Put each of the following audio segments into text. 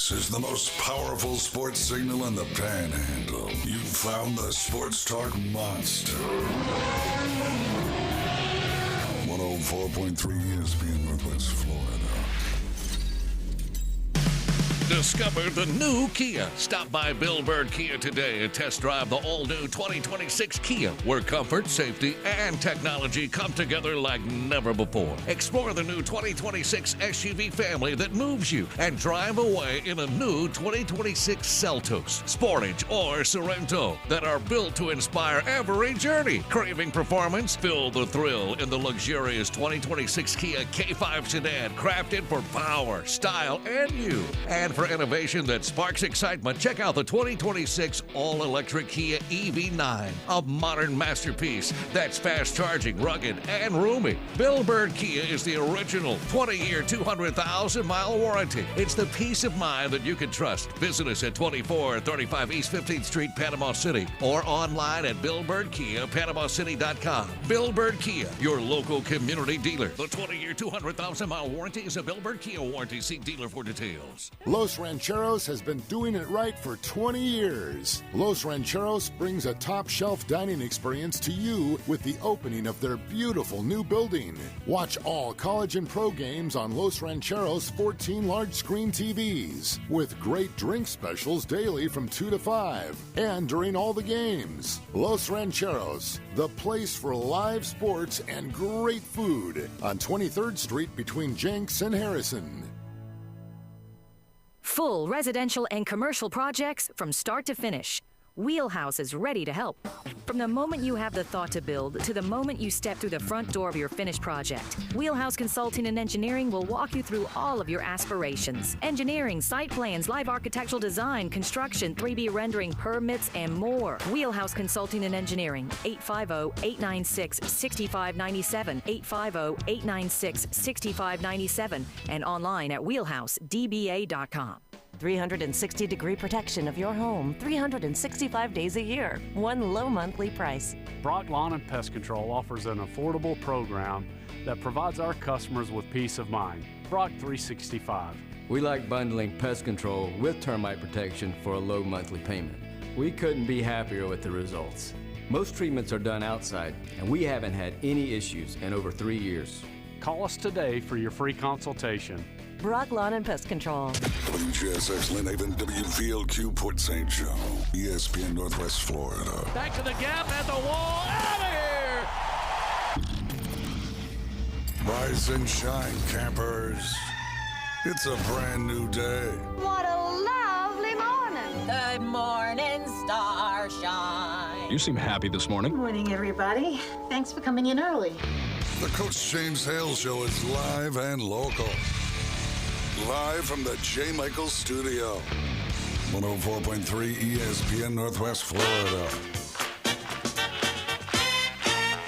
This is the most powerful sports signal in the Panhandle. You found the Sports Talk Monster. 104.3 ESPN Northwest Florida. Discover the new Kia. Stop by Bill Bird Kia today and test drive the all-new 2026 Kia, where comfort, safety, and technology come together like never before. Explore the new 2026 SUV family that moves you and drive away in a new 2026 Seltos, Sportage, or Sorento that are built to inspire every journey. Craving performance? Feel the thrill in the luxurious 2026 Kia K5 sedan, crafted for power, style, and you. And for innovation that sparks excitement, check out the 2026 all-electric Kia EV9, a modern masterpiece that's fast-charging, rugged, and roomy. Bill Bird Kia is the original 20-year, 200,000-mile warranty. It's the peace of mind that you can trust. Visit us at 2435 East 15th Street, Panama City, or online at BillBirdKia.PanamaCity.com. Bill Bird Kia, your local community dealer. The 20-year, 200,000-mile warranty is a Bill Bird Kia warranty. See dealer for details. Los Rancheros has been doing it right for 20 years. Los Rancheros brings a top-shelf dining experience to you with the opening of their beautiful new building. Watch all college and pro games on Los Rancheros' 14 large-screen TVs, with great drink specials daily from 2 to 5, and during all the games. Los Rancheros, the place for live sports and great food on 23rd Street between Jenks and Harrison. Full residential and commercial projects from start to finish. Wheelhouse is ready to help. From the moment you have the thought to build to the moment you step through the front door of your finished project, Wheelhouse Consulting and Engineering will walk you through all of your aspirations. Engineering, site plans, live architectural design, construction, 3D rendering, permits, and more. Wheelhouse Consulting and Engineering, 850-896-6597, 850-896-6597, and online at wheelhousedba.com. 360-degree protection of your home, 365 days a year, one low monthly price. Brock Lawn and Pest Control offers an affordable program that provides our customers with peace of mind. Brock 365. We like bundling pest control with termite protection for a low monthly payment. We couldn't be happier with the results. Most treatments are done outside, and we haven't had any issues in over 3 years. Call us today for your free consultation. Brock Lawn and Pest Control. WGSX Lynn Haven, WVLQ Port St. Joe, ESPN Northwest Florida. Back to the gap at the wall. Out of here! Rise and shine, campers. It's a brand new day. What a lovely morning. Good morning, starshine. You seem happy this morning. Good morning, everybody. Thanks for coming in early. The Coach James Hale Show is live and local. Live from the J. Michaels Studio. 104.3 ESPN Northwest Florida.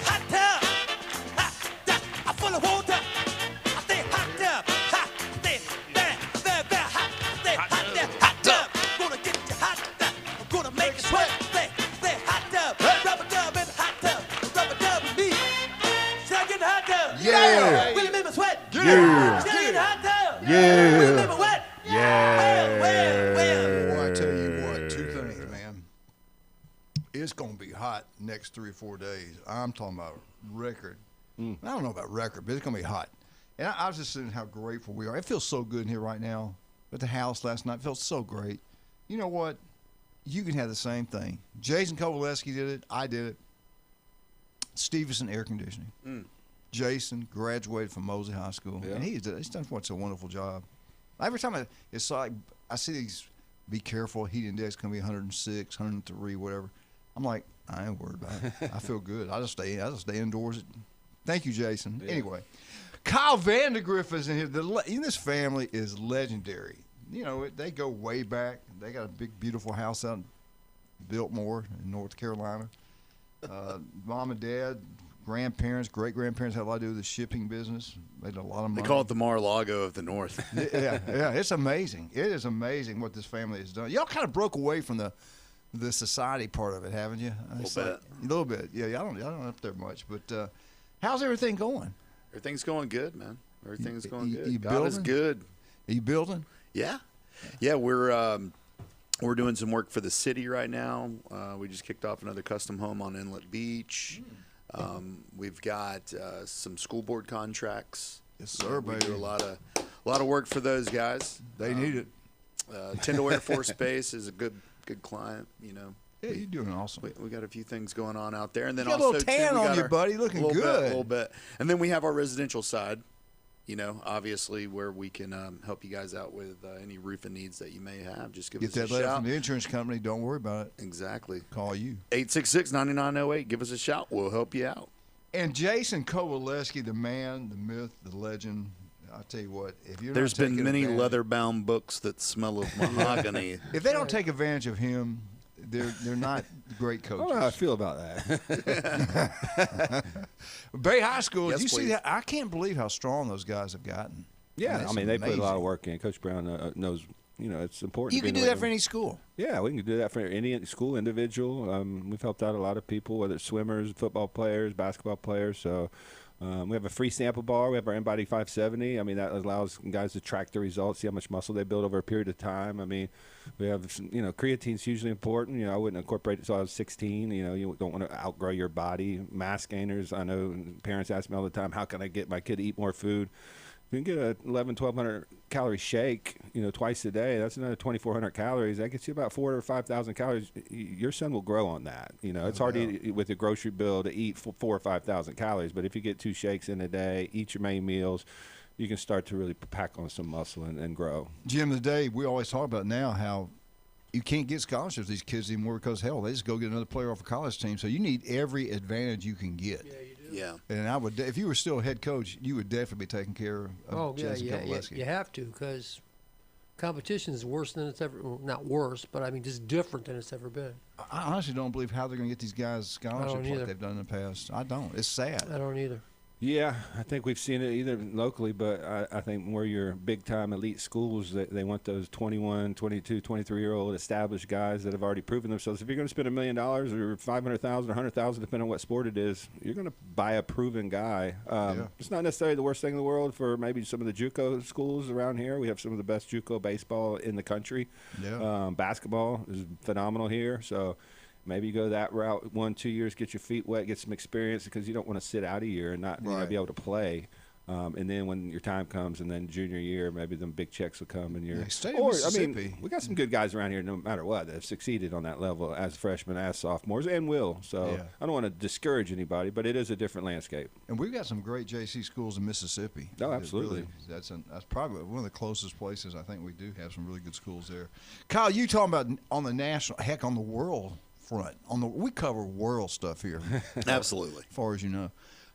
Hot tub, I'm full of water. I stay hot tub, stay there, stay hot tub. Gonna get you hot tub, I'm gonna make you sweat. Stay hot tub, rubber dub in the hot tub, rubber dub with me. Stay in the hot tub, Yeah. Really make me sweat. Yeah. Stay in the hot tub. Yeah. Really make me wet. Well, I tell you what, two things, man. It's going to be hot next 3 or 4 days. I'm talking about record. I don't know about record, but it's going to be hot. And I was just saying how grateful we are. It feels so good in here right now. At the house last night, it felt so great. You know what? You can have the same thing. Jason Kowaleski did it. I did it. Stevenson Air Conditioning. Jason graduated from Mosley High School, and he's done such a wonderful job. Every time it's like I see these, be careful, heat index going to be 106, 103, whatever. I'm like, I ain't worried about it. I feel good. I just stay indoors. Thank you, Jason. Yeah. Anyway, Kyle Vandergriff is in here. This family is legendary. You know, they go way back. They got a big, beautiful house out in Biltmore in North Carolina. Mom and dad, grandparents, great-grandparents had a lot to do with the shipping business. Made a lot of money. They call it the Mar-a-Lago of the North. yeah, it's amazing. It is amazing what this family has done. Y'all kind of broke away from the society part of it, haven't you? A little bit. Yeah, y'all don't up there much. But how's everything going? Everything's going good, man. Everything's going good. You God is good. Are you building? Yeah. Yeah, we're doing some work for the city right now. We just kicked off another custom home on Inlet Beach. We've got some school board contracts. Yes, sir, We baby. do a lot of work for those guys. They need it. Tyndall Air Force Base is a good client. You know. Yeah, you're doing awesome. We got a few things going on out there, and then You got a also little tan too, we on got you, our- buddy. Looking little good. bit, a little bit. And then we have our residential side. You know, obviously, where we can help you guys out with any roofing needs that you may have. Just give Get us that a letter shout. from the insurance company. Don't worry about it. Exactly. Call you. 866-9908. Give us a shout. We'll help you out. And Jason Kowaleski, the man, the myth, the legend. I'll tell you what. If you're There's not been taking many advantage- leather-bound books that smell of mahogany. If they don't take advantage of him, they're not great I coaches. don't know how I feel about that. Bay High School. Yes, Did you see please. that? I can't believe how strong those guys have gotten. Yeah, that's I mean, they put a lot of amazing. work in. Coach Brown knows, it's important. You to be can in do the that for weight room. any school. Yeah, we can do that for any school, individual. We've helped out a lot of people, whether it's swimmers, football players, basketball players. So we have a free sample bar. We have our InBody 570. I mean, that allows guys to track the results, see how much muscle they build over a period of time. I mean, we have, creatine's hugely important. I wouldn't incorporate it until I was 16. You don't want to outgrow your body. Mass gainers, I know parents ask me all the time, how can I get my kid to eat more food? You can get a 1,100 calorie shake, twice a day. That's another 2,400 calories. That gets you about 4,000 or 5,000 calories. Your son will grow on that. It's hard to eat, with a grocery bill to eat 4,000 or 5,000 calories. But if you get 2 shakes in a day, eat your main meals, you can start to really pack on some muscle and grow. Jim, today we always talk about now how you can't get scholarships to these kids anymore because, hell, they just go get another player off a college team. So you need every advantage you can get. Yeah, you do. Yeah. And I would, if you were still a head coach, you would definitely be taking care of Jason Kowaleski. You have to, because competition is worse than it's ever. Well, not worse, but I mean just different than it's ever been. I honestly don't believe how they're going to get these guys scholarships like either. they've done in the past. I don't. It's sad. I don't either. Yeah, I think we've seen it either locally, but I think more your big-time elite schools, they want those 21, 22, 23-year-old established guys that have already proven themselves. If you're going to spend $1 million or $500,000 or $100,000, depending on what sport it is, you're going to buy a proven guy. It's not necessarily the worst thing in the world for maybe some of the JUCO schools around here. We have some of the best JUCO baseball in the country. Yeah. Basketball is phenomenal here, so maybe you go that route 1-2 years, get your feet wet, get some experience, because you don't want to sit out a year and not be able to play. And then when your time comes, and then junior year, maybe them big checks will come, and you're. State of Mississippi. We got some good guys around here, no matter what, that have succeeded on that level as freshmen, as sophomores, and will. So I don't want to discourage anybody, but it is a different landscape. And we've got some great JC schools in Mississippi. Oh, absolutely. That's probably one of the closest places. I think we do have some really good schools there. Kyle, you talking about on the national, heck, on the world front. We cover world stuff here. Absolutely. As far as you know.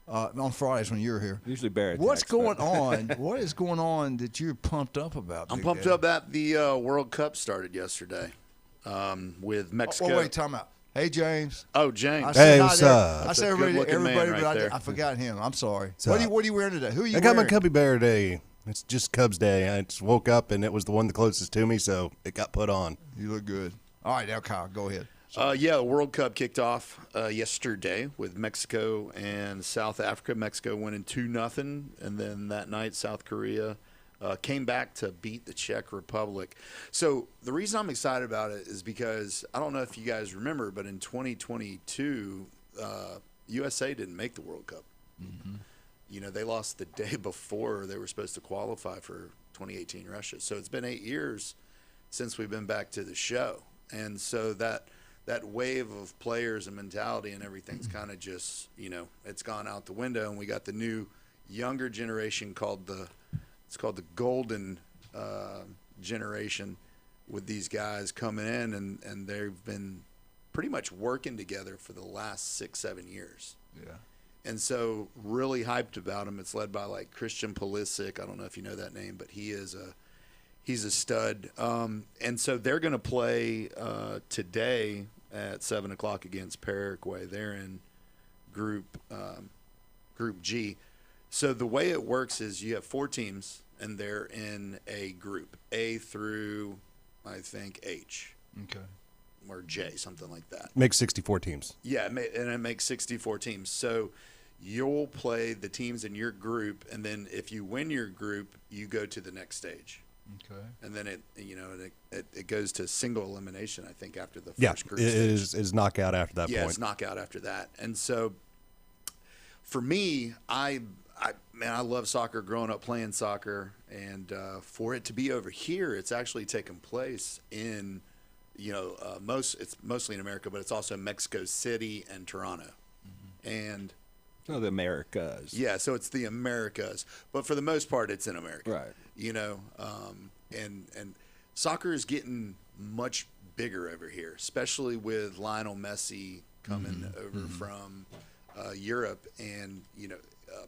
On Fridays when you're here. Usually bear What's attacks, going but- on? What is going on that you're pumped up about? I'm Big pumped Daddy? up that the World Cup started yesterday with Mexico. Oh, wait, time out. Hey, James. Oh, James. I said Hey, hi what's there. up? I That's said a everybody, good-looking man but right there. I forgot him. I'm sorry. What's What up? are you wearing today? Who are you I got my wearing? Cubby Bear Day. It's just Cubs Day. I just woke up and it was the one the closest to me, so it got put on. You look good. All right, now, Kyle, go ahead. The World Cup kicked off yesterday with Mexico and South Africa. Mexico winning 2-0, and then that night South Korea came back to beat the Czech Republic. So the reason I'm excited about it is because I don't know if you guys remember, but in 2022, USA didn't make the World Cup. Mm-hmm. They lost the day before they were supposed to qualify for 2018 Russia. So it's been 8 years since we've been back to the show, and so that wave of players and mentality and everything's kind of just, it's gone out the window, and we got the new younger generation called the golden generation with these guys coming in, and they've been pretty much working together for the last 6-7 years. Yeah. And so really hyped about them. It's led by like Christian Pulisic. I don't know if you know that name, but he's a stud. And so they're going to play today at 7:00 against Paraguay. They're in Group G. So the way it works is you have 4 teams, and they're in a group, A through, I think, H. Okay. Or J, something like that. Makes 64 teams. Yeah, and it makes 64 teams. So you'll play the teams in your group, and then if you win your group, you go to the next stage. Okay. And then it goes to single elimination, I think, after the Yeah, first group it stage. is knockout after that Yeah, point. it's knockout after that. And so for me, I love soccer, growing up playing soccer, and for it to be over here, it's actually taken place in, it's mostly in America, but it's also Mexico City and Toronto. And the Americas. yeah, so it's the Americas, but for the most part, it's in America. Right. And soccer is getting much bigger over here, especially with Lionel Messi coming over from Europe, and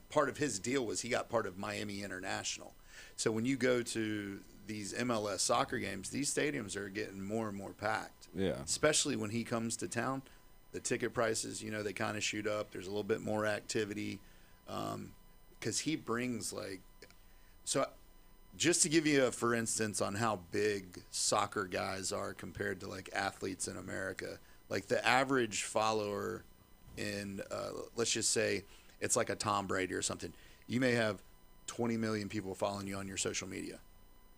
part of his deal was he got part of Miami International. So when you go to these MLS soccer games, these stadiums are getting more and more packed. Yeah. Especially when he comes to town, the ticket prices, they kind of shoot up. There's a little bit more activity because he brings just to give you for instance on how big soccer guys are compared to like athletes in America, like the average follower in let's just say it's like a Tom Brady or something. You may have 20 million people following you on your social media.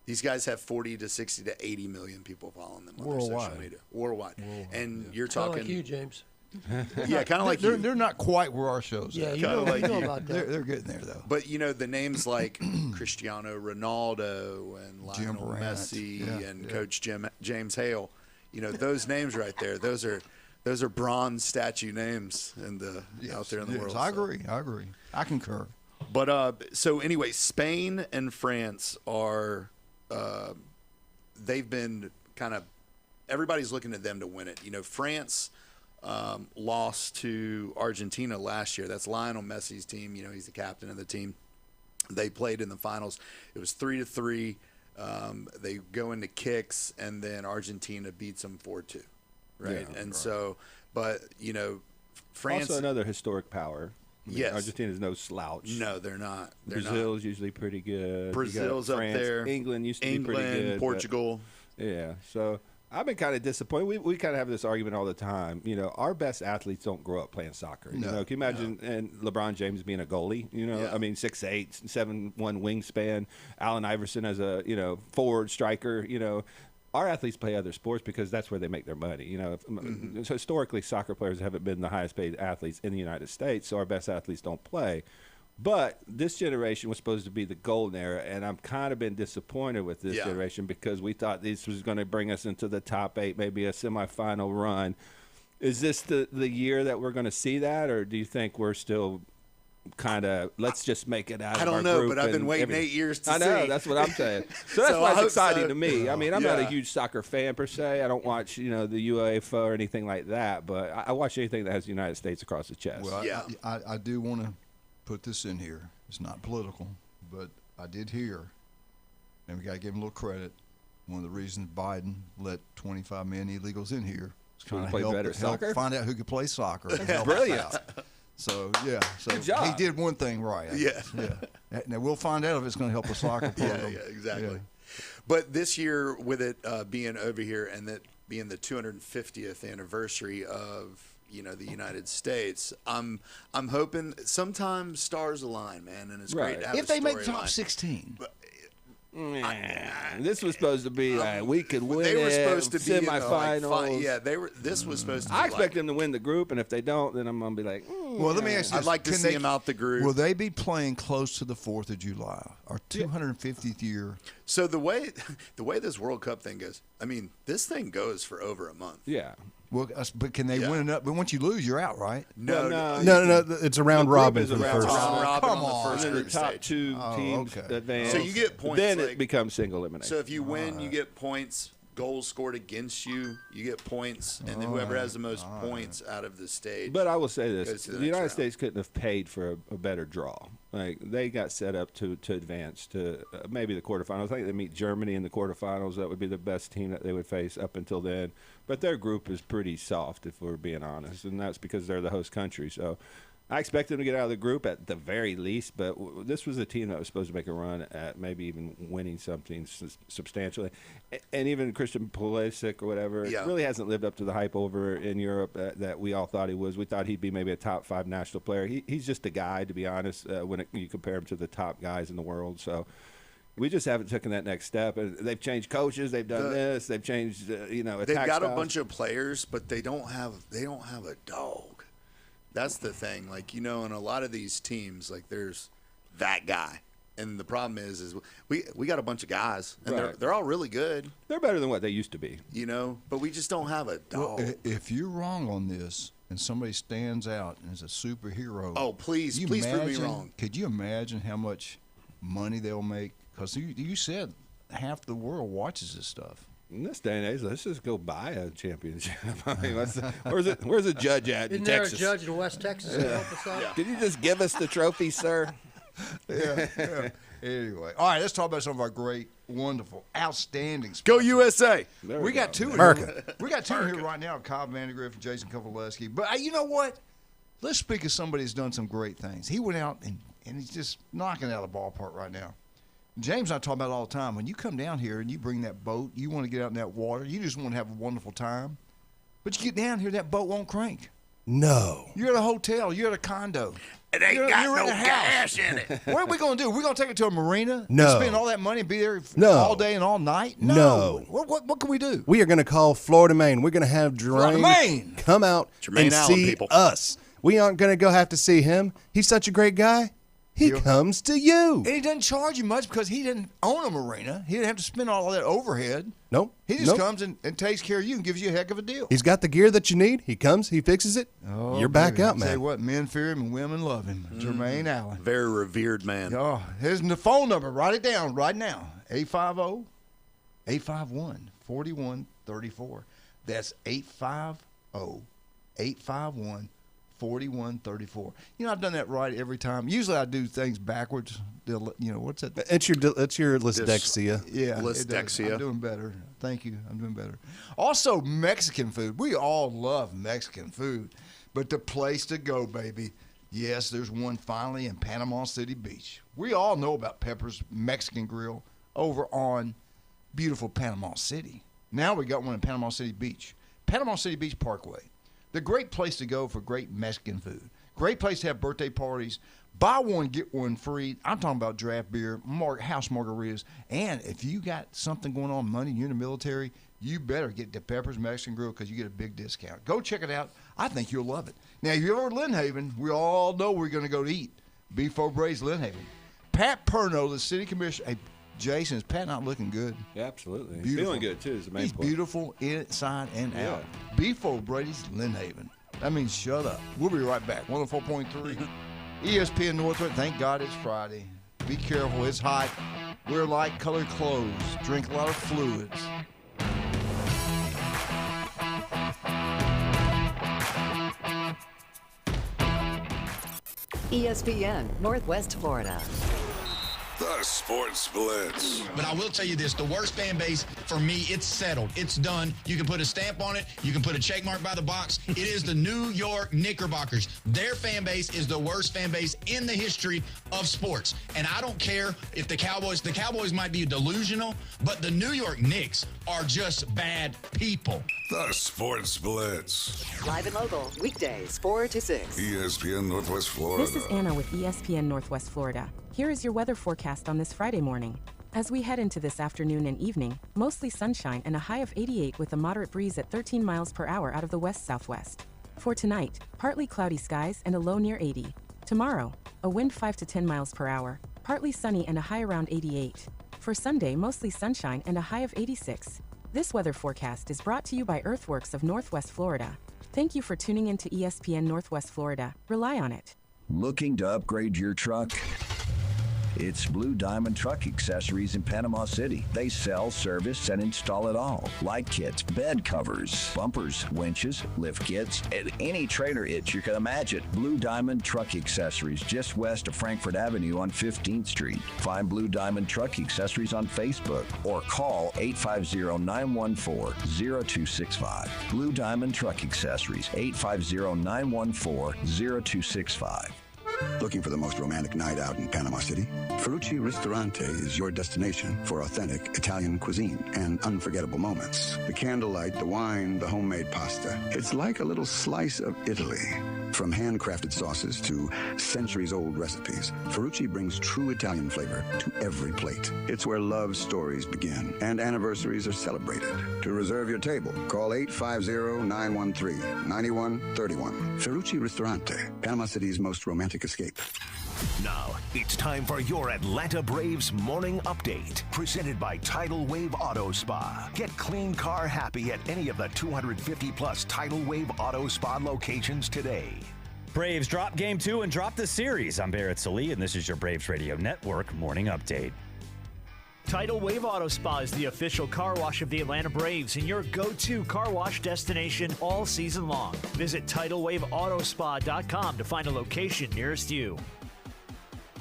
These guys have 40 to 60 to 80 million people following them on their social media. Worldwide. And you're talking like you, James. Yeah, kind of like you. They're not quite where our show's Yeah, at. you know, like you know you. about that. They're getting there, though. But, the names like Cristiano Ronaldo and Lionel Durant, Messi and yeah. Coach James Hale, those names right there, those are bronze statue names out there in the world. I agree. I concur. But so anyway, Spain and France are they've been kind of everybody's looking at them to win it. France lost to Argentina last year. That's Lionel Messi's team. He's the captain of the team. They played in the finals. It was 3-3. They go into kicks, and then Argentina beats them 4-2. Right, Yeah, and right. so, but France. Also another historic power. Yes. Argentina's no slouch. No, they're not. They're Brazil's usually pretty good. You Brazil's got up France. there. England used to be pretty good. but- Portugal. Yeah, so I've been kind of disappointed. We kind of have this argument all the time. Our best athletes don't grow up playing soccer. No, can you imagine and LeBron James being a goalie? Yeah. I mean, 6'8", 7'1" wingspan. Allen Iverson as a forward striker. Our athletes play other sports because that's where they make their money. So historically, soccer players haven't been the highest paid athletes in the United States, so our best athletes don't play. But this generation was supposed to be the golden era, and I'm kind of been disappointed with this generation because we thought this was going to bring us into the top 8, maybe a semifinal run. Is this the year that we're going to see that, or do you think we're still kind of let's just make it out of I don't our know, group but I've been and waiting everything? 8 years to I know, see. that's what I'm saying. So that's So why I it's hope exciting so. to me. I mean, I'm not a Yeah. huge soccer fan per se. I don't watch, the UEFA or anything like that, but I watch anything that has the United States across the chest. Well, Yeah. I do want to put this in here. It's not political, but I did hear, and we got to give him a little credit. One of the reasons Biden let 25 men illegals in here was So we trying to play help, better soccer? find out who could play soccer. and help us brilliant. out. So yeah, so Good job. he did one thing right. I guess. Yeah. Now we'll find out if it's going to help the soccer program. Yeah, exactly. Yeah. But this year, with it being over here and that being the 250th anniversary of the United States, I'm hoping sometimes stars align, man, and it's Right. great to have If a they make the storyline. top 16. This was supposed to be we could win They were it, supposed to be in the, semifinals. yeah, they were. This was supposed to. I be expect them to win the group, and if they don't, then I'm gonna be like, Well, let me ask you I'd this. like to Can see they- them out the group. Will they be playing close to the 4th of July, our 250th year? So the way this World Cup thing goes, I mean, this thing goes for over a month. yeah. Well, but can they win enough? But once you lose, you're out, right? No, No, it's a round The group robin is for a the round first. robin. Round come on the on. first And then group the top stage. two teams okay. advance. So you get points. Then like- it becomes single elimination. So if you win, you get points. Goals scored against you, you get points, and then whoever has the most points out of the stage. But I will say goes this: to the the next United round. States couldn't have paid for a better draw. Like they got set up to advance to maybe the quarterfinals. I think they meet Germany in the quarterfinals. That would be the best team that they would face up until then. But their group is pretty soft, if we're being honest, and that's because they're the host country. So I expect them to get out of the group at the very least. But this was a team that was supposed to make a run at maybe even winning something substantially. And even Christian Pulisic or whatever Yeah. really hasn't lived up to the hype over in Europe that we all thought he was. We thought he'd be maybe a top 5 national player. He's just a guy, to be honest, when you compare him to the top guys in the world. So We just haven't taken that next step. They've changed coaches. They've done this. They've changed, attack They've got styles. a bunch of players, but they don't have a dog. That's the thing. Like, in a lot of these teams, like there's that guy. And the problem is we got a bunch of guys, and they're all really good. They're better than what they used to be. But we just don't have a dog. Well, if you're wrong on this and somebody stands out and is a superhero. Oh, please prove me wrong. Could you imagine how much money they'll make? Because you said half the world watches this stuff. In this day and age, let's just go buy a championship. I mean, where's the judge at in Isn't Texas? there a judge in West Texas to help us out? Could you just give us the trophy, sir? Yeah. Anyway, all right, let's talk about some of our great, wonderful, outstanding sponsors. Go USA! We got two America. here. We got two here right now, Kyle Vandegrift and Jason Kovaleski. But you know what? Let's speak of somebody who's done some great things. He went out and he's just knocking it out of the ballpark right now. James and I talk about it all the time. When you come down here and you bring that boat, you want to get out in that water, you just want to have a wonderful time. But you get down here, that boat won't crank. No. You're at a hotel. You're at a condo. It ain't got no gas in it. What are we going to do? We're going to take it to a marina? No. And spend all that money and be there No. all day and all night? No. What can we do? We are going to call Florida Maine. We're going to have Jermaine come out and Allen, see people. us. We aren't going to go have to see him. He's such a great guy. He comes to you. And he doesn't charge you much because he didn't own a marina. He didn't have to spend all that overhead. Nope. He just comes and takes care of you and gives you a heck of a deal. He's got the gear that you need. He comes, he fixes it. Oh, You're back baby. out, I'll tell you man. what, men fear him and women love him. Jermaine Allen. Very revered man. Oh, here's the phone number. Write it down right now. 850-851-4134. That's 850-851-4134. I've done that right every time. Usually I do things backwards. What's that? It's your dyslexia. Yeah, dyslexia. I'm doing better. Thank you. I'm doing better. Also, Mexican food. We all love Mexican food, but the place to go, baby. Yes, there's one finally in Panama City Beach. We all know about Pepper's Mexican Grill over on beautiful Panama City. Now we got one in Panama City Beach. Panama City Beach Parkway. The great place to go for great Mexican food. Great place to have birthday parties. Buy one, get one free. I'm talking about draft beer, house margaritas. And if you got something going on, money, you're in the military, you better get to Pepper's Mexican Grill because you get a big discount. Go check it out. I think you'll love it. Now, if you're over Lynn Haven, we all know we're going to go to eat. Beef Braised Lynn Haven. Pat Perno, the city commissioner. Hey, Jason, is Pat not looking good? Yeah, absolutely. Beautiful. Feeling good, too, is the main He's point. beautiful inside and out. Beef Brady's Lynn Haven. That means shut up. We'll be right back. 104.3 ESPN Northwood. Thank God it's Friday. Be careful. It's hot. Wear light colored clothes. Drink a lot of fluids. ESPN Northwest Florida. The Sports Blitz. But I will tell you this, the worst fan base, for me, it's settled. It's done. You can put a stamp on it. You can put a check mark by the box. It is the New York Knickerbockers. Their fan base is the worst fan base in the history of sports. And I don't care if the Cowboys might be delusional, but the New York Knicks are just bad people. The Sports Blitz. Live and local, weekdays 4 to 6. ESPN Northwest Florida. This is Anna with ESPN Northwest Florida. Here is your weather forecast on this Friday morning. As we head into this afternoon and evening, mostly sunshine and a high of 88 with a moderate breeze at 13 miles per hour out of the west-southwest. For tonight, partly cloudy skies and a low near 80. Tomorrow, a wind 5 to 10 miles per hour, partly sunny and a high around 88. For Sunday, mostly sunshine and a high of 86. This weather forecast is brought to you by Earthworks of Northwest Florida. Thank you for tuning in to ESPN Northwest Florida. Rely on it. Looking to upgrade your truck? It's Blue Diamond Truck Accessories in Panama City. They sell, service, and install it all. Light kits, bed covers, bumpers, winches, lift kits, and any trailer hitch you can imagine. Blue Diamond Truck Accessories, just west of Frankfort Avenue on 15th Street. Find Blue Diamond Truck Accessories on Facebook or call 850-914-0265. Blue Diamond Truck Accessories, 850-914-0265. Looking for the most romantic night out in Panama City? Ferrucci Ristorante is your destination for authentic Italian cuisine and unforgettable moments. The candlelight, the wine, the homemade pasta. It's like a little slice of Italy. From handcrafted sauces to centuries-old recipes, Ferrucci brings true Italian flavor to every plate. It's where love stories begin and anniversaries are celebrated. To reserve your table, call 850-913-9131. Ferrucci Ristorante, Panama City's most romantic escape. Now, it's time for your Atlanta Braves morning update. Presented by Tidal Wave Auto Spa. Get clean car happy at any of the 250-plus Tidal Wave Auto Spa locations today. Braves drop Game 2 and drop the series. I'm Barrett Salee, and this is your Braves Radio Network morning update. Tidal Wave Auto Spa is the official car wash of the Atlanta Braves and your go-to car wash destination all season long. Visit TidalWaveAutoSpa.com to find a location nearest you.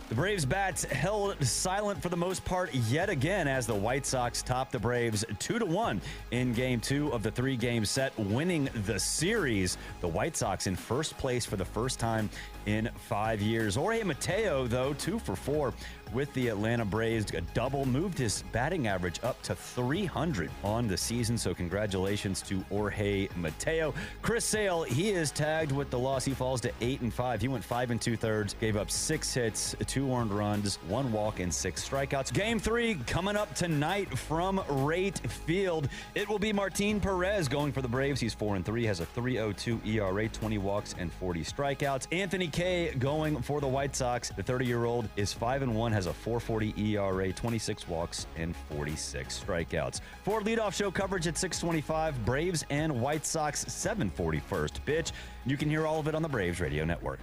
The Braves bats held silent for the most part yet again as the White Sox topped the Braves 2-1 in Game 2 of the 3-game set, winning the series. The White Sox in first place for the first time in 5 years. Jorge Mateo, though, 2 for 4 with the Atlanta Braves. A double moved his batting average up to 300 on the season, so congratulations to Jorge Mateo. Chris Sale, he is tagged with the loss. He falls to 8-5. He went 5 2/3, gave up 6 hits, 2 earned runs, 1 walk, and 6 strikeouts. Game 3 coming up tonight from Rate Field. It will be Martin Perez going for the Braves. He's 4-3, has a 3.02 ERA, 20 walks, and 40 strikeouts. Anthony Kay going for the White Sox. The 30-year-old is 5-1, has a 4.40 ERA, 26 walks, and 46 strikeouts. For leadoff show coverage at 6:25, Braves and White Sox, 7:40 first pitch. You can hear all of it on the Braves Radio Network.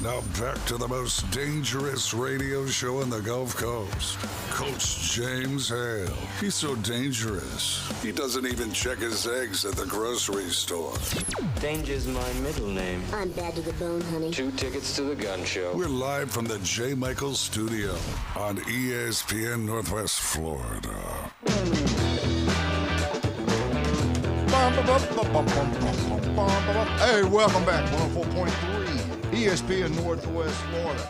Now back to the most dangerous radio show in the Gulf Coast. Coach James Hale. He's so dangerous, he doesn't even check his eggs at the grocery store. Danger's my middle name. I'm bad to the bone, honey. 2 tickets to the gun show. We're live from the J. Michaels studio on ESPN Northwest Florida. Hey, welcome back. 104.3 ESPN Northwest Florida.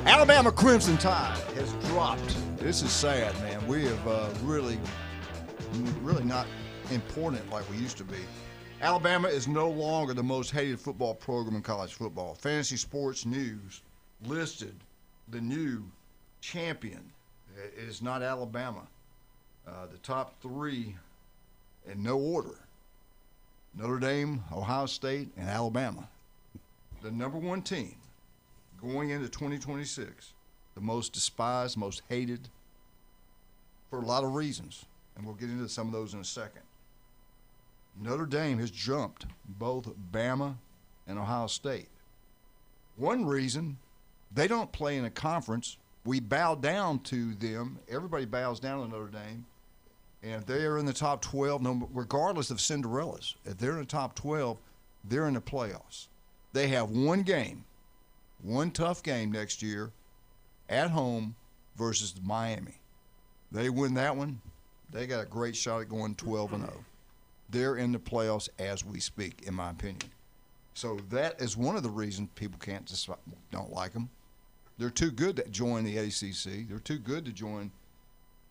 Alabama Crimson Tide has dropped. This is sad, man. We have really not important like we used to be. Alabama is no longer the most hated football program in college football. Fantasy Sports News listed the new champion. It is not Alabama. The top 3 in no order: Notre Dame, Ohio State, and Alabama. The number 1 team going into 2026, the most despised, most hated, for a lot of reasons, and we'll get into some of those in a second. Notre Dame has jumped both Bama and Ohio State. One reason, they don't play in a conference. We bow down to them. Everybody bows down to Notre Dame, and they are in the top 12, regardless of Cinderella's. If they're in the top 12, they're in the playoffs. They have one tough game next year at home versus Miami. They win that one, they got a great shot at going 12-0. They're in the playoffs as we speak, in my opinion. So that is one of the reasons people don't like them. They're too good to join the ACC. They're too good to join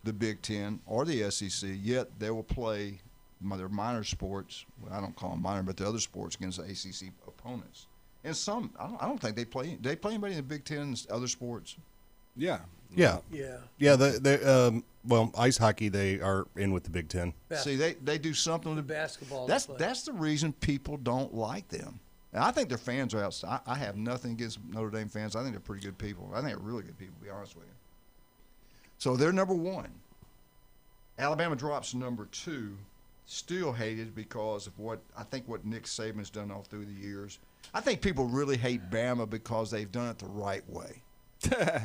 the Big Ten or the SEC, yet they will play their minor sports. Well, I don't call them minor, but the other sports against the ACC opponents. And some, I don't think they play anybody in the Big Ten and other sports. Yeah. Well, ice hockey, they are in with the Big Ten. See, they do something with basketball. That's the reason people don't like them. And I think their fans are outside. I have nothing against Notre Dame fans. I think they're pretty good people. I think they're really good people, to be honest with you. So they're number 1. Alabama drops to number 2. Still hated because of what Nick Saban's done all through the years. I think people really hate Bama because they've done it the right way.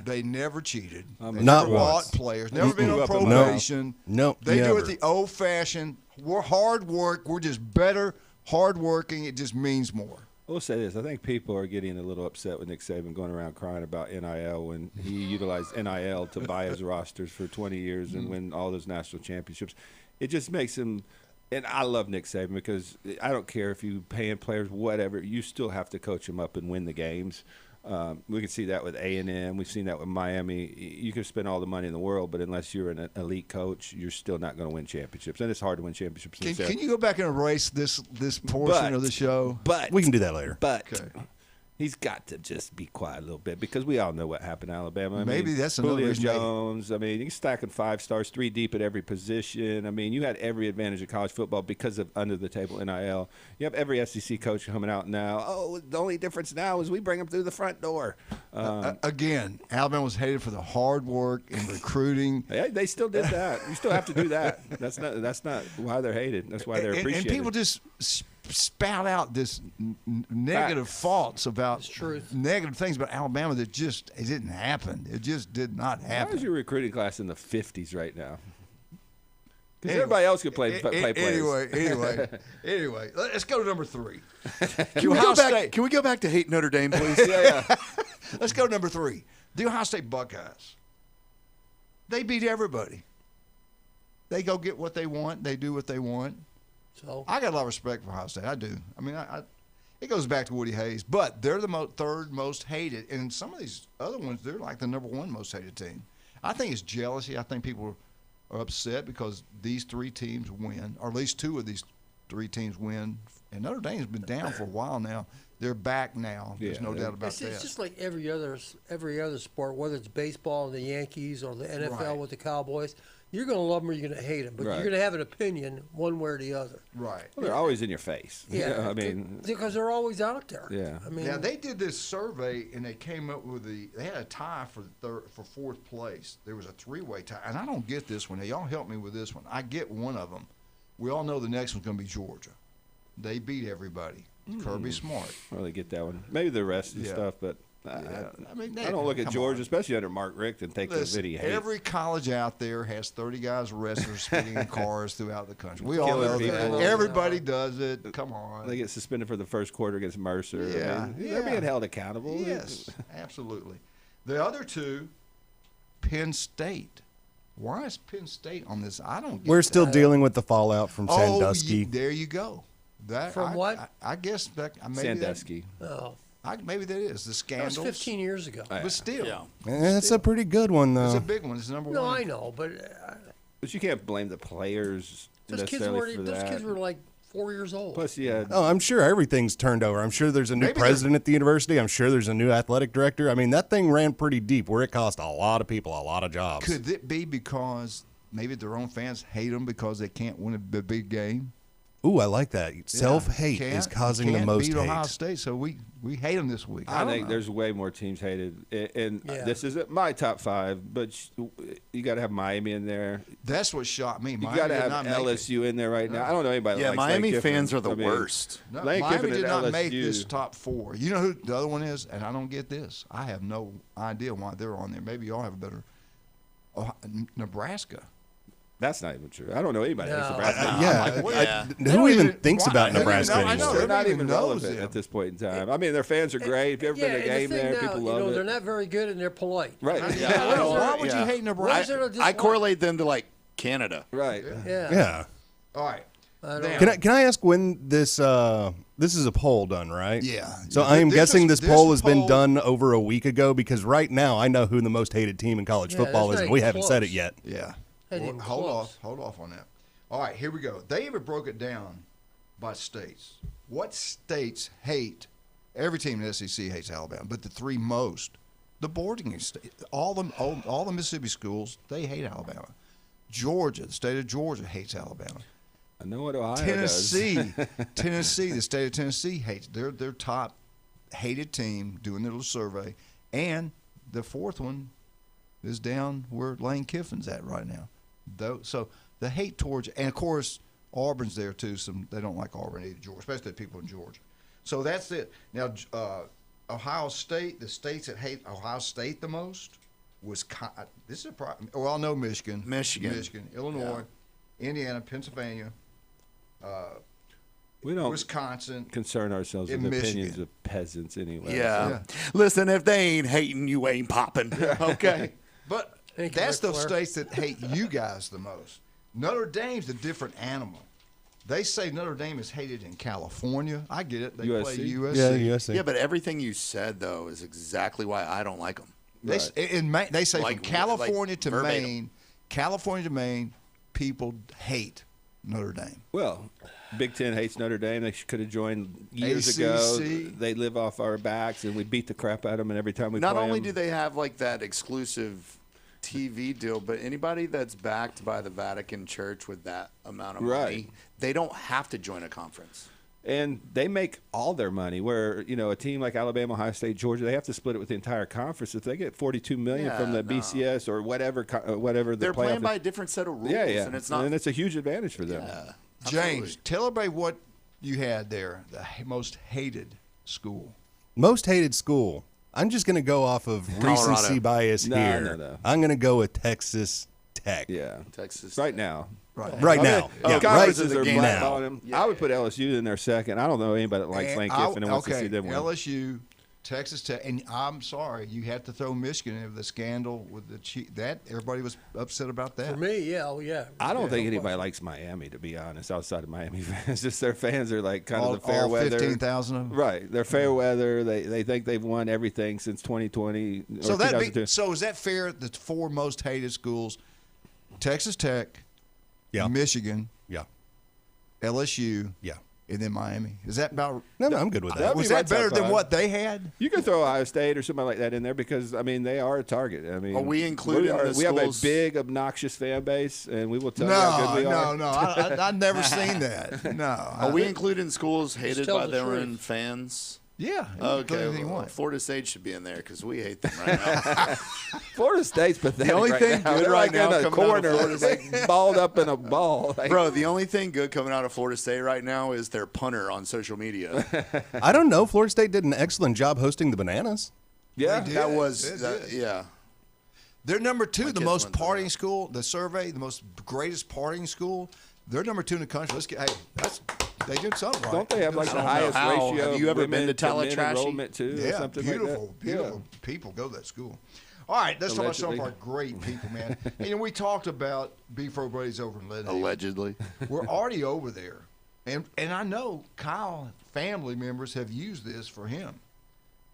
They never cheated. They not never once. bought players. Never been on probation. No. They never. do it the old-fashioned. We're hard work. We're just better, hard-working. It just means more. I will say this. I think people are getting a little upset with Nick Saban going around crying about NIL when he utilized NIL to buy his rosters for 20 years and win all those national championships. It just makes him – and I love Nick Saban because I don't care if you paying players, whatever. You still have to coach them up and win the games. We can see that with A&M. We've seen that with Miami. You can spend all the money in the world, but unless you're an elite coach, you're still not going to win championships. And it's hard to win championships. Can you go back and erase this portion of the show? But we can do that later. But he's got to just be quiet a little bit because we all know what happened in Alabama. Maybe that's another Julio reason. Jones. I mean, you're stacking 5 stars, 3 deep at every position. I mean, you had every advantage of college football because of under-the-table NIL. You have every SEC coach coming out now. Oh, the only difference now is we bring them through the front door. Again, Alabama was hated for the hard work and recruiting. Yeah, they still did that. You still have to do that. That's not why they're hated. That's why they're appreciated. And people just spout out this negative thoughts about negative things about Alabama that it didn't happen. It just did not happen. Why is your recruiting class in the 50s right now? Because everybody else could play players. Anyway, let's go to number 3. Can we go back to hate Notre Dame, please? Yeah. Let's go to number 3. The Ohio State Buckeyes. They beat everybody. They go get what they want. They do what they want. So I got a lot of respect for Ohio State. I do. I mean, it goes back to Woody Hayes, but they're the third most hated, and some of these other ones, they're like the number 1 most hated team. I think it's jealousy. I think people are upset because these 3 teams win, or at least 2 of these 3 teams win. And Notre Dame's been down for a while now. They're back now. There's no doubt about that. It's just like every other sport, whether it's baseball and the Yankees or the NFL with the Cowboys. You're going to love them or you're going to hate them, but you're going to have an opinion one way or the other. Right. Well, they're always in your face. Yeah. I mean, because they're always out there. Yeah. I mean, now they did this survey and they came up with they had a tie for 4th place. There was a 3-way tie, and I don't get this one. Now, y'all help me with this one. I get one of them. We all know the next one's going to be Georgia. They beat everybody. Kirby Smart. I really get that one. Maybe the rest and stuff, but I mean, I don't look at Georgia, especially under Mark Richt, and take the video. Every college out there has 30 guys arrested for speeding in cars throughout the country. We all know that. Everybody does it. Come on. They get suspended for the first quarter against Mercer. Yeah, I mean, they're being held accountable. Yes, absolutely. The other 2, Penn State. Why is Penn State on this? I don't get We're still that. dealing with the fallout from Sandusky. There you go. What? I guess that maybe Sandusky. Maybe that is the scandals. That was 15 years ago. But still. That's a pretty good one, though. It's a big one. It's number 1. No, I know, but you can't blame the players necessarily for that. Those kids were like 4 years old. Plus, yeah. Oh, I'm sure everything's turned over. I'm sure there's a new president at the university. I'm sure there's a new athletic director. I mean, that thing ran pretty deep where it cost a lot of people a lot of jobs. Could it be because maybe their own fans hate them because they can't win a big game? Ooh, I like that. Self-hate is causing the most beat hate. Ohio State, so we hate them this week. I think there's way more teams hated, and this isn't my top 5, but you got to have Miami in there. That's what shocked me. You got to have LSU in there right now. I don't know anybody. That likes Miami Lane fans Kiffin. are the worst. No, Lane Miami Kiffin did at not LSU. make this top 4. You know who the other one is? And I don't get this. I have no idea why they're on there. Maybe y'all have a better. Nebraska. That's not even true. I don't know anybody who's Nebraska. Who even thinks about Nebraska I know, anymore? They're not even knows relevant them. at this point in time. I mean, their fans are great. If you've ever been to a game there, people love it. They're not very good and they're polite. Right. Why would you hate Nebraska? I correlate them to like Canada. Right. Yeah. All right. Can I ask when this is a poll done, right? Yeah. So I am guessing this poll has been done over a week ago because right now I know who the most hated team in college football is, and we haven't said it yet. Yeah. Well, hold off on that. All right, here we go. They even broke it down by states. What states hate? Every team in the SEC hates Alabama, but the 3 most, the boarding states, all the Mississippi schools, they hate Alabama. Georgia, the state of Georgia hates Alabama. I know what Ohio Tennessee, does. Tennessee, the state of Tennessee hates their top hated team doing their little survey, and the 4th one is down where Lane Kiffin's at right now. So the hate towards, and of course Auburn's there too. They don't like Auburn either, Georgia, especially the people in Georgia. So that's it. Now Ohio State, the states that hate Ohio State the most was this is a problem. Well, I know Michigan, Illinois, Indiana, Pennsylvania. We don't Wisconsin concern ourselves with the opinions of peasants anyway. Yeah. Listen, if they ain't hating, you ain't popping. Okay. But that's those states that hate you guys the most. Notre Dame's a different animal. They say Notre Dame is hated in California. I get it. They play USC. USC. Yeah, USC. Yeah, but everything you said though is exactly why I don't like them. They say Like- from California like to verbatim. Maine, people hate Notre Dame. Well, Big Ten hates Notre Dame. They could have joined years ACC. ago. They live off our backs, and we beat the crap out of them. And every time we Not play only them, do they have like that exclusive TV deal, but anybody that's backed by the Vatican Church with that amount of money, Right. they don't have to join a conference. and they make all their money. Where a team like Alabama, Ohio State, Georgia, they have to split it with the entire conference. If they get $42 million from the BCS or whatever, the They're playing playoff by a different set of rules, yeah, and it's not. and it's a huge advantage for them. James, tell everybody what you had there. The most hated school. Most hated school. I'm just going to go off of recency bias No, here. no. I'm going to go with Texas Tech. Yeah, Texas right now. Right now. Yeah, Conferences right are now. blackballing them. I would put LSU in there second. I don't know anybody that likes Lane Kiffin and wants to see them win. LSU, Texas Tech, and I'm sorry, you have to throw Michigan in the scandal with that. Everybody was upset about that. For me, yeah. I don't think anybody likes Miami, to be honest, outside of Miami fans. Just their fans are like kind of the fair all weather. 15,000 of them? Right. They're fair weather. They think they've won everything since 2020 or So 2002. so is that fair? The four most hated schools: Texas Tech, Michigan, LSU, and then Miami. Is that about? No, I'm good with that. Was that better than what they had? You can throw Ohio State or somebody like that in there because, I mean, they are a target. I mean, Are we including the we have a schools- big, obnoxious fan base, and we will tell you how good we are. No. I've never seen that. No. Are we including schools hated tell by the their truth. own fans? Yeah. Okay. Anything you Well, want. Florida State should be in there because we hate them right now. Florida State's pathetic. The only right thing now. good They're right like now in a coming out of corner, Florida State- like balled up in a ball. Like, Bro, the only thing good coming out of Florida State right now is their punter on social media. I don't know. Florida State did an excellent job hosting the Bananas. Yeah, They did. that was They that, did. yeah. They're number two, the kids most went to partying school. The survey, the most greatest partying school. They're number two in the country. They did something right. Don't they have like I the don't know highest how. ratio Have you of ever been women to men Tallahassee? enrollment too, or Yeah, something beautiful, like that? beautiful people go to that school. All right, let's talk about some of Allegedly. our great people, man. And we talked about Beef O'Brady's over in Leadville. Allegedly. We're already over there. And I know Kyle family members have used this for him.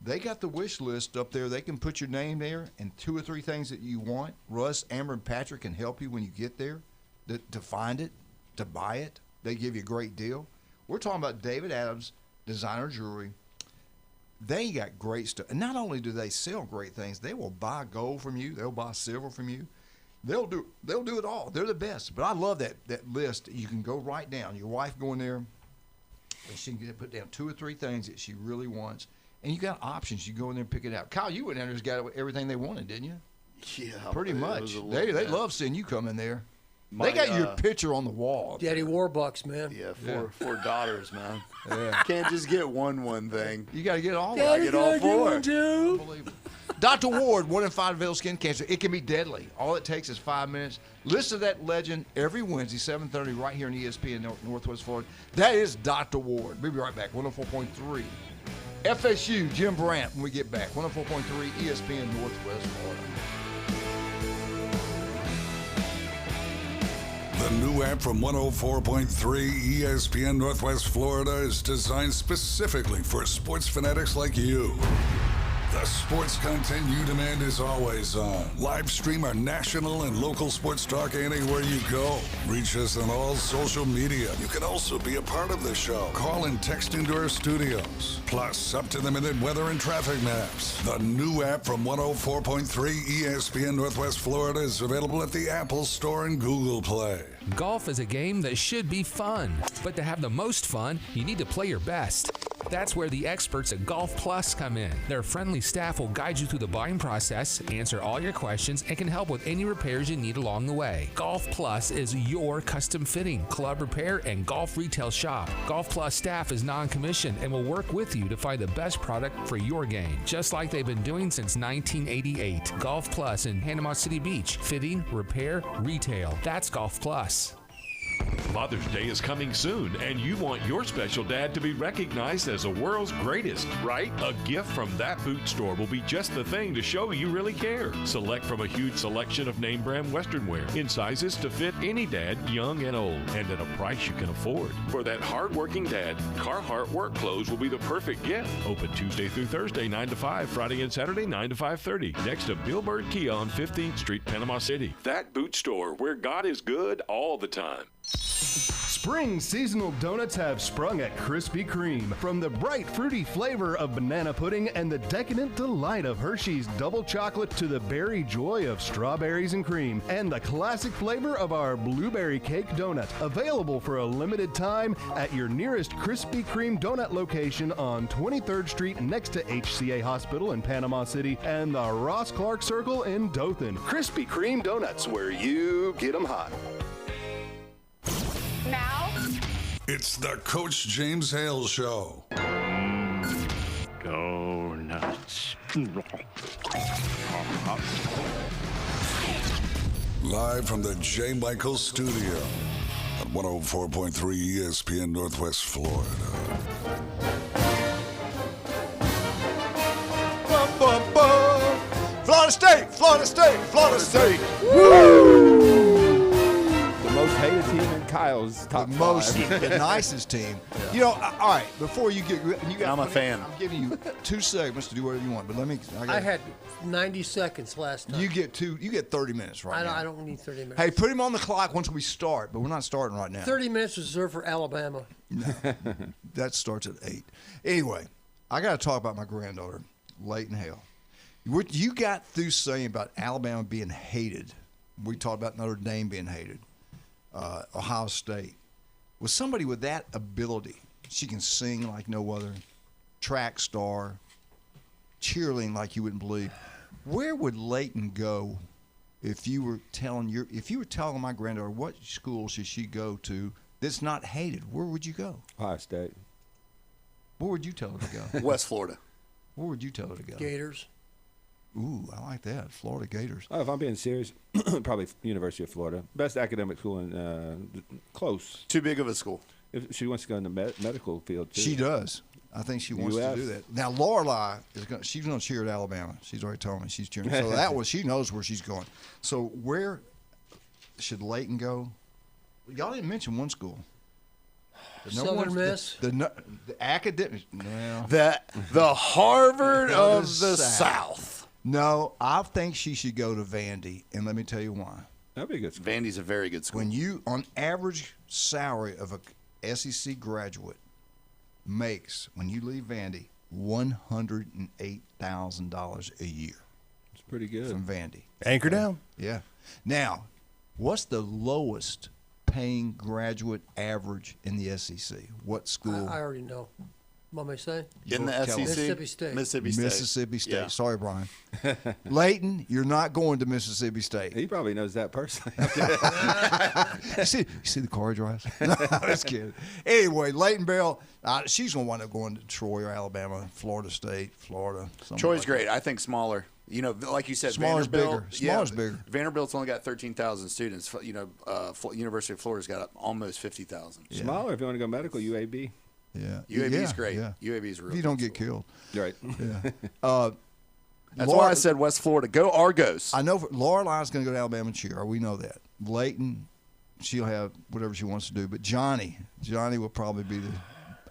They got the wish list up there. They can put your name there and 2 or 3 things that you want. Russ, Amber, and Patrick can help you when you get there to find it, to buy it. They give you a great deal. We're talking about David Adams Designer Jewelry. They got great stuff. And not only do they sell great things, they will buy gold from you. They'll buy silver from you. They'll do it all. They're the best. But I love that list. You can go right down. Your wife go in there, and she can put down 2 or 3 things that she really wants. And you got options. You go in there and pick it out. Kyle, you went in there and just got everything they wanted, didn't you? Yeah. Pretty it much. was a They little- love seeing you come in there. My, they got your picture on the wall. Daddy Warbucks, man. Yeah, four daughters, man. Can't just get one thing. You got to get all of Gotta it. get all 4. Unbelievable. Dr. Ward, 1 in 5 develop skin cancer. It can be deadly. All it takes is 5 minutes. Listen to that legend every Wednesday, 7:30, right here in ESPN Northwest Florida. That is Dr. Ward. We'll be right back. 104.3. FSU, Jim Brandt, when we get back. 104.3 ESPN Northwest Florida. The new app from 104.3 ESPN Northwest Florida is designed specifically for sports fanatics like you. The sports content you demand is always on. Live stream our national and local sports talk anywhere you go. Reach us on all social media. You can also be a part of the show. Call and text into our studios. Plus, up-to-the-minute weather and traffic maps. The new app from 104.3 ESPN Northwest Florida is available at the Apple Store and Google Play. Golf is a game that should be fun, but to have the most fun, you need to play your best. That's where the experts at Golf Plus come in. Their friendly staff will guide you through the buying process, answer all your questions, and can help with any repairs you need along the way. Golf Plus is your custom fitting, club repair, and golf retail shop. Golf Plus staff is non-commissioned and will work with you to find the best product for your game, just like they've been doing since 1988. Golf Plus in Panama City Beach. Fitting, repair, retail. That's Golf Plus. Father's Day is coming soon, and you want your special dad to be recognized as the world's greatest, right? A gift from that boot store will be just the thing to show you really care. Select from a huge selection of name brand Western wear in sizes to fit any dad, young and old, and at a price you can afford. For that hard-working dad, Carhartt work clothes will be the perfect gift. Open Tuesday through Thursday, 9 to 5, Friday and Saturday, 9 to 5:30, next to Bill Bird Kia on 15th Street, Panama City. That boot store where God is good all the time. Spring seasonal donuts have sprung at Krispy Kreme. From the bright, fruity flavor of banana pudding and the decadent delight of Hershey's double chocolate to the berry joy of strawberries and cream and the classic flavor of our blueberry cake donut. Available for a limited time at your nearest Krispy Kreme donut location on 23rd Street next to HCA Hospital in Panama City and the Ross Clark Circle in Dothan. Krispy Kreme donuts, where you get them hot. Now, it's the Coach James Hale Show. Go nuts. Live from the J. Michael Studio at 104.3 ESPN Northwest Florida. Florida State, Florida State, Florida State. Woo! The most hated team in Kyle's top the nicest team. Yeah. You know, all right, before you get, I'm a fan. I'm giving you 2 segments to do whatever you want, but let me. I had 90 seconds last time. You get 30 minutes right now. I don't need 30 minutes. Hey, put him on the clock once we start, but we're not starting right now. 30 minutes reserved for Alabama. No, that starts at 8. Anyway, I got to talk about my granddaughter, Leighton Hale. What you got through saying about Alabama being hated. We talked about Notre Dame being hated. Ohio State. With somebody with that ability, she can sing like no other, track star, cheerleading like you wouldn't believe. Where would Leighton go if you were telling my granddaughter what school should she go to that's not hated? Where would you go? Ohio State. Where would you tell her to go? West Florida. Where would you tell her to go? Gators. Ooh, I like that. Florida Gators. Oh, if I'm being serious, probably University of Florida. Best academic school in close. Too big of a school. If she wants to go in the medical field, too. She does. I think she wants to do that. Now, Lorelai she's going to cheer at Alabama. She's already told me she's cheering. So she knows where she's going. So where should Leighton go? Y'all didn't mention one school. Southern Miss. The academic. Well, the Harvard of the South. No, I think she should go to Vandy, and let me tell you why. That'd be a good school. Vandy's a very good school. When you, on average salary of a SEC graduate makes, when you leave Vandy, $108,000 a year. It's pretty good. From Vandy. Anchor down. Yeah. Now, what's the lowest paying graduate average in the SEC? What school? I already know. Want me to say? In the SEC? Mississippi State. Mississippi State. Yeah. Sorry, Brian. Leighton, you're not going to Mississippi State. He probably knows that personally. you see the car he drives? No, just kidding. Anyway, Leighton Bell, she's going to wind up going to Troy or Alabama, Florida State, Florida. Troy's great. I think smaller. You know, like you said, Smaller's Vanderbilt. bigger. Smaller's bigger. Vanderbilt's only got 13,000 students. You know, University of Florida's got almost 50,000. Yeah. Smaller if you want to go medical, UAB. Yeah. UAB's great. Yeah. UAB's real. If you don't get killed. Right. Yeah. That's why I said West Florida. Go Argos. I know Lorelai's going to go to Alabama and cheer. We know that. Leighton, she'll have whatever she wants to do. But Johnny will probably be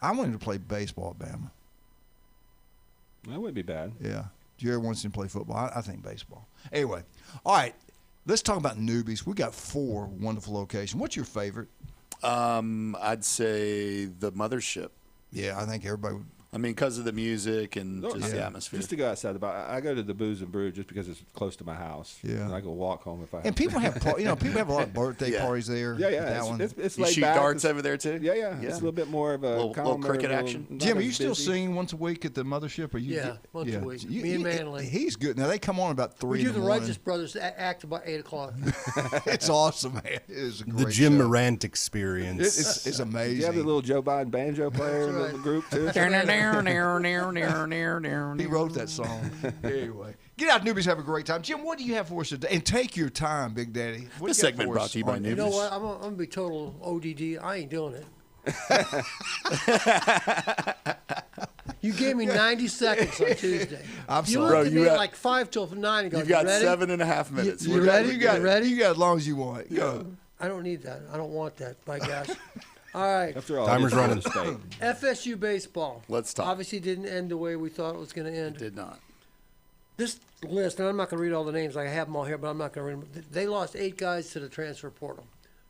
I want him to play baseball at Bama. That wouldn't be bad. Yeah. Jerry wants him to play football. I think baseball. Anyway, all right. Let's talk about newbies. We got 4 wonderful locations. What's your favorite? I'd say the Mothership. Yeah, I think everybody would. I mean, because of the music and just the atmosphere. Just to go outside the bar. I go to the Booze and Brew just because it's close to my house. Yeah. And I can walk home if I have And people have, people have a lot of birthday parties there. Yeah, yeah. That one. It's you laid shoot back. darts over there, too? Yeah. It's a little bit more of a little cricket action. Jim, are you still singing once a week at the Mothership? Or you once a week. Me and Manley. He's good. Now, they come on about 3 we in do the the morning. Righteous Brothers act about 8 o'clock. It's awesome, man. It is a great The Jim show. Morant experience. It's amazing. You have the little Joe Biden banjo player in the group, too? He wrote that song. Anyway, get out, newbies. Have a great time. Jim, what do you have for us today? And take your time, Big Daddy. What This do you got segment for brought us to you by on- Newbies. You know what? I'm going to be total ODD. I ain't doing it. You gave me 90 seconds on Tuesday. I'm you sorry. looked Bro, at you me got- at like 5 till 9 and go, You've got you ready? 7.5 minutes. You ready? You got, You ready? You got as long as you want. Go. I don't need that. I don't want that. By gosh. All right. After all, Timer's it is running. Florida State. FSU baseball. Let's talk. Obviously didn't end the way we thought it was going to end. It did not. This list, and I'm not going to read all the names. I have them all here, but I'm not going to read them. They lost 8 guys to the transfer portal.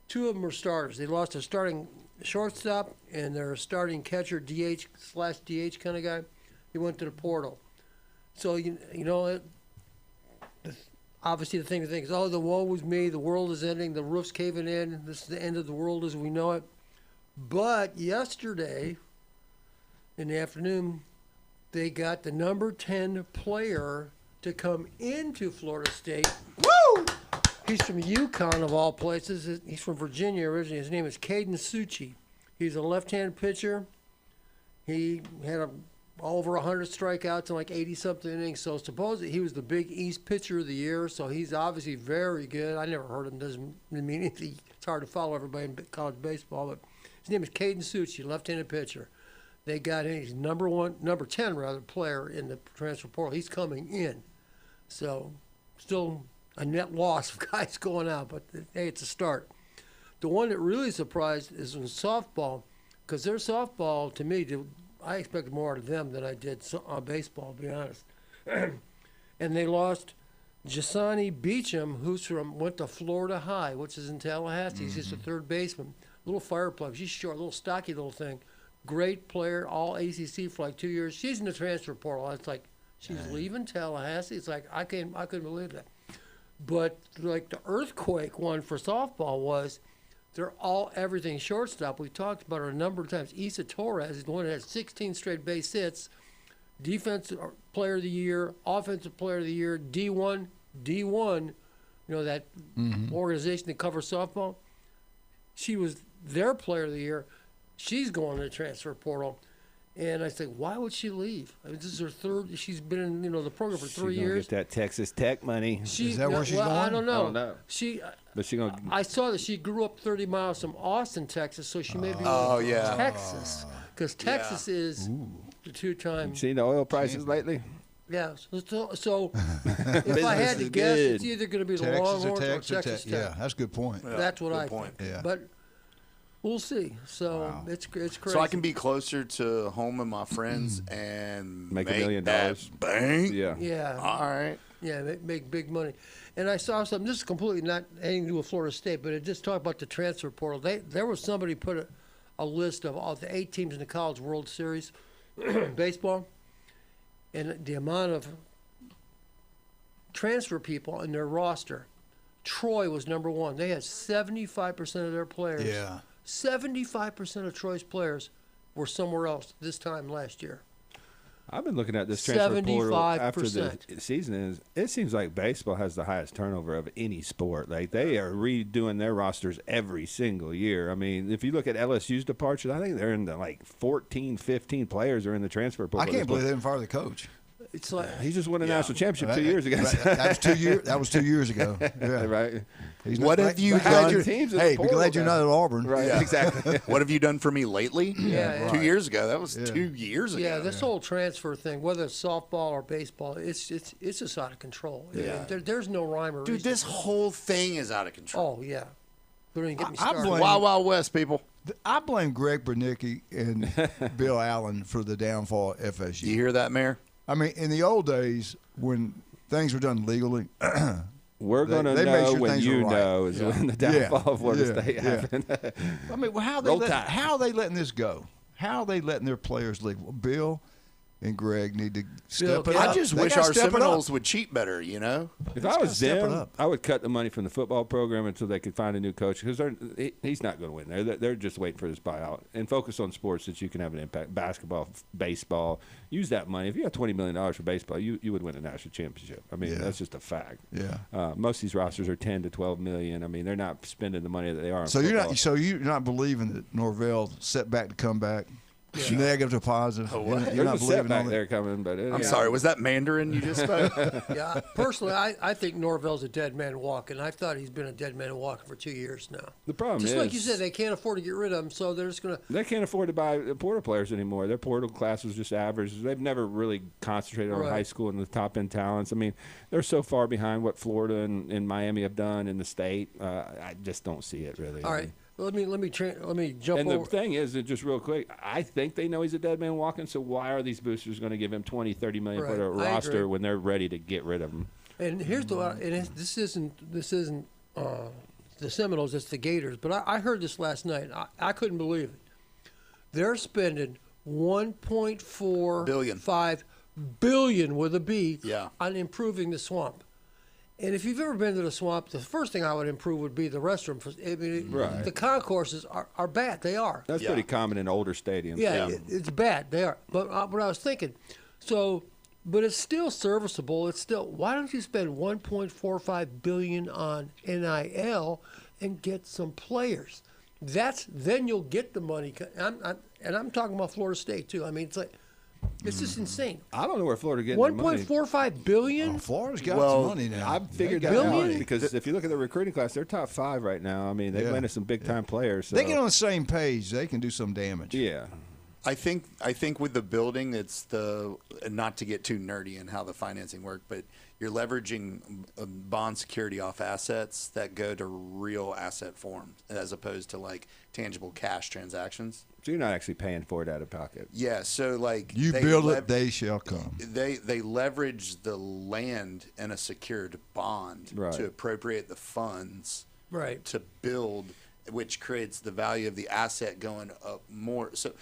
2 of them were starters. They lost a starting shortstop and their starting catcher, DH/DH kind of guy. He went to the portal. So, you know, obviously the thing to think is, oh, the woe was me. The world is ending. The roof's caving in. This is the end of the world as we know it. But yesterday in the afternoon, they got the number 10 player to come into Florida State. Woo! He's from UConn, of all places. He's from Virginia originally. His name is Caden Suchi. He's a left-hand pitcher. He had over 100 strikeouts in like 80-something innings. So supposedly he was the Big East Pitcher of the Year. So he's obviously very good. I never heard him. Doesn't mean anything. It's hard to follow everybody in college baseball. But his name is Caden Suchi, left-handed pitcher. They got him. He's number 10 player in the transfer portal. He's coming in. So still a net loss of guys going out, but hey, it's a start. The one that really surprised is in softball, because their softball, to me, I expected more out of them than I did baseball, to be honest. And they lost Jasani Beecham, went to Florida High, which is in Tallahassee. He's just a third baseman. Little fire plug. She's short, little stocky little thing. Great player, all ACC for like 2 years. She's in the transfer portal. It's like, she's leaving Tallahassee. It's like, I couldn't believe that. But like the earthquake one for softball was, they're all everything shortstop. We talked about her a number of times. Issa Torres is the one that has 16 straight base hits, defensive player of the year, offensive player of the year, D1, you know, that organization that covers softball. She was their player of the year. She's going to the transfer portal. And I said, why would she leave? I mean, this is her third. She's been in the program for 3 years. Get that Texas Tech money. Is that where she's going? I don't know. I don't know. But she gonna. I saw that she grew up 30 miles from Austin, Texas, so she may be Texas, because Texas is the 2-time. You seen the oil prices lately? Yeah. So if I had to guess, it's either going to be the Texas Longhorns or Texas Texas Tech. Yeah, that's a good point. That's what I point. think. Yeah. But we'll see. So it's crazy. So I can be closer to home and my friends and Make $1 million. Bank. Yeah. Yeah. All right. Yeah, make big money. And I saw something. This is completely not anything to do with Florida State, but it just talked about the transfer portal. There was somebody put a list of all the 8 teams in the College World Series baseball, and the amount of transfer people in their roster. Troy was number 1. They had 75% of their players. Yeah. 75% of Troy's players were somewhere else this time last year. I've been looking at this transfer portal after the 75%. season is. It seems like baseball has the highest turnover of any sport. Like they are redoing their rosters every single year. I mean, if you look at LSU's departures, I think they're in the 14, 15 players are in the transfer portal. I can't believe they didn't fire the coach. It's like he just won a national championship 2 years ago. That was 2 years. That was 2 years ago. Yeah. Right. What have you done? done? Hey, be glad you're not at Auburn. Right. Yeah. Exactly. What have you done for me lately? Yeah. 2 years ago. That was 2 years ago. Yeah, this whole transfer thing, whether it's softball or baseball, it's just out of control. Yeah. There's no rhyme or Dude, reason. this whole thing is out of control. Oh yeah. Don't even get me I started. blame- Wild Wild West, people. I blame Greg Bernicki and Bill Allen for the downfall of FSU. You hear that, Mayor? I mean, in the old days when things were done legally, We're going to they made know sure when things you were right. know is when the downfall of Florida State Yeah. happened. I mean, well, how Roll are Tide. they letting this go? How are they letting their players leave? Well, Bill and Greg need to step it up. I just They wish gotta our step it up. Seminoles would cheat better, you know? If Just I was gotta step it them, up. I would cut the money from the football program until they could find a new coach because he's not going to win there. They're just waiting for this buyout and focus on sports that you can have an impact. Basketball, baseball. Use that money. If you had $20 million for baseball, you would win a national championship. I mean, that's just a fact. Yeah. Most of these rosters are 10 to 12 million. I mean, they're not spending the money that they are. On So football. you're not believing that Norvell set back to come back? Negative to positive. Oh, what? You're not There's a believing setback all there coming, but I'm sorry, was that Mandarin you just spoke? Yeah, personally, I think Norvell's a dead man walking. I thought he's been a dead man walking for 2 years now. The problem Just is, like you said, they can't afford to get rid of him, so they're just going to. they can't afford to buy portal players anymore. Their portal class was just average. They've never really concentrated on Right. high school and the top end talents. I mean, they're so far behind what Florida and Miami have done in the state. I just don't see it really. All right, let me jump And over. the thing is, just real quick, I think they know he's a dead man walking, so why are these boosters going to give him $20, $30 million Right, for a I agree. roster when they're ready to get rid of him? And here's this isn't the Seminoles, it's the Gators. But I heard this last night. I couldn't believe it. They're spending $1.45 billion with a B on improving the swamp. And if you've ever been to the swamp, the first thing I would improve would be the restroom. I mean, Right. the concourses are bad. They are. That's pretty common in older stadiums. Yeah, it's bad. They are. But what I was thinking, but it's still serviceable. It's still. Why don't you spend $1.45 billion on NIL and get some players? Then you'll get the money. I'm talking about Florida State too. I mean, it's just insane. I don't know where Florida getting their money. $1.45 billion. Florida's got some money now. I've figured They that got out money. because if you look at the recruiting class, they're top 5 right now. I mean, they've landed some big time players. So. They get on the same page, they can do some damage. Yeah. I think with the building, it's not to get too nerdy in how the financing work, but you're leveraging bond security off assets that go to real asset form as opposed to like tangible cash transactions. So you're not actually paying for it out of pocket. Yeah, so like You build it, they shall come. They leverage the land in a secured bond to appropriate the funds to build, which creates the value of the asset going up more. So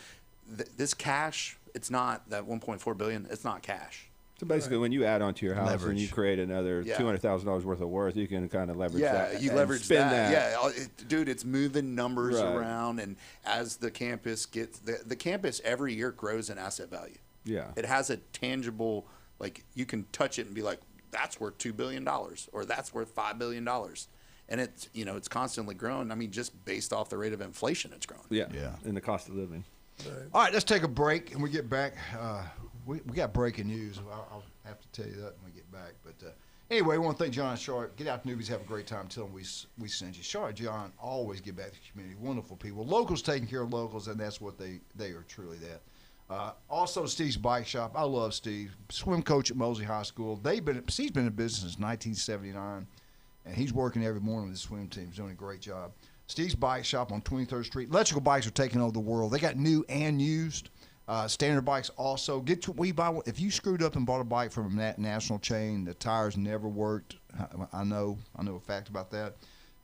this cash, it's not that $1.4 billion. It's not cash. So basically, when you add onto your house and Leverage. you create another $200,000 worth of worth, you can kind of leverage that. Yeah, you and leverage spend that. Yeah, dude, it's moving numbers around, and as the campus gets the campus every year grows in asset value. Yeah, it has a tangible, like you can touch it and be like, that's worth $2 billion or that's worth $5 billion, and it's constantly growing. I mean, just based off the rate of inflation, it's growing. Yeah, and the cost of living. All right, let's take a break, and we get back. We got breaking news. I'll have to tell you that when we get back. But anyway, I want to thank John and Charlotte. Get out to Newbies, have a great time. Tell them we sent you. Charlotte, John, always give back to the community. Wonderful people. Locals taking care of locals, and that's what they are truly that. Also, Steve's Bike Shop. I love Steve. Swim coach at Mosley High School. Steve's been in business since 1979, and he's working every morning with the swim team. He's doing a great job. Steve's Bike Shop on 23rd Street. Electrical bikes are taking over the world. They got new and used. Standard bikes also. We buy one. If you screwed up and bought a bike from a national chain, the tires never worked. I know a fact about that.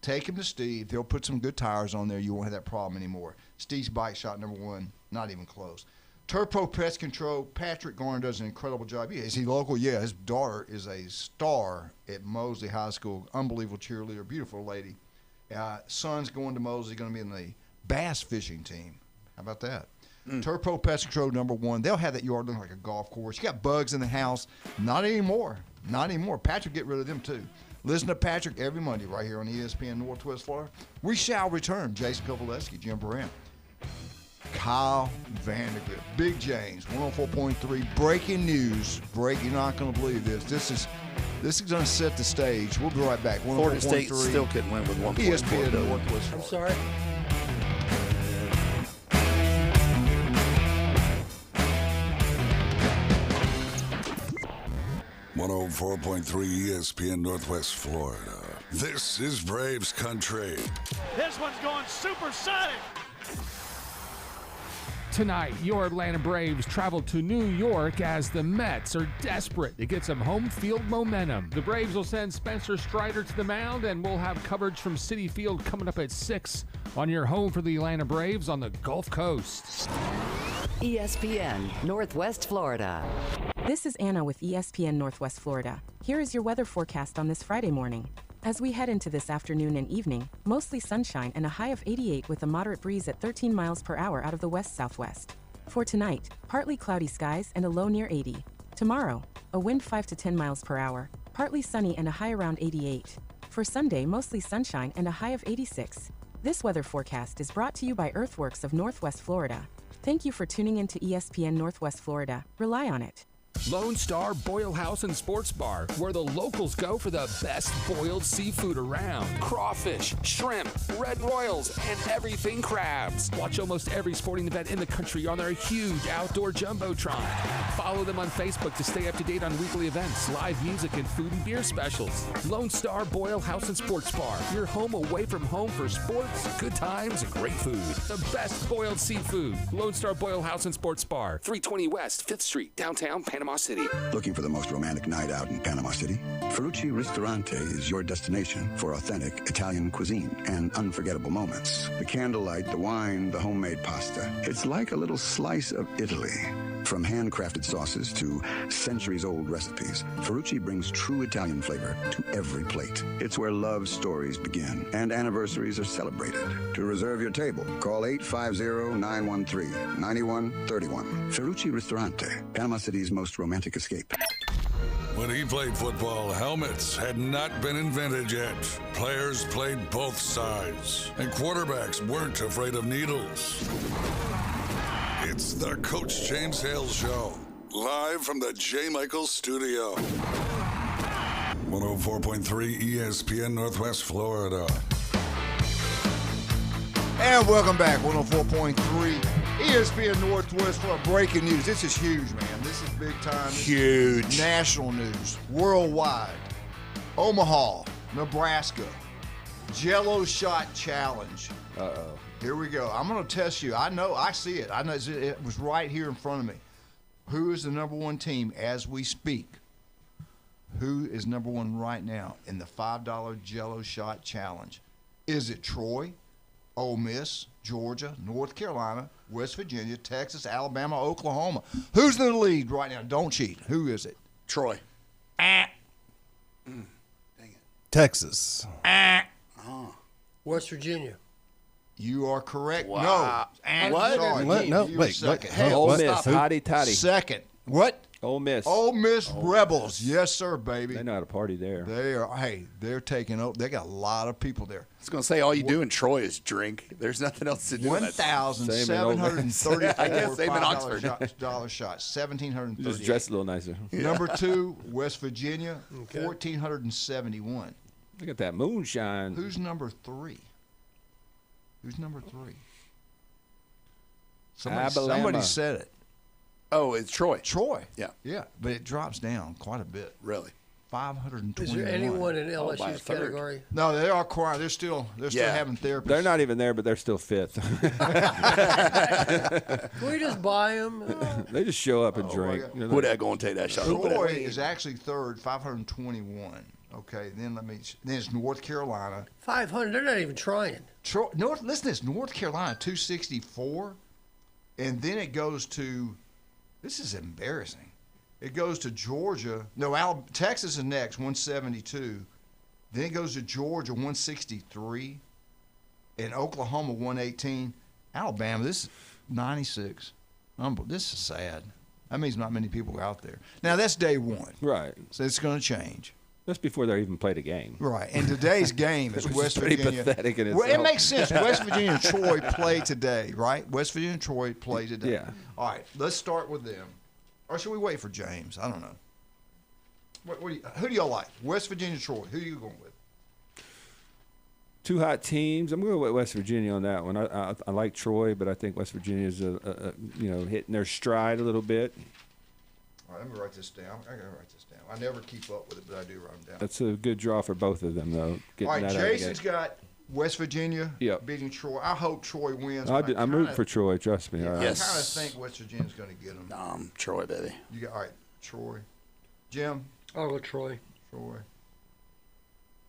Take them to Steve. They'll put some good tires on there. You won't have that problem anymore. Steve's Bike Shop, #1. Not even close. Turpo Pest Control. Patrick Garner does an incredible job. Yeah, is he local? Yeah, his daughter is a star at Mosley High School. Unbelievable cheerleader, beautiful lady. Son's going to Mosley, going to be in the bass fishing team. How about that? Turpo Pest Control #1. They'll have that yard look like a golf course. You got bugs in the house. Not anymore. Not anymore. Patrick get rid of them too. Listen to Patrick every Monday right here on ESPN Northwest Florida. We shall return. Jason Kovaleski, Jim Durant, Kyle Vandergrift, Big James, 104.3. Breaking news. You're not going to believe this. This is going to set the stage. We'll be right back. Florida State still couldn't win with 1.4 ESPN billion. Northwest Florida. I'm sorry. 104.3 ESPN Northwest Florida. This is Braves country. This one's going supersonic. Tonight, your Atlanta Braves travel to New York as the Mets are desperate to get some home field momentum. The Braves will send Spencer Strider to the mound, and we'll have coverage from Citi Field coming up at 6 on your home for the Atlanta Braves on the Gulf Coast. ESPN Northwest Florida. This is Anna with ESPN Northwest Florida. Here is your weather forecast on this Friday morning. As we head into this afternoon and evening, mostly sunshine and a high of 88 with a moderate breeze at 13 miles per hour out of the west-southwest. For tonight, partly cloudy skies and a low near 80. Tomorrow, a wind 5 to 10 miles per hour, partly sunny and a high around 88. For Sunday, mostly sunshine and a high of 86. This weather forecast is brought to you by Earthworks of Northwest Florida. Thank you for tuning in to ESPN Northwest Florida. Rely on it. Lone Star Boil House and Sports Bar, where the locals go for the best boiled seafood around. Crawfish, shrimp, red royals, and everything crabs. Watch almost every sporting event in the country on their huge outdoor jumbotron. Follow them on Facebook to stay up to date on weekly events, live music, and food and beer specials. Lone Star Boil House and Sports Bar, your home away from home for sports, good times, and great food. The best boiled seafood. Lone Star Boil House and Sports Bar, 320 West 5th Street, downtown Panama City. Looking for the most romantic night out in Panama City? Ferrucci Ristorante is your destination for authentic Italian cuisine and unforgettable moments. The candlelight, the wine, the homemade pasta. It's like a little slice of Italy. From handcrafted sauces to centuries-old recipes, Ferrucci brings true Italian flavor to every plate. It's where love stories begin and anniversaries are celebrated. To reserve your table, call 850-913-9131. Ferrucci Ristorante, Panama City's most romantic escape. When he played football, helmets had not been invented yet. Players played both sides, and quarterbacks weren't afraid of needles. It's the Coach James Hale Show, live from the J. Michael Studio. 104.3 ESPN Northwest Florida. And welcome back, 104.3 ESPN Northwest Florida. Breaking news. This is huge, man. This is big time. Huge. National news. Worldwide. Omaha, Nebraska. Jello Shot Challenge. Uh-oh. Here we go. I'm going to test you. I know. I see it. I know it was right here in front of me. Who is the number one team as we speak? Who is number one right now in the $5 Jello Shot Challenge? Is it Troy, Ole Miss, Georgia, North Carolina, West Virginia, Texas, Alabama, Oklahoma? Who's in the lead right now? Don't cheat. Who is it? Troy. Texas. West Virginia. You are correct. Wow. No. What? Sorry. What? No, You were wait. second. What? Ole Hell, Miss, stop. hotty toddy. Second. What? Ole Miss. Ole Miss Rebels. Yes, sir, baby. They know how to party there. They are. Hey, they're taking over. They got a lot of people there. I was going to say, all you do in Troy is drink. There's nothing else to do. 1,734. I guess same in Oxford. Dollar shots. 1,730. Just dress a little nicer. Number 2, West Virginia. 1,471. Look at that moonshine. Who's number 3? Who's number 3? Somebody said it. Oh, it's Troy. Troy. Yeah. Yeah, but it drops down quite a bit. Really? 521. Is there anyone in by a LSU's third. Oh, category? No, they are quiet. They're still having therapy. They're not even there, but they're still fifth. Can we just buy them? They just show up and drink. You know, Who that going to take that shot? Troy is actually third, 521. Okay, then it's North Carolina. 500. They're not even trying. Listen to this. North Carolina 264, and then it goes to. This is embarrassing. It goes to Georgia. No, Texas is next, 172. Then it goes to Georgia, 163, and Oklahoma, 118. Alabama, this is 96. This is sad. That means not many people are out there. Now, that's day one. Right. So it's going to change. That's before they even played a game. Right. And today's game is West pretty Virginia. pathetic in Well, it itself. makes sense. West Virginia and Troy play today, right? West Virginia and Troy play today. Yeah. All right. Let's start with them. Or should we wait for James? I don't know. Who do y'all like? West Virginia, Troy. Who are you going with? Two hot teams. I'm going to go with West Virginia on that one. I like Troy, but I think West Virginia's hitting their stride a little bit. All right, let me write this down. I got to write this down. I never keep up with it, but I do write them down. That's a good draw for both of them, though. All right, Jason's got West Virginia Yep. beating Troy. I hope Troy wins. I'm rooting for Troy. Trust me. I kind of Yes. think West Virginia's going to get them. Troy, baby. You got all right, Troy. Jim. I'll go Troy. Troy.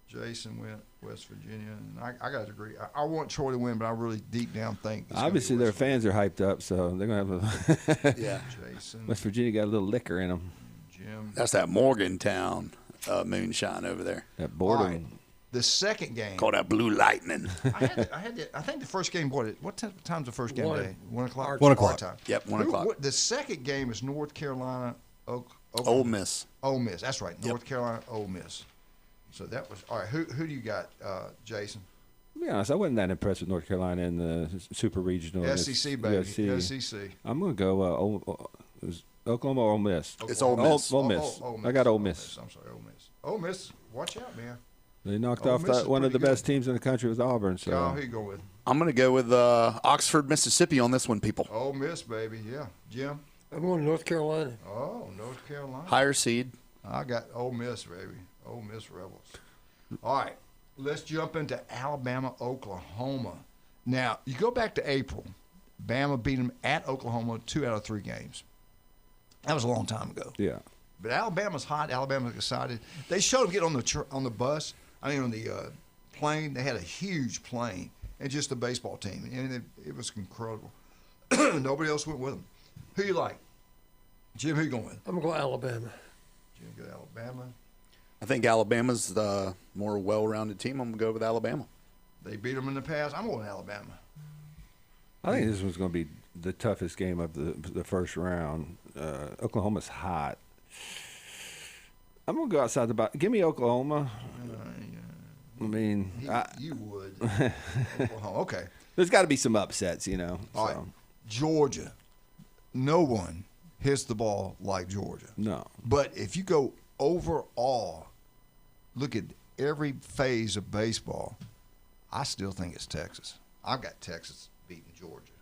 Jason went West Virginia, and I got to agree. I want Troy to win, but I really deep down think it's Obviously, their fans are hyped up, so they're going to have a Yeah. Jason. West Virginia got a little liquor in them. Jim. That's that Morgantown moonshine over there. That boredom. All right. The second game. Call that Blue Lightning. I think the first game. What time's the first game today? 1 o'clock. 1 o'clock. Our time. Yep, 1 o'clock. The second game is North Carolina. Ole Miss. Ole Miss. That's right. North Carolina. Ole Miss. So that was all right. Who do you got, Jason? I'm be honest, I wasn't that impressed with North Carolina in the Super Regional. SEC, baby. SEC. I'm going to go Oklahoma or Ole Miss. It's Ole Miss. Ole Miss. I got Ole Miss. I'm sorry, Ole Miss. Ole Miss, watch out, man. They knocked Ole off Miss is one of the pretty best teams in the country with Auburn. So. Kyle, who you go with? I'm going to go with Oxford, Mississippi on this one, people. Ole Miss, baby. Yeah. Jim? I'm going North Carolina. Oh, North Carolina. Higher seed. I got Ole Miss, baby. Ole Miss Rebels. All right. Let's jump into Alabama, Oklahoma. Now, you go back to April. Bama beat them at Oklahoma 2 out of 3 games. That was a long time ago. Yeah. But Alabama's hot. Alabama's excited. They showed them get on the bus. On the plane. They had a huge plane and just a baseball team, and it was incredible. Nobody else went with them. Who you like, Jim? Who you going with? I'm going to go Alabama. Jim, go Alabama. I think Alabama's the more well-rounded team. I'm going to go with Alabama. They beat them in the past. I'm going Alabama. I think this one's going to be the toughest game of the first round. Oklahoma's hot. I'm going to go outside the box. Give me Oklahoma. I mean, you would. Oklahoma. Okay. There's got to be some upsets, you know. All right. Georgia. No one hits the ball like Georgia. No. But if you go overall, look at every phase of baseball, I still think it's Texas. I've got Texas beating Georgia.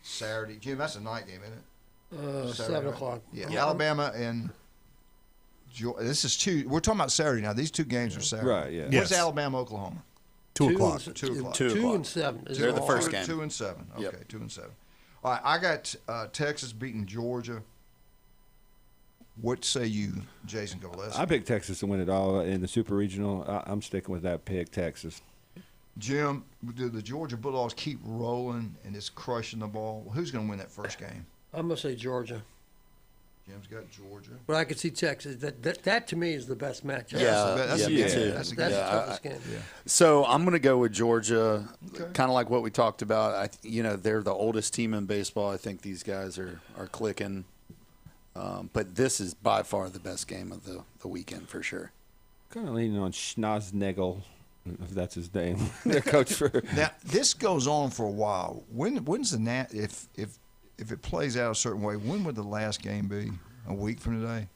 Saturday. Jim, that's a night game, isn't it? 7 o'clock. Yeah. Alabama and Georgia. This is two. We're talking about Saturday now. These 2 games are Saturday. Right, yeah. Where's Alabama, Oklahoma? 2 o'clock. 2 o'clock. 2 and 7. They're the first game. 2 and 7. Okay, Yep. 2 and 7. All right, I got Texas beating Georgia. What say you, Jason Kovaleski? I picked Texas to win it all in the Super Regional. I'm sticking with that pick, Texas. Jim, do the Georgia Bulldogs keep rolling and just crushing the ball? Who's going to win that first game? I'm going to say Georgia. Jim's got Georgia. But I could see Texas. That to me is the best matchup. That's me the too. That's the toughest game. Yeah. So I'm going to go with Georgia, kind of like what we talked about. They're the oldest team in baseball. I think these guys are clicking. But this is by far the best game of the weekend for sure. Kind of leaning on Schnoznegel, if that's his name, their coach for. Now this goes on for a while. When's the if it plays out a certain way? When would the last game be? A week from today?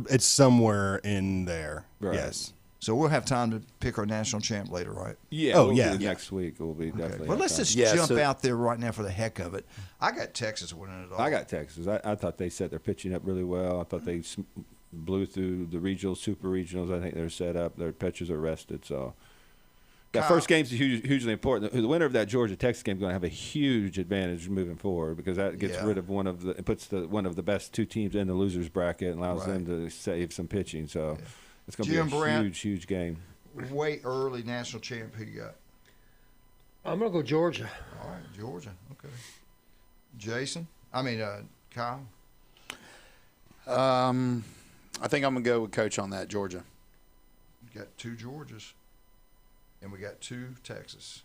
It's somewhere in there. Right. Yes. So we'll have time to pick our national champ later, right? Yeah. Oh, yeah. Next week will be definitely. Well, let's just jump out there right now for the heck of it. I got Texas winning it all. I got Texas. I thought they set their pitching up really well. I thought they blew through the regionals, super regionals. I think they're set up. Their pitchers are rested. So that first game's hugely important. The winner of that Georgia-Texas game is going to have a huge advantage moving forward because that gets rid of one of the best 2 teams in the losers bracket and allows them to save some pitching. So it's going to be a huge game. Way early national champ. Who you got? I'm going to go Georgia. All right, Georgia. Okay. Jason? Kyle? I think I'm going to go with Coach on that, Georgia. We got 2 Georgias. And we got 2 Texas.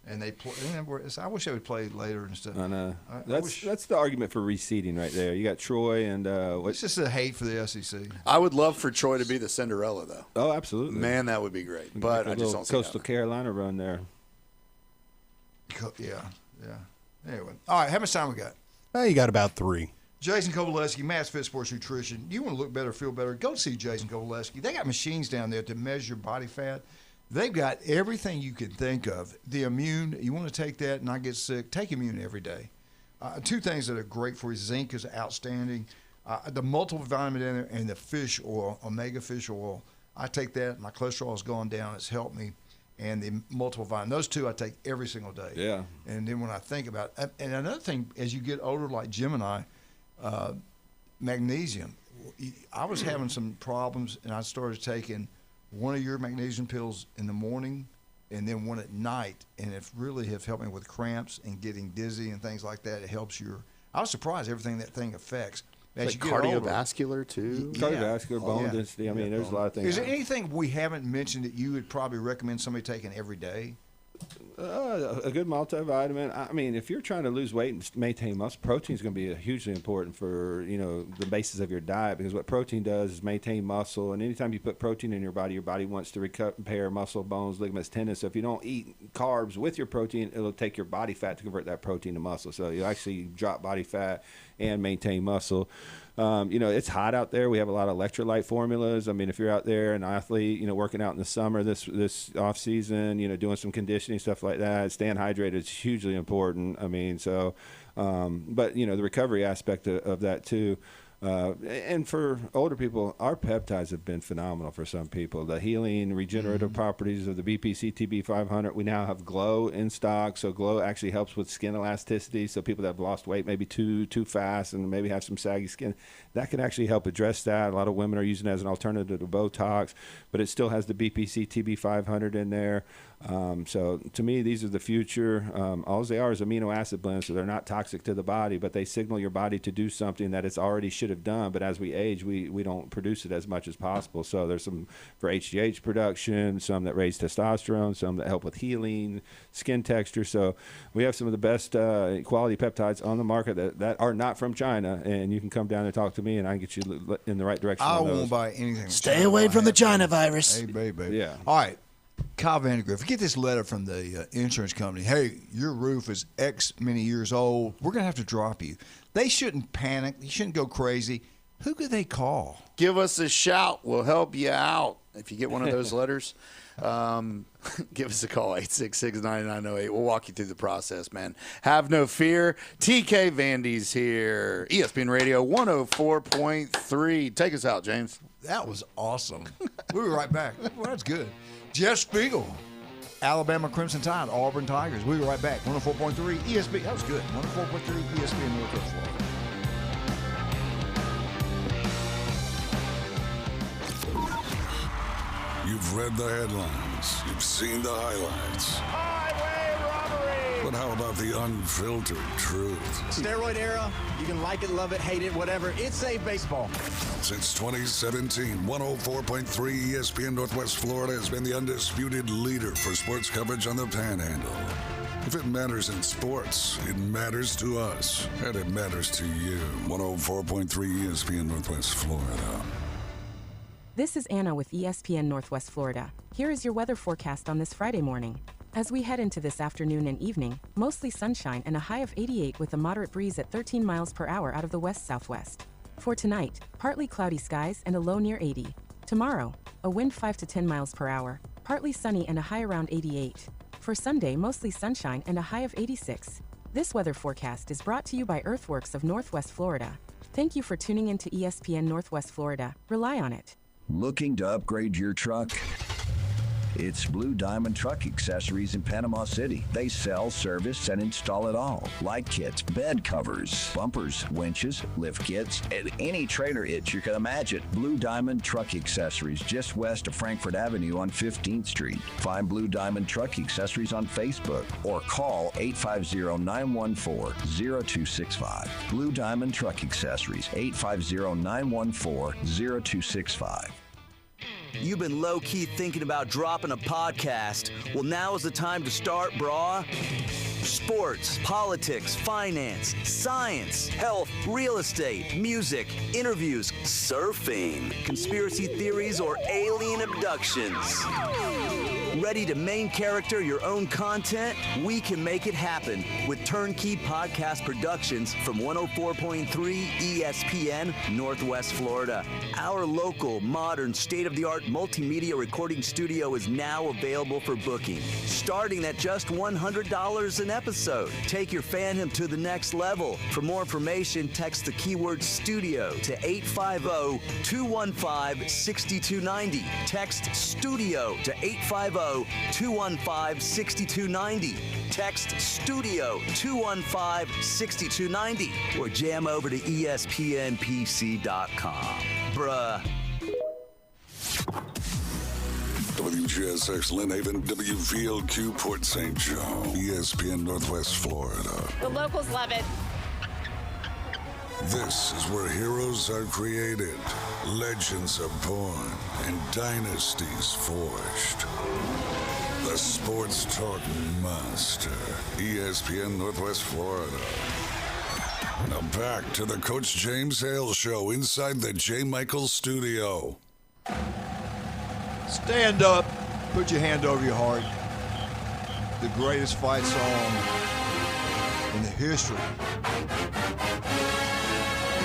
And they play. I wish they would play later and stuff. I know. That's the argument for reseeding right there. You got Troy and it's just a hate for the SEC. I would love for Troy to be the Cinderella, though. Oh, absolutely. Man, that would be great. But I just don't see Coastal Carolina run there. Yeah. Anyway, all right. How much time we got? You got about 3. Jason Kovaleski, Matt's Fit Sports Nutrition. You want to look better, feel better? Go see Jason Kovaleski. They got machines down there to measure body fat. They've got everything you can think of. The Immune, you want to take that and not get sick, take Immune every day. 2 things that are great for you. Zinc is outstanding. The multivitamin in there and the fish oil, omega fish oil. I take that. My cholesterol has gone down. It's helped me. And the multivitamin. Those 2 I take every single day. Yeah. And then when I think about it, and another thing, as you get older like Jim and I, magnesium. I was having some problems, and I started taking one of your magnesium pills in the morning and then one at night, and it really have helped me with cramps and getting dizzy and things like that. It helps I was surprised everything that thing affects. As you get cardiovascular, older, too? Cardiovascular, bone density. I mean, there's a lot of things. Is there anything we haven't mentioned that you would probably recommend somebody taking every day? A good multivitamin. I mean, if you're trying to lose weight and maintain muscle, protein is going to be hugely important for, the basis of your diet, because what protein does is maintain muscle. And anytime you put protein in your body wants to repair muscle, bones, ligaments, tendons. So if you don't eat carbs with your protein, it'll take your body fat to convert that protein to muscle. So you actually drop body fat and maintain muscle. It's hot out there. We have a lot of electrolyte formulas. I mean, if you're out there, an athlete, working out in the summer, this off season, doing some conditioning, stuff like that, staying hydrated is hugely important. I mean, but the recovery aspect of that too. And for older people, our peptides have been phenomenal for some people. The healing, regenerative properties of the BPC TB500. We now have Glow in stock. So Glow actually helps with skin elasticity. So people that have lost weight maybe too fast and maybe have some saggy skin, that can actually help address that. A lot of women are using it as an alternative to Botox, but it still has the BPC TB500 in there. So to me, these are the future. All they are is amino acid blends, so they're not toxic to the body, but they signal your body to do something that it's already should have done. But as we age, we don't produce it as much as possible. So there's some for HGH production, some that raise testosterone, some that help with healing, skin texture. So we have some of the best quality peptides on the market that are not from China, and you can come down and talk to me, and I can get you in the right direction. I won't buy anything. Stay away from the China virus. Hey, baby. Yeah. All right. Kyle Vandegrift, get this letter from the insurance company. Hey, your roof is X many years old. We're going to have to drop you. They shouldn't panic. They shouldn't go crazy. Who could they call? Give us a shout. We'll help you out. If you get one of those letters, give us a call, 866-9908. We'll walk you through the process, man. Have no fear. TK Vandy's here. ESPN Radio 104.3. Take us out, James. That was awesome. We'll be right back. Well, that's good. Jeff Spiegel, Alabama Crimson Tide, Auburn Tigers. We'll be right back. 104.3 ESPN. That was good. 104.3 ESPN Northwest Florida. You've read the headlines. You've seen the highlights. Highway robbery! But how about the unfiltered truth? Steroid era, you can like it, love it, hate it, whatever. It's a baseball. Since 2017, 104.3 ESPN Northwest Florida has been the undisputed leader for sports coverage on the Panhandle. If it matters in sports, it matters to us, and it matters to you. 104.3 ESPN Northwest Florida. This is Anna with ESPN Northwest Florida. Here is your weather forecast on this Friday morning. As we head into this afternoon and evening, mostly sunshine and a high of 88 with a moderate breeze at 13 miles per hour out of the west-southwest. For tonight, partly cloudy skies and a low near 80. Tomorrow, a wind 5 to 10 miles per hour, partly sunny and a high around 88. For Sunday, mostly sunshine and a high of 86. This weather forecast is brought to you by Earthworks of Northwest Florida. Thank you for tuning in to ESPN Northwest Florida. Rely on it. Looking to upgrade your truck? It's Blue Diamond Truck Accessories in Panama City. They sell, service, and install it all. Light kits, bed covers, bumpers, winches, lift kits, and any trailer hitch you can imagine. Blue Diamond Truck Accessories, just west of Frankfurt Avenue on 15th Street. Find Blue Diamond Truck Accessories on Facebook or call 850-914-0265. Blue Diamond Truck Accessories, 850-914-0265. You've been low-key thinking about dropping a podcast. Well, now is the time to start, brah. Sports, politics, finance, science, health, real estate, music, interviews, surfing, conspiracy theories, or alien abductions. Ready to main character your own content? We can make it happen with Turnkey Podcast Productions from 104.3 ESPN Northwest Florida. Our local, modern, state-of-the-art multimedia recording studio is now available for booking, starting at just $100 an episode. Take your fandom to the next level. For more information, text the keyword studio to 850-215-6290. Text studio to 850-215-6290. Text studio 215-6290 or jam over to espnpc.com. Bruh. WGSX Lynn Haven, WVLQ Port St. Joe, ESPN Northwest Florida. The locals love it. This is where heroes are created, legends are born, and dynasties forged. The Sports Talk Master, ESPN Northwest Florida. Now back to the Coach James Hale Show inside the J. Michaels studio. Stand up. Put your hand over your heart. The greatest fight song in the history of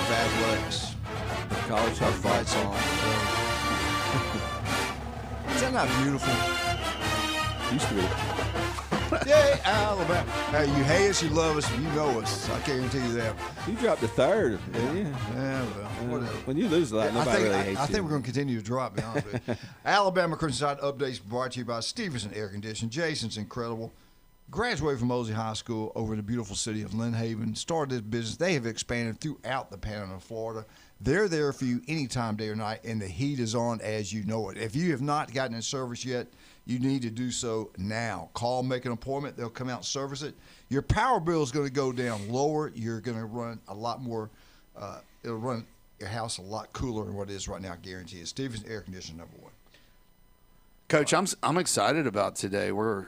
athletics. The college fight song. Is that not beautiful? Used to be. Yeah, Alabama. Hey, you hate us, you love us, you know us. I guarantee you that. You dropped to third, didn't you? Yeah, well, whatever. When you lose a lot, nobody really hates you. I think we're going to continue to drop, to be honest with you. Alabama Crimson Tide updates brought to you by Stevenson Air Conditioning. Jason's incredible. Graduated from Mosley High School over in the beautiful city of Lynn Haven. Started this business. They have expanded throughout the Panhandle of Florida. They're there for you anytime, day or night, and the heat is on as you know it. If you have not gotten in service yet, you need to do so now. Call, make an appointment. They'll come out and service it. Your power bill is going to go down lower. You're going to run a lot more. It'll run your house a lot cooler than what it is right now, I guarantee you. Stevens Air Conditioning, number one. Coach, I'm excited about today. We're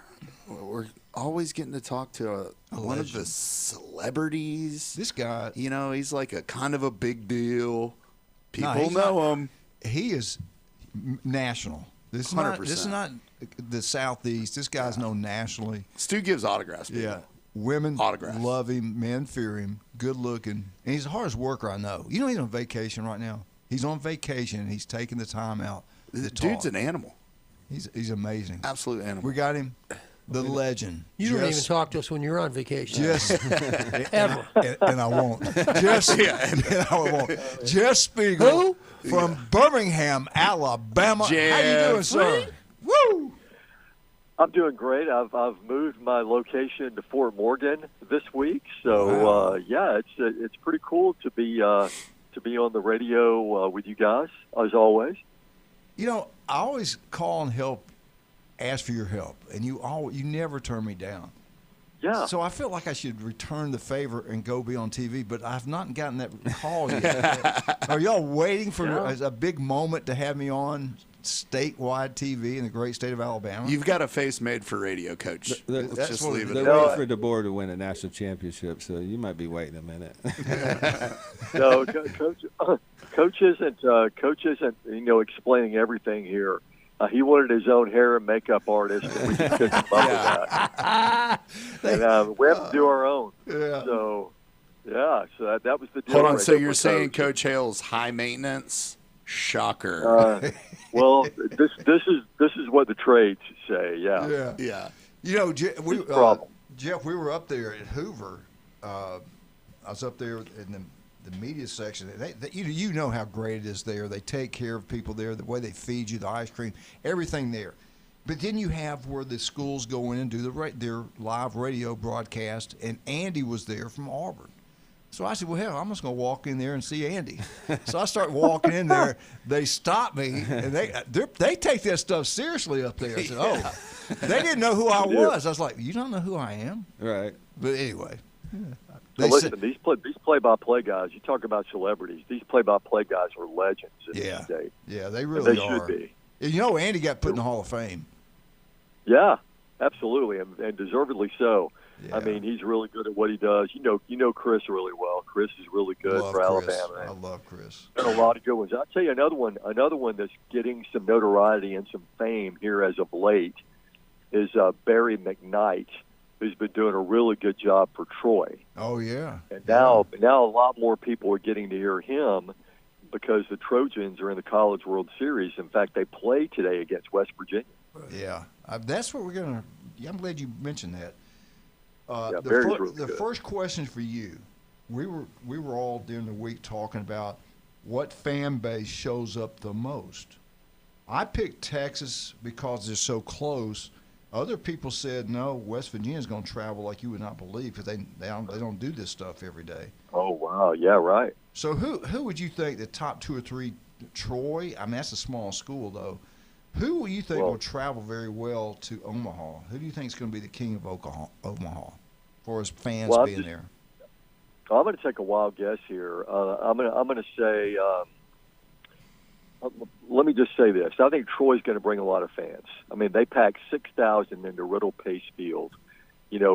always getting to talk to one of the celebrities. This guy, you know, he's like a kind of a big deal. People know him. He is national. This is 100%. This is not the Southeast. This guy's known nationally. Stu gives autographs. People. Yeah, women autographs. love him. Men fear him. Good looking, and he's the hardest worker I know. You know he's on vacation right now. He's on vacation. And he's taking the time out. The dude's an animal. He's amazing. Absolute animal. We got him. The legend. You don't even talk to us when you're on vacation. Ever. And I won't. And I won't. Jeff Spiegel from Birmingham, Alabama. Jeff. How you doing, sir? Woo! I'm doing great. I've moved my location to Fort Morgan this week, so yeah, it's pretty cool to be on the radio with you guys as always. You know, I always call and help. Ask for your help, and you never turn me down. Yeah. So I feel like I should return the favor and go be on TV, but I've not gotten that call yet. Are y'all waiting for a big moment to have me on statewide TV in the great state of Alabama? You've got a face made for radio, Coach. Let's just leave it. They're waiting for DeBoer to win a national championship, so you might be waiting a minute. No, Coach isn't explaining everything here. He wanted his own hair and makeup artist, and we just couldn't come up with that. And we have to do our own. Yeah. So that was the deal. Hold on. So you're saying Coach Hale's high maintenance? Shocker. Well, this is what the trades say. Yeah. Yeah. You know, Jeff, we were up there at Hoover. I was up there in the media section. You know how great it is there. They take care of people there, the way they feed you, the ice cream, everything there. But then you have where the schools go in and do their live radio broadcast, and Andy was there from Auburn. So I said, well, hell, I'm just going to walk in there and see Andy. So I start walking in there. They stop me, and they take that stuff seriously up there. I said, they didn't know who I was. I was like, you don't know who I am? Right. But anyway. Well, listen, these play-by-play guys, you talk about celebrities, these play-by-play guys are legends in this state. Yeah, they really are. Should be. You know, Andy got put in the Hall of Fame. Yeah, absolutely, and deservedly so. Yeah. I mean, he's really good at what he does. You know Chris really well. Chris is really good for Alabama. I love Chris. And a lot of good ones. I'll tell you another one that's getting some notoriety and some fame here as of late is Barry McKnight, who's been doing a really good job for Troy. Oh, yeah. And now a lot more people are getting to hear him because the Trojans are in the College World Series. In fact, they play today against West Virginia. Yeah. That's what we're going to – I'm glad you mentioned that. The first question for you, we were all during the week talking about what fan base shows up the most. I picked Texas because they're so close. Other people said, no, West Virginia's going to travel like you would not believe because they don't do this stuff every day. Oh, wow. Yeah, right. So who would you think the top two or three, Troy, I mean, that's a small school, though. Who will you think will travel very well to Omaha? Who do you think is going to be the king of Omaha for his fans being there? I'm going to take a wild guess here. I'm going to say let me just say this. I think Troy's going to bring a lot of fans. I mean, they packed 6,000 into Riddle Pace Field,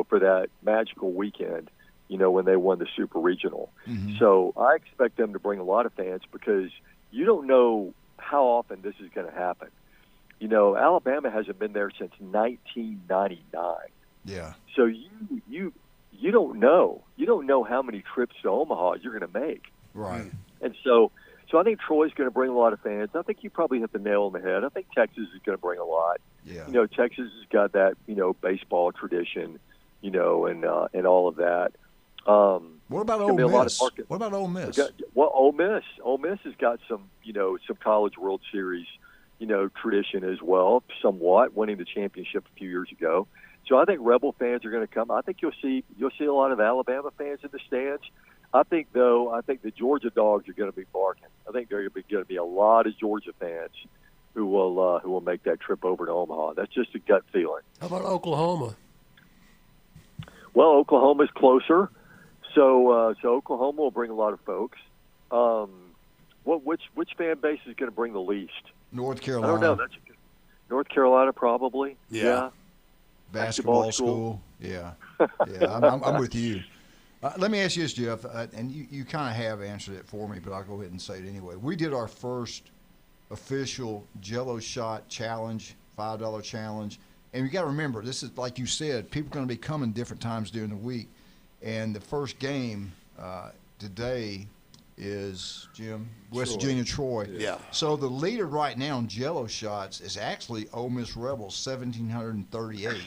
for that magical weekend, when they won the Super Regional. Mm-hmm. So I expect them to bring a lot of fans because you don't know how often this is going to happen. Alabama hasn't been there since 1999. Yeah. So you don't know. You don't know how many trips to Omaha you're going to make. Right. And so I think Troy's going to bring a lot of fans. I think you probably hit the nail on the head. I think Texas is going to bring a lot. Yeah. Texas has got that, baseball tradition, and all of that. What about Ole Miss? What about Ole Miss? Ole Miss has got some, some College World Series, tradition as well, somewhat, winning the championship a few years ago. So I think Rebel fans are going to come. I think you'll see a lot of Alabama fans in the stands. I think the Georgia Dogs are going to be barking. I think there are going to be a lot of Georgia fans who will make that trip over to Omaha. That's just a gut feeling. How about Oklahoma? Well, Oklahoma's closer, so Oklahoma will bring a lot of folks. Which fan base is going to bring the least? North Carolina. I don't know. North Carolina probably. Yeah. Basketball school. Yeah. I'm with you. Let me ask you this, Jeff, and you kind of have answered it for me, but I'll go ahead and say it anyway. We did our first official Jell-O shot challenge, $5 challenge, and you got to remember, this is like you said, people are going to be coming different times during the week, and the first game today is West Virginia Troy. Yeah. So the leader right now in Jell-O shots is actually Ole Miss Rebels, 1,738.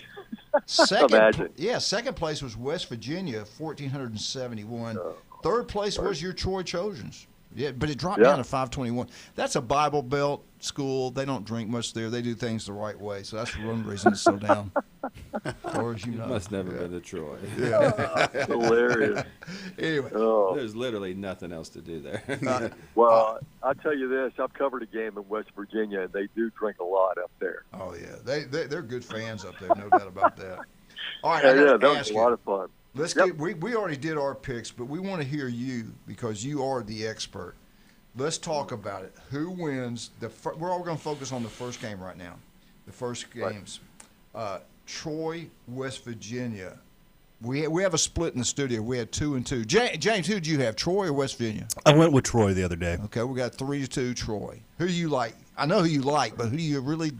Second place was West Virginia, 1,471. Third place was your Troy Trojans. Yeah, but it dropped down to 521. That's a Bible Belt school. They don't drink much there. They do things the right way. So that's one reason it's so down. Or as you know. Must never been to Troy. Yeah. Hilarious. Anyway. There's literally nothing else to do there. Well, I'll tell you this. I've covered a game in West Virginia, and they do drink a lot up there. Oh, yeah. They're good fans up there, no doubt about that. All right, that was a lot of fun. We already did our picks, but we want to hear you because you are the expert. Let's talk about it. Who wins? We're all going to focus on the first game right now. The first games. Troy, West Virginia. We have a split in the studio. We had 2-2. James, who did you have, Troy or West Virginia? I went with Troy the other day. Okay, we got 3-2 Troy. Who do you like? I know who you like, but who do you really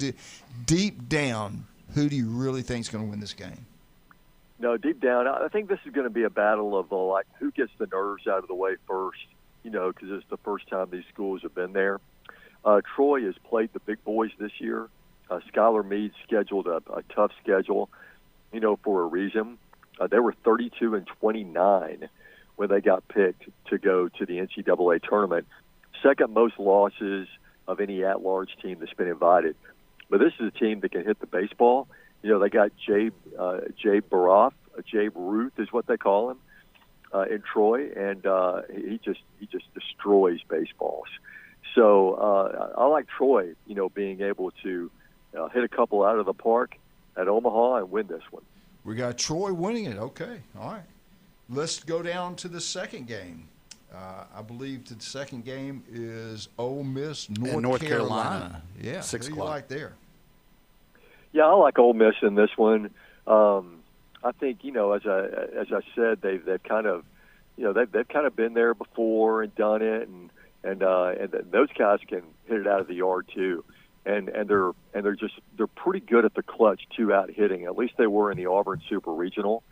deep down, who do you really think is going to win this game? No, deep down, I think this is going to be a battle of who gets the nerves out of the way first, because it's the first time these schools have been there. Troy has played the big boys this year. Skylar Meade scheduled a tough schedule, for a reason. They were 32-29 when they got picked to go to the NCAA tournament. Second most losses of any at-large team that's been invited. But this is a team that can hit the baseball. They got Jabe Baroff, Jabe Ruth is what they call him, in Troy, and he just destroys baseballs. So I like Troy, being able to hit a couple out of the park at Omaha and win this one. We got Troy winning it. Okay, all right. Let's go down to the second game. I believe the second game is Ole Miss, North Carolina. Yeah, 6 who o'clock. you like there? Yeah, I like Ole Miss in this one. I think as I said, they've kind of they've kind of been there before and done it, and those guys can hit it out of the yard too, and they're pretty good at the clutch 2-out hitting. At least they were in the Auburn Super Regional.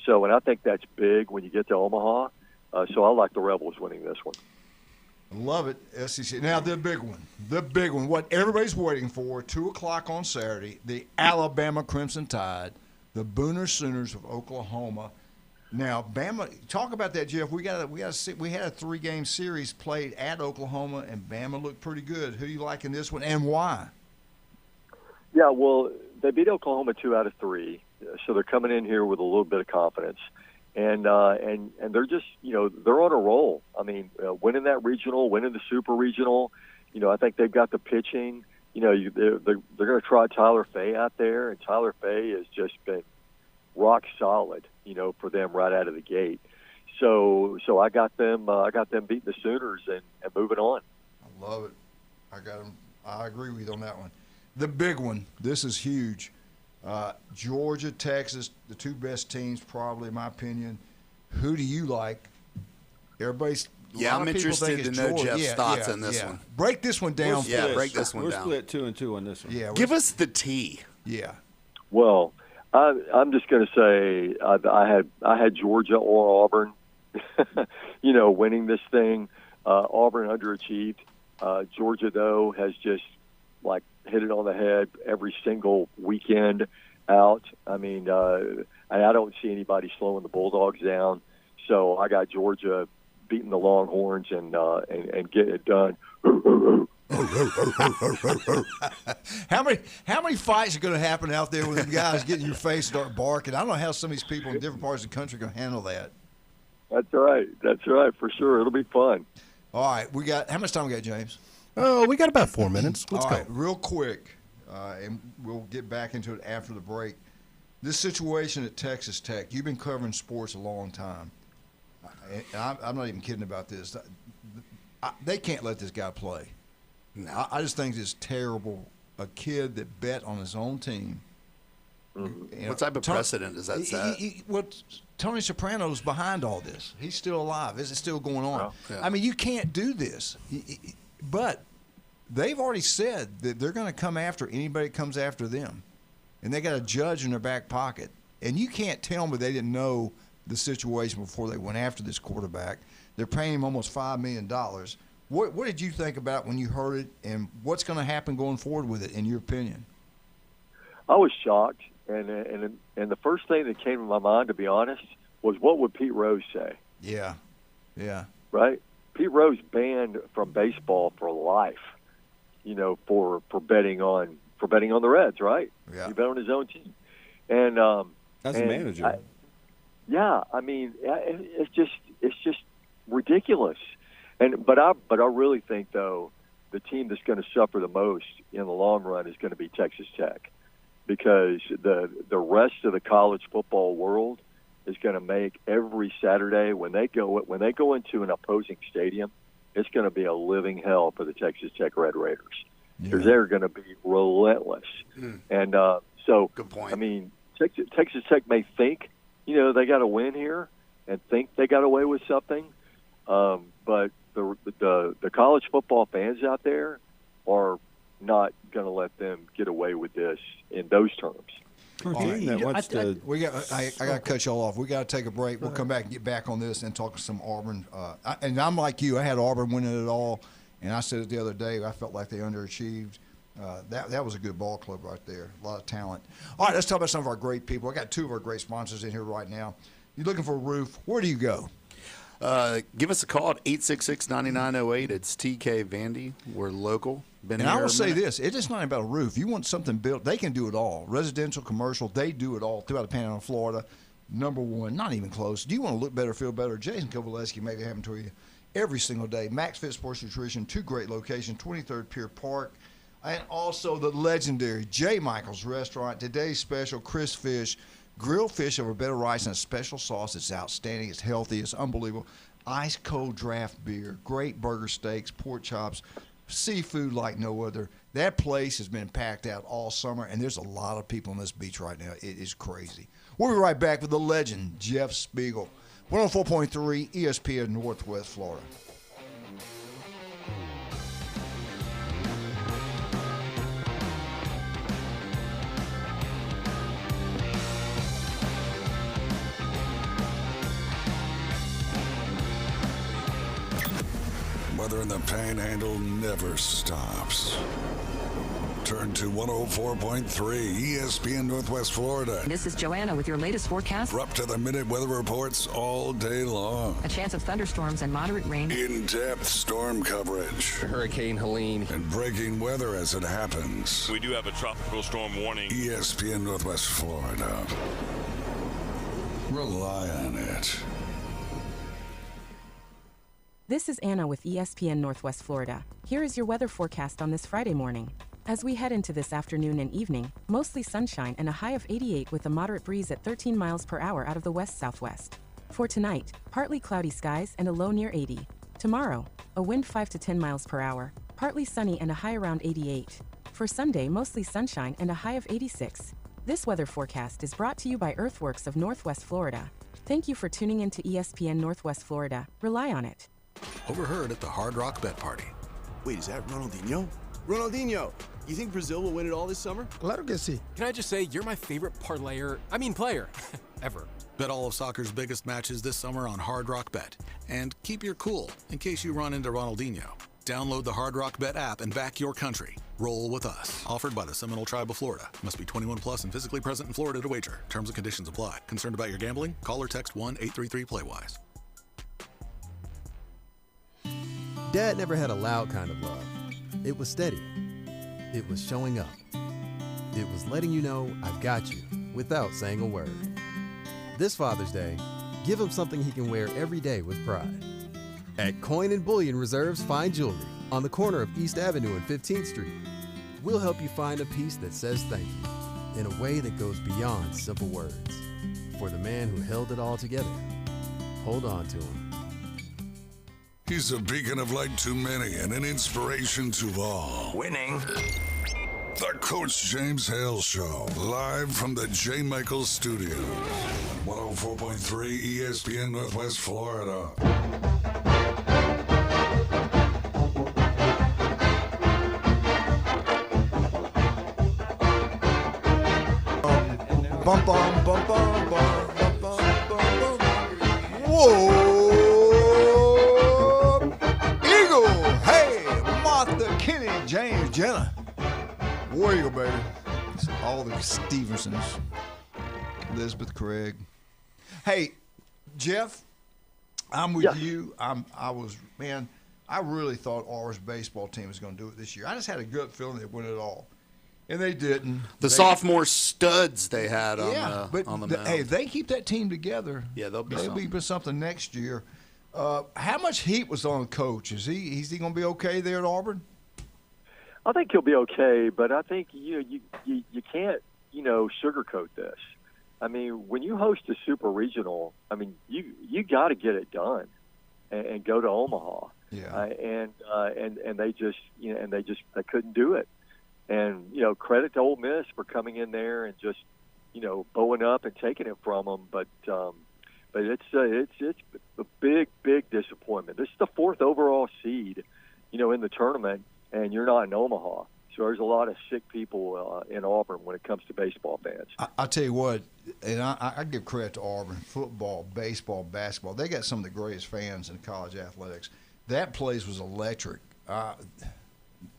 So, and I think that's big when you get to Omaha. So I like the Rebels winning this one. Love it, SEC. Now the big one, what everybody's waiting for, 2:00 on Saturday, the Alabama Crimson Tide, the Booner Sooners of Oklahoma. Now, Bama, talk about that, Jeff. We had a 3-game series played at Oklahoma, and Bama looked pretty good. Who do you like in this one, and why? Yeah, well, they beat Oklahoma 2 out of 3, so they're coming in here with a little bit of confidence. And they're just, they're on a roll. I mean, winning that regional, winning the Super Regional, I think they've got the pitching. They're going to try Tyler Fay out there, and Tyler Fay has just been rock solid, for them right out of the gate. So I got them beating the Sooners and moving on. I love it. I agree with you on that one. The big one. This is huge. Georgia, Texas, the two best teams, probably in my opinion. Who do you like? Everybody's. I'm interested to know Jeff's thoughts on this one. Break this one down. Break this one down. We're split 2-2 on this one. Yeah. Give us the tea. Yeah. Well, I'm just going to say I had Georgia or Auburn, winning this thing. Auburn underachieved. Georgia, though, has just hit it on the head every single weekend out. I mean, I don't see anybody slowing the Bulldogs down. So I got Georgia beating the Longhorns and getting it done. How many fights are going to happen out there when the guys get in your face and start barking? I don't know how some of these people in different parts of the country are going to handle that. That's right, for sure. It'll be fun. All right, we got how much time we got, James? Oh, we got about 4 minutes. Let's go. All right, real quick, and we'll get back into it after the break. This situation at Texas Tech, you've been covering sports a long time. And I'm not even kidding about this. They can't let this guy play. No. I just think it's terrible. A kid that bet on his own team. Mm-hmm. What type of precedent does that set? Tony Soprano's behind all this. He's still alive. Is it still going on? Oh, yeah. I mean, you can't do this. But they've already said that they're going to come after anybody that comes after them. And they got a judge in their back pocket. And you can't tell me they didn't know the situation before they went after this quarterback. They're paying him almost $5 million. What did you think about when you heard it, and what's going to happen going forward with it, in your opinion? I was shocked, and the first thing that came to my mind, to be honest, was what would Pete Rose say? Yeah. Right? Pete Rose banned from baseball for life, for betting on the Reds, right? Yeah. He bet on his own team, and as a manager. It's just ridiculous. But I really think, though, the team that's going to suffer the most in the long run is going to be Texas Tech, because the rest of the college football world is going to make every Saturday when they go into an opposing stadium, it's going to be a living hell for the Texas Tech Red Raiders, because they're going to be relentless. And so, good point. I mean, Texas Tech may think they got to win here and think they got away with something, but the college football fans out there are not going to let them get away with this in those terms. I got to cut y'all off. We got to take a break. We'll come back and get back on this and talk some Auburn. And I'm like you. I had Auburn winning it all, and I said it the other day. I felt like they underachieved. That was a good ball club right there. A lot of talent. All right, let's talk about some of our great people. I got two of our great sponsors in here right now. You're looking for a roof. Where do you go? Give us a call at 866-9908. It's TK Vandy. We're local. And I will say this. It's just not about a roof. You want something built, they can do it all. Residential, commercial, they do it all throughout the Panhandle of Florida. Number one, not even close. Do you want to look better, feel better? Jason Kovaleski make it happen to you every single day. Max Fit Sports Nutrition, two great locations, 23rd Pier Park. And also the legendary J. Michael's Restaurant. Today's special, Chris Fish. Grilled fish over better rice and a special sauce. It's outstanding. It's healthy. It's unbelievable. Ice cold draft beer. Great burger steaks, pork chops, seafood like no other. That place has been packed out all summer, and there's a lot of people on this beach right now. It is crazy. We'll be right back with the legend, Jeff Spiegel. 104.3 ESPN Northwest Florida. Weather in the Panhandle never stops. Turn to 104.3 ESPN Northwest Florida. This is Joanna with your latest forecast. We're up to the minute weather reports all day long. A chance of thunderstorms and moderate rain. In-depth storm coverage. Hurricane Helene. And breaking weather as it happens. We do have a tropical storm warning. ESPN Northwest Florida. Rely on it. This is Anna with ESPN Northwest Florida. Here is your weather forecast on this Friday morning. As we head into this afternoon and evening, mostly sunshine and a high of 88 with a moderate breeze at 13 miles per hour out of the west-southwest. For tonight, partly cloudy skies and a low near 80. Tomorrow, a wind 5 to 10 miles per hour, partly sunny and a high around 88. For Sunday, mostly sunshine and a high of 86. This weather forecast is brought to you by Earthworks of Northwest Florida. Thank you for tuning in to ESPN Northwest Florida. Rely on it. Overheard at the Hard Rock Bet Party. Wait, is that Ronaldinho? Ronaldinho, you think Brazil will win it all this summer? Claro que sí. Can I just say, you're my favorite player, ever. Bet all of soccer's biggest matches this summer on Hard Rock Bet. And keep your cool in case you run into Ronaldinho. Download the Hard Rock Bet app and back your country. Roll with us. Offered by the Seminole Tribe of Florida. Must be 21 plus and physically present in Florida to wager. Terms and conditions apply. Concerned about your gambling? Call or text 1-833-PLAY-WISE. Dad never had a loud kind of love. It was steady. It was showing up. It was letting you know I've got you without saying a word. This Father's Day, give him something he can wear every day with pride. At Coin and Bullion Reserve's Fine Jewelry on the corner of East Avenue and 15th Street, we'll help you find a piece that says thank you in a way that goes beyond simple words. For the man who held it all together, hold on to him. He's a beacon of light to many and an inspiration to all. Winning. The Coach James Hale Show, live from the J. Michaels Studio. 104.3 ESPN Northwest Florida. Bum, bum, bum, bum, bum, bum, bum, bum, bum. Whoa! Eagle! Hey! Martha, Kenny, James, Jenna. War Eagle, baby. It's all the Stevensons. Elizabeth Craig. Hey, Jeff, I'm with you. I really thought Auburn's baseball team was going to do it this year. I just had a gut feeling they'd win it all. And they didn't. The sophomore studs they had on the mound. Hey, if they keep that team together, they'll be something next year. How much heat was on the coach? Is he going to be okay there at Auburn? I think he'll be okay, but I think you can't sugarcoat this. I mean, when you host a super regional, I mean you got to get it done and go to Omaha. Yeah. And they just they couldn't do it. And credit to Ole Miss for coming in there and just bowing up and taking it from them. But it's a big disappointment. This is the 4th overall seed, in the tournament, and you're not in Omaha. So there's a lot of sick people in Auburn when it comes to baseball fans. I'll tell you what, and I give credit to Auburn, football, baseball, basketball. They got some of the greatest fans in college athletics. That place was electric.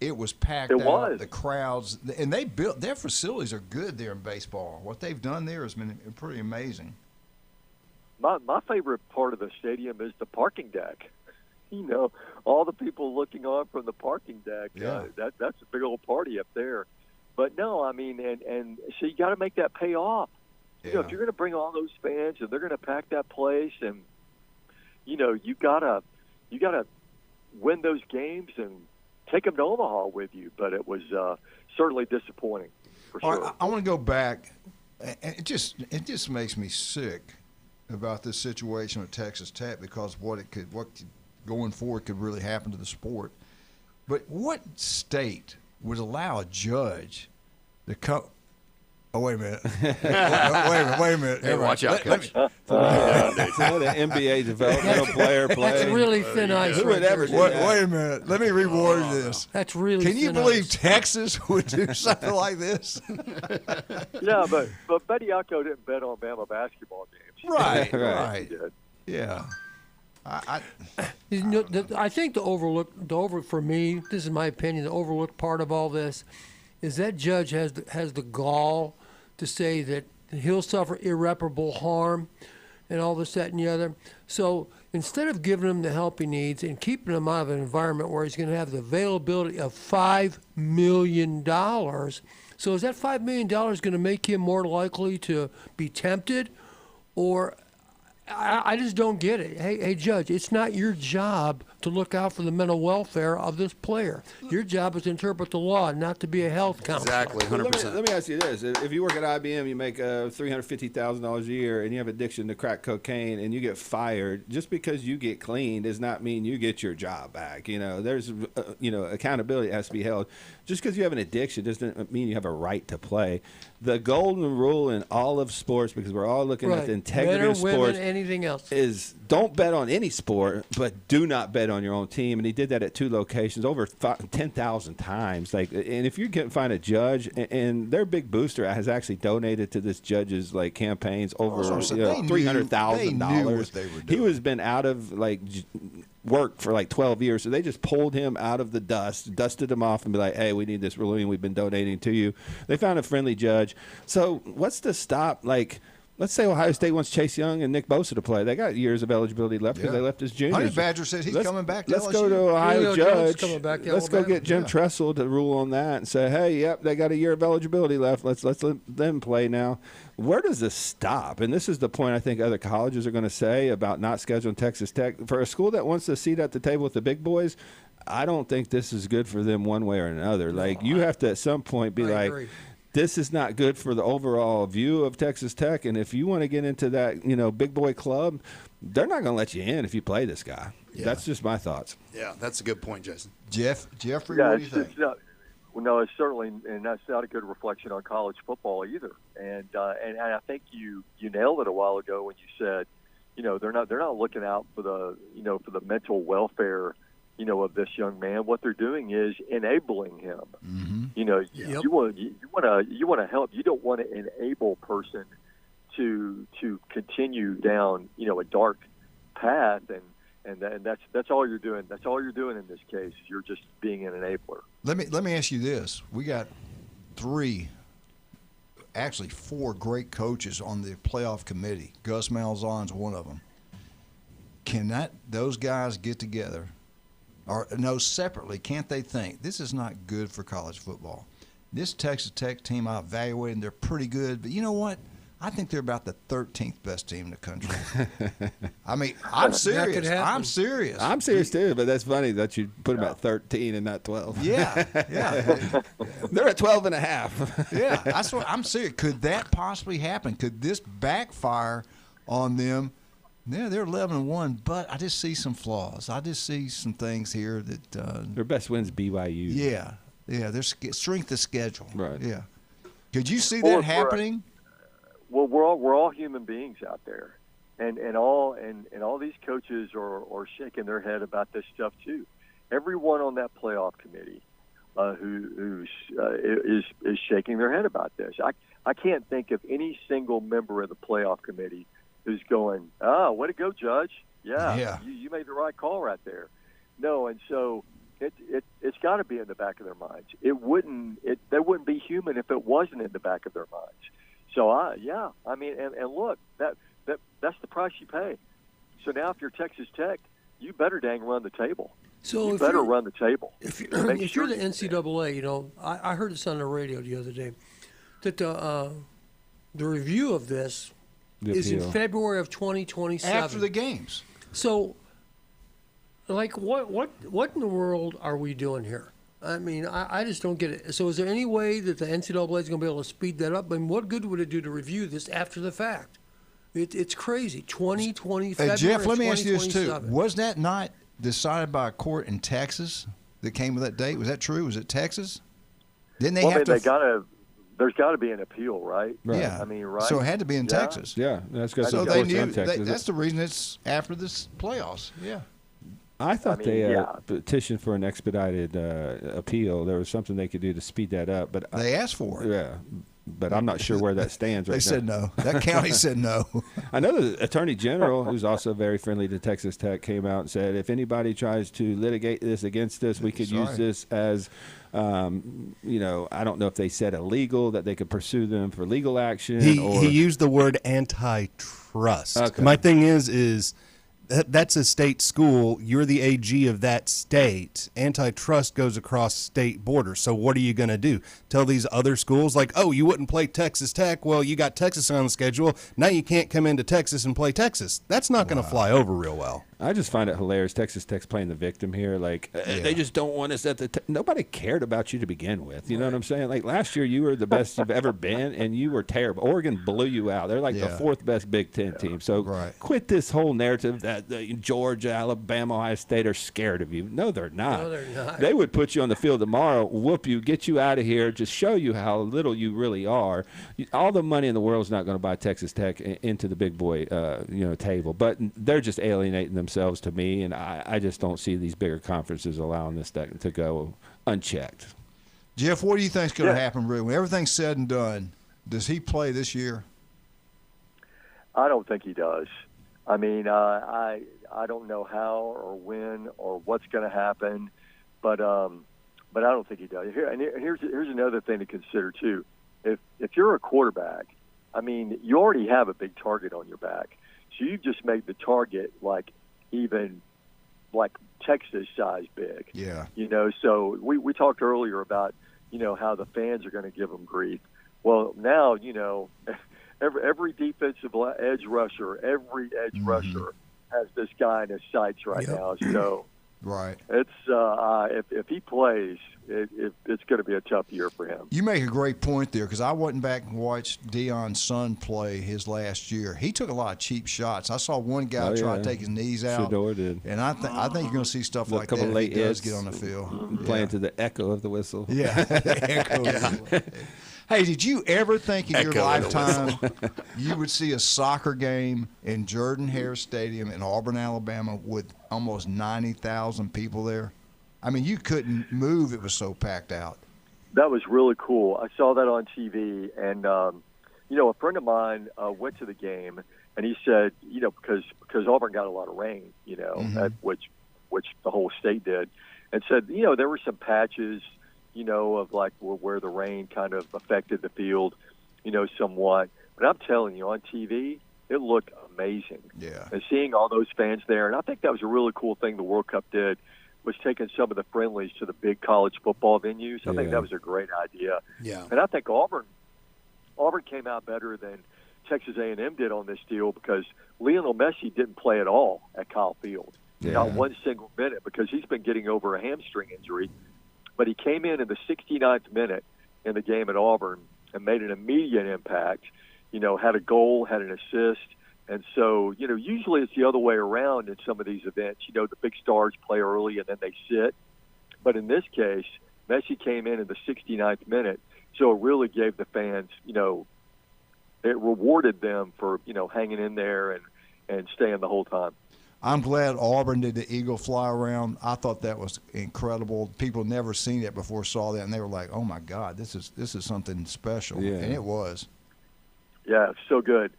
It was packed out. The crowds, and they built their facilities are good there in baseball. What they've done there has been pretty amazing. My favorite part of the stadium is the parking deck. All the people looking on from the parking deck. Yeah. That's a big old party up there. But no, I mean, and so you got to make that pay off. Yeah. If you're going to bring all those fans and they're going to pack that place, and you gotta win those games and take them to Omaha with you. But it was certainly disappointing for sure. I want to go back. It just makes me sick about this situation with Texas Tech because what going forward could really happen to the sport. But what state would allow a judge to come? Oh, wait a minute. Wait a minute. Hey, watch out, Coach. The NBA developmental player playing. That's really thin ice. Who would ever do that? Wait a minute. Let me reword this. That's really Can you thin believe ice. Texas would do something like this? Yeah, but Betty Yako didn't bet on Bama basketball games. Right. Yeah. I think for me, this is my opinion, the overlooked part of all this is that judge has the gall to say that he'll suffer irreparable harm and all this, that, and the other. So instead of giving him the help he needs and keeping him out of an environment where he's going to have the availability of $5 million, so is that $5 million going to make him more likely to be tempted? Or I just don't get it. Hey, Judge, it's not your job to look out for the mental welfare of this player. Your job is to interpret the law, not to be a health counselor. Exactly, 100%. Let me ask you this. If you work at IBM, you make $350,000 a year, and you have addiction to crack cocaine, and you get fired, just because you get clean does not mean you get your job back. There's, accountability has to be held. Just because you have an addiction doesn't mean you have a right to play. The golden rule in all of sports, because we're all looking at the integrity Men or of sports, women, anything else, is don't bet on any sport, but do not bet on your own team. And he did that at 2 locations over 10,000 times. And if you can find a judge, and their big booster has actually donated to this judge's campaigns over $300,000. He was been out of work for 12 years, so they just pulled him out of the dusted him off, and be like, hey, we need this ruling, we've been donating to you. They found a friendly judge. So what's to stop, let's say Ohio State wants Chase Young and Nick Bosa to play. They got years of eligibility left because they left as juniors. Honey Badger says he's coming back to Let's LSU. go to Ohio judge. Let's go get Jim Yeah. Tressel to rule on that and say, hey, yep, they got a year of eligibility left. Let's let them play now. Where does this stop? And this is the point I think other colleges are going to say about not scheduling Texas Tech. For a school that wants to seat at the table with the big boys, I don't think this is good for them one way or another. You have to at some point be agree. this is not good for the overall view of Texas Tech. And if you want to get into that, big boy club, they're not going to let you in if you play this guy. Yeah. That's just my thoughts. Yeah, that's a good point, Jason. Jeffrey, Yeah, what do you think? It's certainly, and that's not a good reflection on college football either. And I think you nailed it a while ago when you said, they're not looking out for the mental welfare, of this young man. What they're doing is enabling him. Mm-hmm. You want to help. You don't want to enable a person to continue down, a dark path, and that's all you're doing. That's all you're doing in this case. You're just being an enabler. Let me ask you this: we got 4 great coaches on the playoff committee. Gus Malzahn's one of them. Can those guys get together, or no, separately? Can't they think this is not good for college football? This Texas Tech team, I evaluated, and they're pretty good, but you know what? I think they're about the 13th best team in the country. I mean, I'm serious. I'm serious. I'm serious too, but that's funny that you put them at 13 and not 12. Yeah. They're at 12 and a half. Yeah, that's what I'm serious. Could that possibly happen? Could this backfire on them? Yeah, they're 11-1, but I just see some flaws. I just see some things here that their best win's BYU. Yeah, their strength of schedule. Right. Yeah. Could you see that happening? Well, we're all human beings out there, and all these coaches are shaking their head about this stuff too. Everyone on that playoff committee who is shaking their head about this. I can't think of any single member of the playoff committee who's going, way to go, Judge. Yeah. You made the right call right there. No, and so it's got to be in the back of their minds. They wouldn't be human if it wasn't in the back of their minds. So, and look, that's the price you pay. So now if you're Texas Tech, you better dang run the table. So you better run the table. If you're the NCAA, I heard this on the radio the other day, that the review of this is in February of 2027. After the games. So, what in the world are we doing here? I mean, I just don't get it. So is there any way that the NCAA is going to be able to speed that up? I mean, what good would it do to review this after the fact? It's crazy. 2020, February Jeff, let me ask you this, too. 2027. Was that not decided by a court in Texas that came with that date? Was that true? Was it Texas? Didn't they have to... There's got to be an appeal, right? Yeah. I mean, right? So it had to be in Texas. Yeah, that's because so they knew. That's the reason it's after this playoffs. Yeah. I thought they petitioned for an expedited appeal. There was something they could do to speed that up, but they asked for it. Yeah, but I'm not sure where that stands right now. They said no. That county said no. I know the Attorney General, who's also very friendly to Texas Tech, came out and said, if anybody tries to litigate this against us, we could use this as, I don't know if they said illegal, that they could pursue them for legal action. He used the word antitrust. Okay. My thing is that's a state school. You're the AG of that state. Antitrust goes across state borders. So what are you going to do? Tell these other schools, you wouldn't play Texas Tech. Well, you got Texas on the schedule. Now you can't come into Texas and play Texas. That's not going to fly over real well. I just find it hilarious. Texas Tech's playing the victim here. Like, they just don't want us at the nobody cared about you to begin with. You know what I'm saying? Like, last year you were the best you've ever been, and you were terrible. Oregon blew you out. They're like the fourth best Big Ten team. So quit this whole narrative that Georgia, Alabama, Ohio State are scared of you. No, they're not. No, they're not. They would put you on the field tomorrow, whoop you, get you out of here, just show you how little you really are. All the money in the world is not going to buy Texas Tech into the big boy table. But they're just alienating themselves to me, and I just don't see these bigger conferences allowing this to go unchecked. Jeff, what do you think is going to happen, really? When everything's said and done, does he play this year? I don't think he does. I mean, I don't know how or when or what's going to happen, but I don't think he does. Here's another thing to consider too. If you're a quarterback, I mean, you already have a big target on your back, so you just make the target even Texas size big. Yeah. So we talked earlier about how the fans are going to give him grief. Well, now every defensive edge rusher, has this guy in his sights right now. So it's if he plays, it's going to be a tough year for him. You make a great point there, because I went back and watched Deion's son play his last year. He took a lot of cheap shots. I saw one guy try to take his knees out. Shedeur did. And I think you're going to see stuff like that if he does get on the field. Playing to the echo of the whistle. Yeah, echo. Hey, did you ever think in your lifetime you would see a soccer game in Jordan-Hare Stadium in Auburn, Alabama, with almost 90,000 people there? I mean, you couldn't move. It was so packed out. That was really cool. I saw that on TV, and a friend of mine went to the game, and he said, because Auburn got a lot of rain, which the whole state did, and said, there were some patches, of where the rain kind of affected the field, somewhat. But I'm telling you, on TV, it looked amazing. Yeah. And seeing all those fans there, and I think that was a really cool thing the World Cup did, was taking some of the friendlies to the big college football venues. I think that was a great idea. Yeah. And I think Auburn came out better than Texas A&M did on this deal, because Lionel Messi didn't play at all at Kyle Field. Not one single minute, because he's been getting over a hamstring injury. But he came in the 69th minute in the game at Auburn and made an immediate impact, had a goal, had an assist. And so, usually it's the other way around in some of these events. The big stars play early and then they sit. But in this case, Messi came in the 69th minute, so it really gave the fans, it rewarded them for, hanging in there and staying the whole time. I'm glad Auburn did the eagle fly around. I thought that was incredible. People never seen it before saw that, and they were like, "Oh my God, this is something special." Yeah. And it was. Yeah, so good.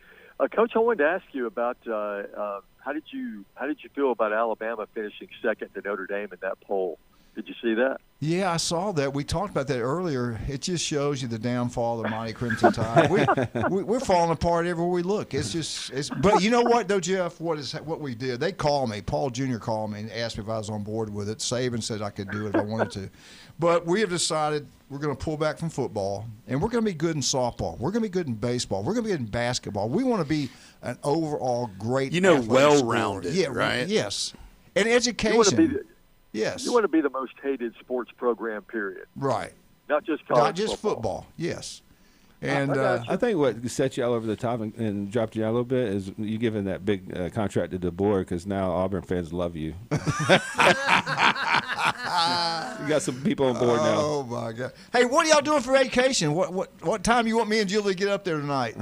Coach, I wanted to ask you about how did you feel about Alabama finishing second to Notre Dame in that poll? Did you see that? Yeah, I saw that. We talked about that earlier. It just shows you the downfall of the mighty Crimson Tide. We're falling apart everywhere we look. But you know what, though, Jeff? What we did? They called me. Paul Jr. called me and asked me if I was on board with it. Saban said I could do it if I wanted to. But we have decided we're going to pull back from football, and we're going to be good in softball. We're going to be good in baseball. We're going to be good in basketball. We want to be an overall great, well-rounded. Yeah, right? Yes, and education. Yes. You want to be the most hated sports program, period. Right. Not just college Not just football. Yes. And I think what set you all over the top and dropped you out a little bit is you giving that big contract to DeBoer, because now Auburn fans love you. You got some people on board now. Oh my God! Hey, what are y'all doing for vacation? What time you want me and Julie to get up there tonight?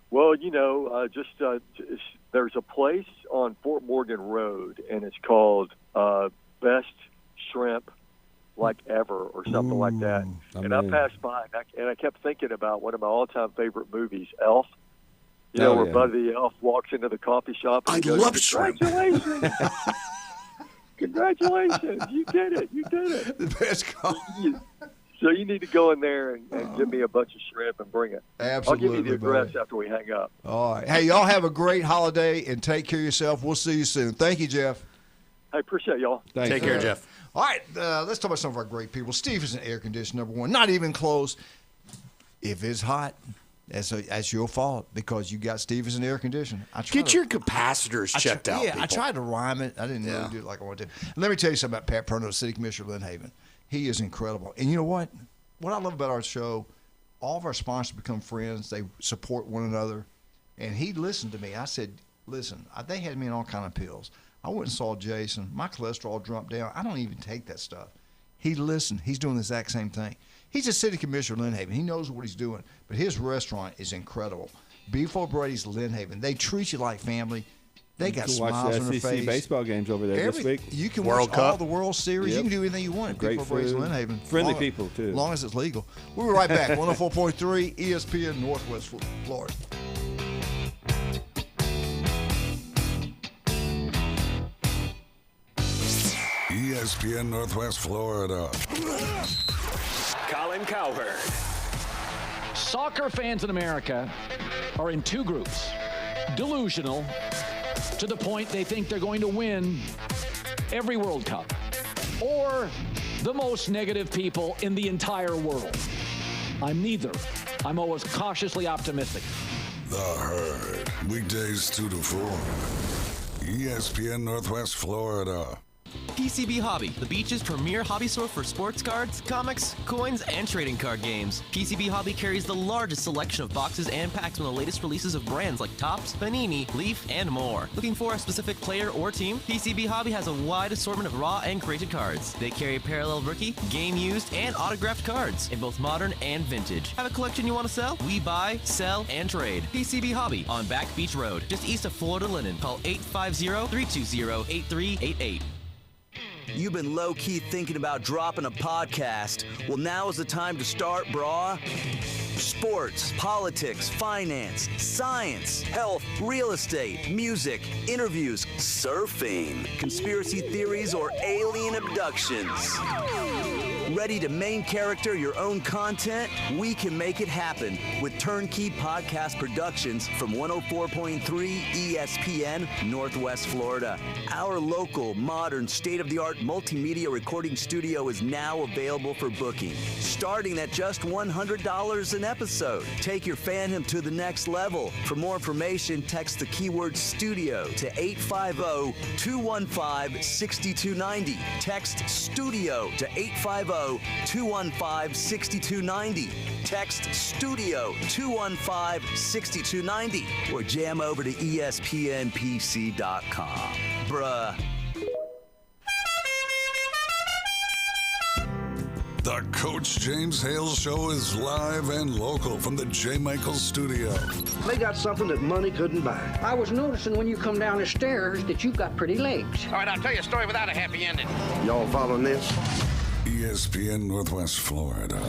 Well, there's a place on Fort Morgan Road, and it's called Best Shrimp Like Ever or something like that. And I passed by, and I kept thinking about one of my all-time favorite movies, Elf. Where Buddy the Elf walks into the coffee shop. And I love shrimp. Congratulations. Congratulations. You did it. The best coffee. So you need to go in there and give me a bunch of shrimp and bring it. Absolutely. I'll give you the address after we hang up. All right. Hey, y'all have a great holiday and take care of yourself. We'll see you soon. Thank you, Jeff. I appreciate y'all. Thanks. Take care, Jeff. All right. Let's talk about some of our great people. Steve is an air conditioner, number one. Not even close. If it's hot, That's your fault because you got Stevens in the air conditioner. Get your capacitors checked out. Yeah, people. I tried to rhyme it. I didn't really do it like I wanted to. Let me tell you something about Pat Perno, City Commissioner of Lynn Haven. He is incredible. And you know what? What I love about our show, all of our sponsors become friends. They support one another. And he listened to me. I said, listen, they had me on all kind of pills. I went and saw Jason. My cholesterol dropped down. I don't even take that stuff. He listened. He's doing the exact same thing. He's a city commissioner of Lynn Haven. He knows what he's doing. But his restaurant is incredible. Beef O'Brady's Lynn Haven. They treat you like family. They got smiles on their face. Baseball games over there this week. You can World watch Cup. all the World Series. Yep. You can do anything you want. Great Beef O'Brady's food. Lynn Haven. Friendly people, too. As long as it's legal. We'll be right back. 104.3 ESPN Northwest Florida. ESPN Northwest Florida. Colin Cowherd. Soccer fans in America are in two groups. Delusional, to the point they think they're going to win every World Cup. Or the most negative people in the entire world. I'm neither. I'm always cautiously optimistic. The Herd. Weekdays 2 to 4. ESPN Northwest Florida. PCB Hobby, the beach's premier hobby store for sports cards, comics, coins, and trading card games. PCB Hobby carries the largest selection of boxes and packs from the latest releases of brands like Topps, Panini, Leaf, and more. Looking for a specific player or team? PCB Hobby has a wide assortment of raw and graded cards. They carry parallel rookie, game used, and autographed cards in both modern and vintage. Have a collection you want to sell? We buy, sell, and trade. PCB Hobby on Back Beach Road, just east of Florida Linen. Call 850-320-8388. You've been low-key thinking about dropping a podcast. Well, now is the time to start, brah. Sports, politics, finance, science, health, real estate, music, interviews, surfing, conspiracy theories, or alien abductions. Ready to main character your own content? We can make it happen with Turnkey Podcast Productions from 104.3 ESPN Northwest Florida. Our local, modern, state-of-the-art multimedia recording studio is now available for booking, starting at just $100 an episode. Take your fandom to the next level. For more information, text the keyword studio to 850-215-6290. Text studio to 850-215-6290. Text studio 215-6290 or jam over to espnpc.com. Bruh. The Coach James Hale Show is live and local from the J. Michaels studio. They got something that money couldn't buy. I was noticing when you come down the stairs that you've got pretty legs. All right, I'll tell you a story without a happy ending. Y'all following this? ESPN Northwest Florida.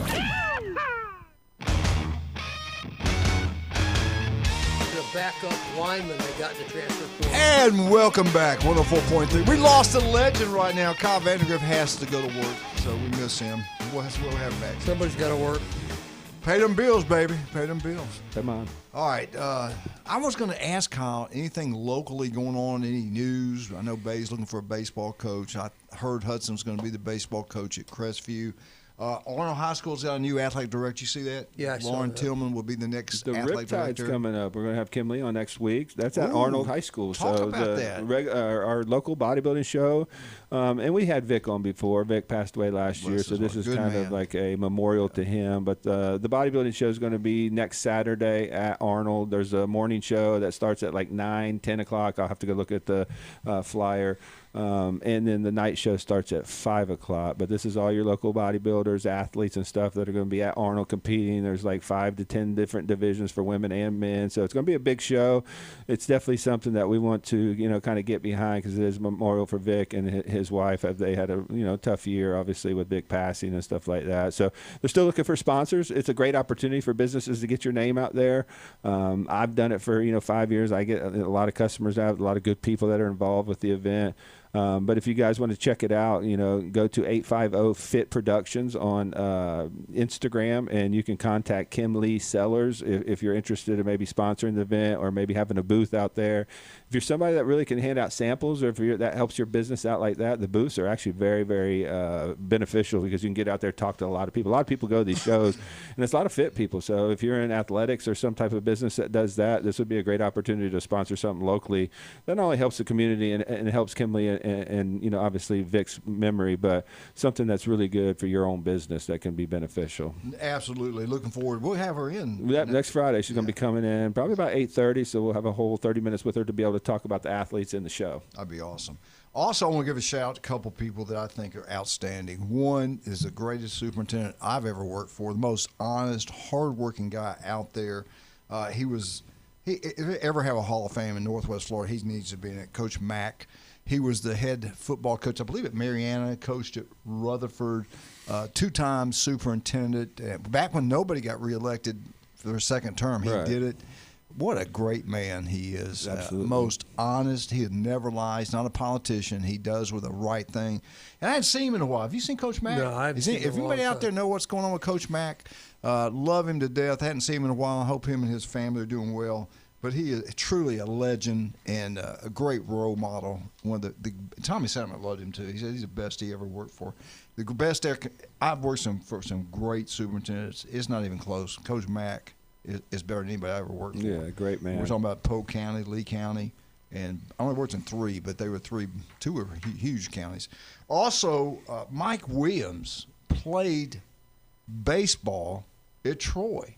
The backup lineman they got in the transfer portal. And welcome back, 104.3. We lost a legend right now. Kyle Vandergriff has to go to work, so we miss him. We'll have him back. Somebody's got to work. Pay them bills, baby. Pay them bills. Come on. All right. I was going to ask Kyle, anything locally going on, any news? I know Bay's looking for a baseball coach. I heard Hudson's going to be the baseball coach at Crestview. Arnold High School's got a new athletic director. You see that? Yeah, I saw Lauren that. Tillman will be the next athletic Riptide's director. coming up. We're going to have Kim Lee on next week. That's at Ooh, Arnold High School. talk about that. Our local bodybuilding show. And we had Vic on before. Vic passed away last year, so this is good kind man. of like a memorial to him. But the bodybuilding show is going to be next Saturday at Arnold. There's a morning show that starts at like 9, 10 o'clock. I'll have to go look at the flyer. And then the night show starts at 5 o'clock. But this is all your local bodybuilders, athletes, and stuff that are going to be at Arnold competing. There's like 5 to 10 different divisions for women and men. So it's going to be a big show. It's definitely something that we want to, kind of get behind because it is a memorial for Vic and his wife. They had a, tough year, obviously, with Vic passing and stuff like that. So they're still looking for sponsors. It's a great opportunity for businesses to get your name out there. I've done it for, 5 years. I get a lot of customers out, a lot of good people that are involved with the event. But if you guys want to check it out, go to 850 Fit Productions on Instagram, and you can contact Kim Lee Sellers if you're interested in maybe sponsoring the event or maybe having a booth out there. If you're somebody that really can hand out samples, or if that helps your business out like that, the booths are actually very, very beneficial because you can get out there and talk to a lot of people. A lot of people go to these shows, and it's a lot of fit people. So if you're in athletics or some type of business that does that, this would be a great opportunity to sponsor something locally. That not only helps the community and it helps Kimberly and obviously Vic's memory, but something that's really good for your own business that can be beneficial. Absolutely. Looking forward. We'll have her in. Next Friday. She's going to be coming in probably about 8:30, so we'll have a whole 30 minutes with her to be able to talk about the athletes in the show. That'd be awesome. Also, I want to give a shout out to a couple people that I think are outstanding. One is the greatest superintendent I've ever worked for, the most honest, hardworking guy out there. If you ever have a Hall of Fame in Northwest Florida, he needs to be in it. Coach Mack. He was the head football coach, I believe, at Mariana, coached at Rutherford, two-time superintendent. Back when nobody got reelected for their second term, he did it. What a great man he is. Most honest. He never lies. Not a politician. He does with the right thing. And I hadn't seen him in a while. Have you seen Coach Mack? No, I haven't seen him in a If anybody long out there know what's going on with Coach Mack, love him to death. Hadn't seen him in a while. I hope him and his family are doing well. But he is truly a legend and a great role model. One of the Tommy Salmon loved him too. He said he's the best he ever worked for. The best there. I've worked for some great superintendents. It's not even close. Coach Mack is better than anybody I ever worked for. Yeah, great man. We're talking about Polk County, Lee County, and I only worked in 3, but they were 2 were huge counties. Also, Mike Williams played baseball at Troy.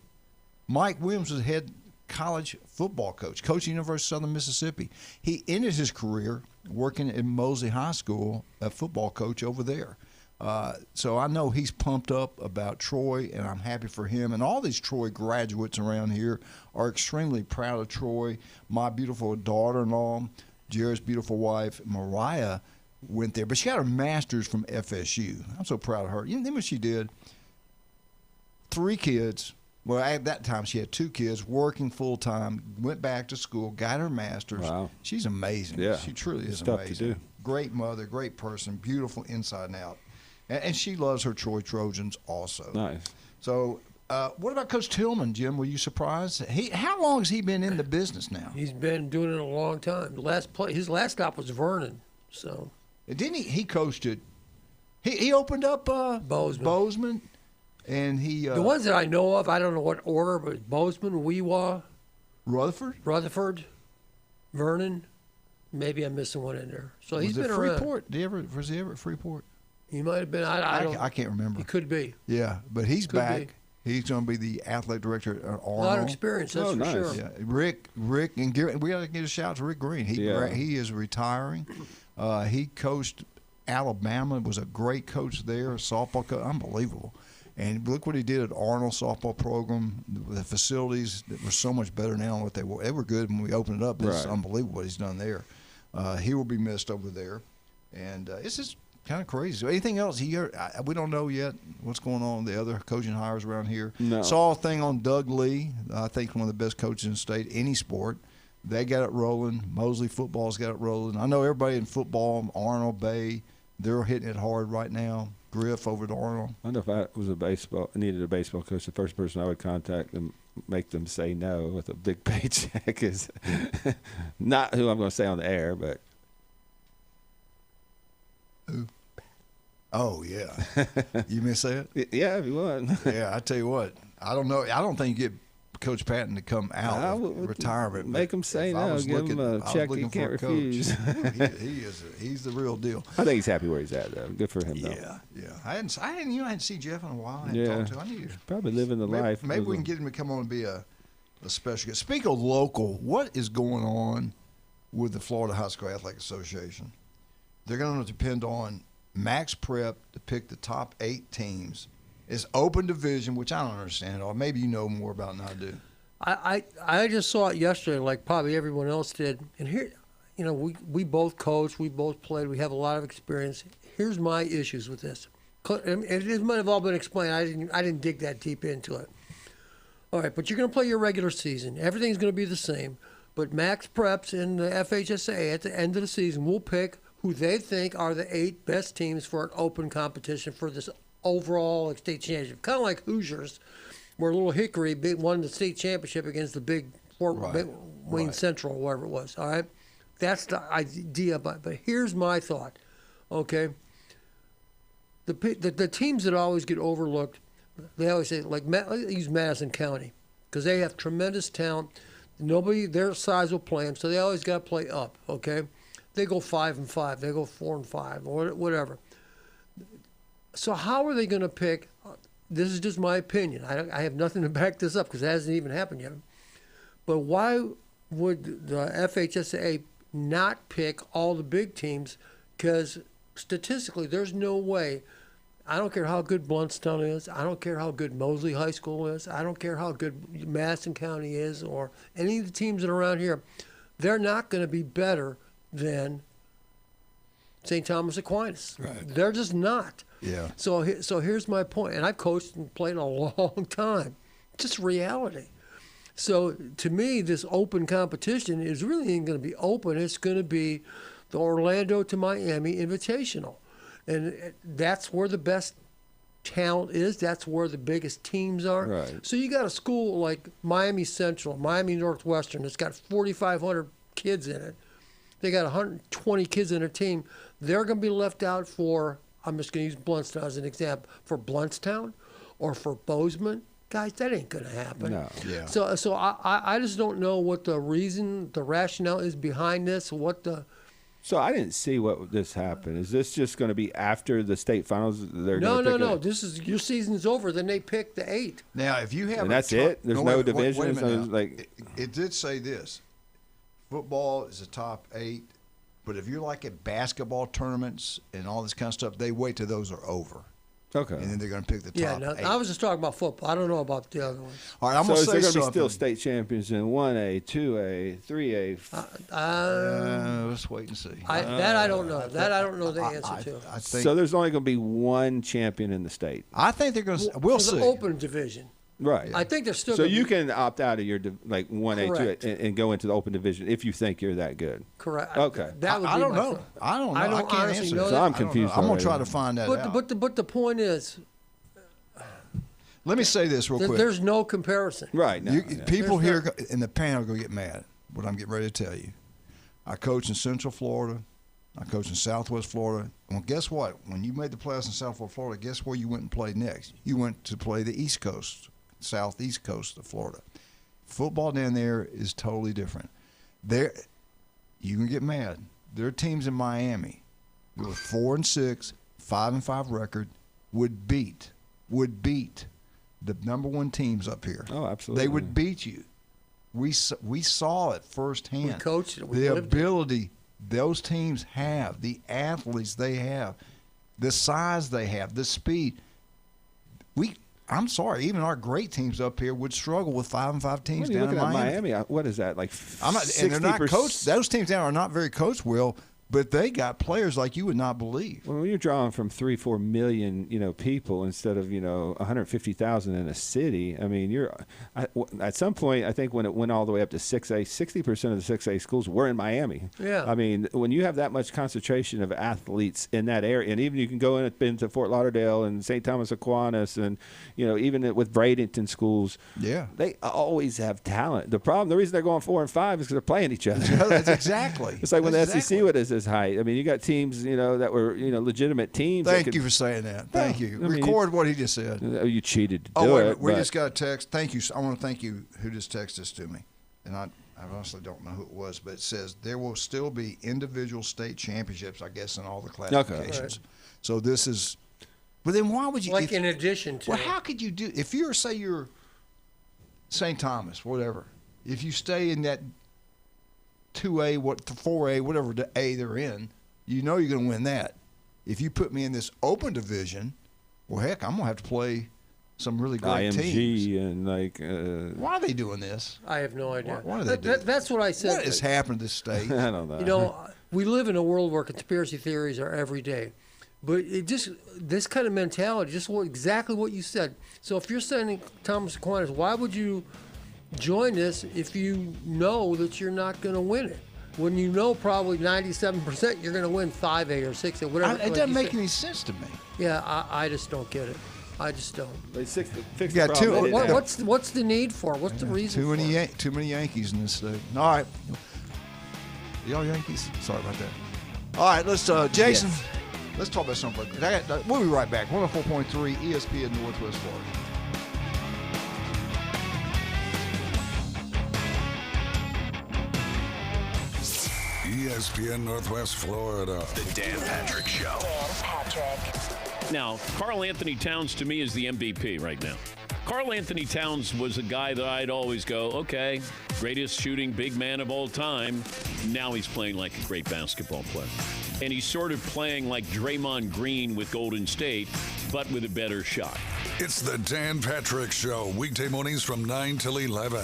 Mike Williams was head college football coach at University of Southern Mississippi. He ended his career working at Mosley High School, a football coach over there. So I know he's pumped up about Troy, and I'm happy for him. And all these Troy graduates around here are extremely proud of Troy. My beautiful daughter-in-law, Jared's beautiful wife, Mariah, went there. But she got her master's from FSU. I'm so proud of her. You know what she did? 3 kids. Well, at that time, she had 2 kids, working full-time, went back to school, got her master's. Wow. She's amazing. Yeah. She truly is Tough amazing. to do. Great mother, great person, beautiful inside and out. And she loves her Troy Trojans also. Nice. So what about Coach Tillman, Jim? Were you surprised? How long has he been in the business now? He's been doing it a long time. His last stop was Vernon. So didn't he coached it? He opened up Bozeman, and he the ones that I know of, I don't know what order, but Bozeman, Weewa, Rutherford, Vernon. Maybe I'm missing one in there. So he's been around. Freeport? Was he ever at Freeport? He might have been. I can't remember. He could be. Yeah, but he's Could back. He's going to be the athletic director at Arnold. A lot of experience, that's for sure. Yeah. Rick, and Gary, we got to give a shout out to Rick Green. He is retiring. He coached Alabama. Was a great coach there. Softball coach, unbelievable. And look what he did at Arnold softball program. The facilities that were so much better now than what they were. They were good when we opened it up. It's unbelievable what he's done there. He will be missed over there, and it's just kind of crazy. So anything else here? We don't know yet what's going on with the other coaching hires around here. No. Saw a thing on Doug Lee. I think one of the best coaches in the state, any sport. They got it rolling. Mosley football's got it rolling. I know everybody in football, Arnold, Bay, they're hitting it hard right now. Griff over to Arnold. I wonder if I needed a baseball coach, the first person I would contact and make them say no with a big paycheck is not who I'm going to say on the air, but. Who? Oh, yeah. You may say it? Yeah, if you want. Yeah, I tell you what. I don't know. I don't think you get Coach Patton to come out of retirement. Make him say no. Give him a check he can't refuse. He's the real deal. I think he's happy where he's at, though. Good for him, though. Yeah. I hadn't seen Jeff in a while. I hadn't talked to him. Probably living the life. Maybe we can get him to come on and be a special guest. Speaking of local, what is going on with the Florida High School Athletic Association? They're going to depend on Max Prep to pick the top 8 teams. It's open division, which I don't understand at all. Maybe you know more about it than I do. I just saw it yesterday, like probably everyone else did. And here, we both coached, we both played, we have a lot of experience. Here's my issues with this. And it might have all been explained. I didn't dig that deep into it. All right, but you're going to play your regular season. Everything's going to be the same. But Max Preps and the FHSA at the end of the season will pick who they think are the 8 best teams for an open competition for this overall state championship. Kind of like Hoosiers, where Little Hickory won the state championship against the big Fort Wayne Central, or whatever it was. All right, that's the idea. But here's my thought. Okay, the teams that always get overlooked, they always say, like, use Madison County, because they have tremendous talent. Nobody their size will play them, so they always got to play up. Okay, they go 5-5, they go 4-5, or whatever. So how are they going to pick? This is just my opinion. I have nothing to back this up because it hasn't even happened yet. But why would the FHSAA not pick all the big teams? Because statistically, there's no way. I don't care how good Bluntstown is. I don't care how good Mosley High School is. I don't care how good Madison County is or any of the teams that are around here. They're not going to be better than St. Thomas Aquinas. Right. They're just not. Yeah. So here's my point, and I've coached and played a long time. Just reality. So to me, this open competition is really ain't going to be open. It's going to be the Orlando to Miami Invitational. And that's where the best talent is. That's where the biggest teams are. Right. So you got a school like Miami Central, Miami Northwestern. It's got 4,500 kids in it. They got 120 kids in a team. They're going to be left out for, I'm just going to use Bluntstown as an example, for Bluntstown or for Bozeman. Guys, that ain't going to happen. No. Yeah. So I just don't know what the reason, the rationale is behind this, So I didn't see what this happened. Is this just going to be after the state finals? No. This is your season's over. Then they pick the 8. Now, if you have, and that's it. There's no division. Wait a minute now. Like it did say this: football is the top 8, but if you're like at basketball tournaments and all this kind of stuff, they wait till those are over. Okay. And then they're going to pick the top 8. I was just talking about football. I don't know about the other ones. All right, I'm so going to is say there going to be something. still state champions in 1A, 2A, 3A? Let's wait and see. I don't know. That I don't know the answer to. I think, so there's only going to be one champion in the state. I think they're going to. We'll for see. The open division. Right. I think they're still. So gonna you be, can opt out of your 1A, Correct. 2A, and go into the open division if you think you're that good. Correct. Okay. That would I be don't my know. thought. I don't know. I don't can't honestly answer know that. that. So I'm I don't know. confused I'm going to try already. to find that out. But the point is, Let me say this real quick. there's no comparison. Right. No, People here in the panel are going to get mad. What I'm getting ready to tell you. I coach in Central Florida. I coach in Southwest Florida. Well, guess what? When you made the playoffs in Southwest Florida, guess where you went and played next? You went to play the East Coast, Southeast Coast of Florida. Football down there is totally different. There, you can get mad. There are teams in Miami with 4-6, 5-5 record would beat the number 1 teams up here. Oh, absolutely. They would beat you. We saw it firsthand. We coached it. The ability those teams have, the athletes they have, the size they have, the speed. I'm sorry, even our great teams up here would struggle with 5-5 teams When you're down in looking Miami. at Miami, what is that, like 60%? And they're not coached. Those teams down are not very coached well, but they got players like you would not believe. Well, when you're drawing from 3-4 million, people instead of 150,000 in a city, I mean, at some point, I think when it went all the way up to 6A, 60% of the 6A schools were in Miami. Yeah. I mean, when you have that much concentration of athletes in that area, and even you can go into Fort Lauderdale and St. Thomas Aquinas, and even with Bradenton schools, yeah, they always have talent. The reason they're going 4 and 5 is because they're playing each other. That's exactly. It's like when the SEC was this height. I mean, you got teams, that were legitimate teams. Thank you for saying that. Thank you. Record what he just said. You cheated to do it. Wait a minute. We just got a text. Thank you. I want to thank you who just texted this to me. And I honestly don't know who it was, but it says there will still be individual state championships, I guess, in all the classifications. Okay. Right. So this is, but then why would you? In addition to. Well, how could you do, if you're, say you're St. Thomas, whatever, if you stay in that 2A, 4A, whatever the A they're in, you're going to win that. If you put me in this open division, well, heck, I'm going to have to play some really great teams. And why are they doing this? I have no idea. Why do they do that? That's what I said. What has happened to this state? I don't know. We live in a world where conspiracy theories are every day. But this kind of mentality, exactly what you said. So if you're sending Thomas Aquinas, why would you join this if you know that you're not going to win it? when you know probably 97% you're going to win 5A or 6A, whatever. It doesn't make any sense to me. Yeah, I just don't get it. I just don't. Fix got two. What's the need for? What's the reason? Too many Yankees in this state. All right, y'all Yankees. Sorry about that. All right, let's Jason. Yes. Let's talk about something. We'll be right back. 104.3 ESPN Northwest Florida. ESPN Northwest Florida. The Dan Patrick Show. Now, Karl Anthony Towns to me is the MVP right now. Karl Anthony Towns was a guy that I'd always go, okay, greatest shooting big man of all time. Now he's playing like a great basketball player. And he's sort of playing like Draymond Green with Golden State, but with a better shot. It's the Dan Patrick Show, weekday mornings from 9 till 11.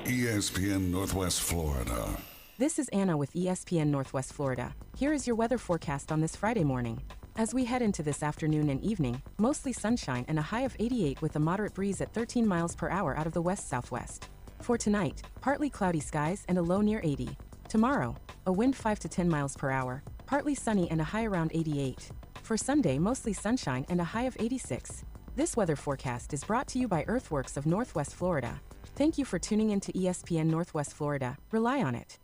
ESPN Northwest Florida. This is Anna with ESPN Northwest Florida. Here is your weather forecast on this Friday morning. As we head into this afternoon and evening, mostly sunshine and a high of 88 with a moderate breeze at 13 miles per hour out of the west-southwest. For tonight, partly cloudy skies and a low near 80. Tomorrow, a wind 5 to 10 miles per hour, partly sunny and a high around 88. For Sunday, mostly sunshine and a high of 86. This weather forecast is brought to you by Earthworks of Northwest Florida. Thank you for tuning in to ESPN Northwest Florida. Rely on it.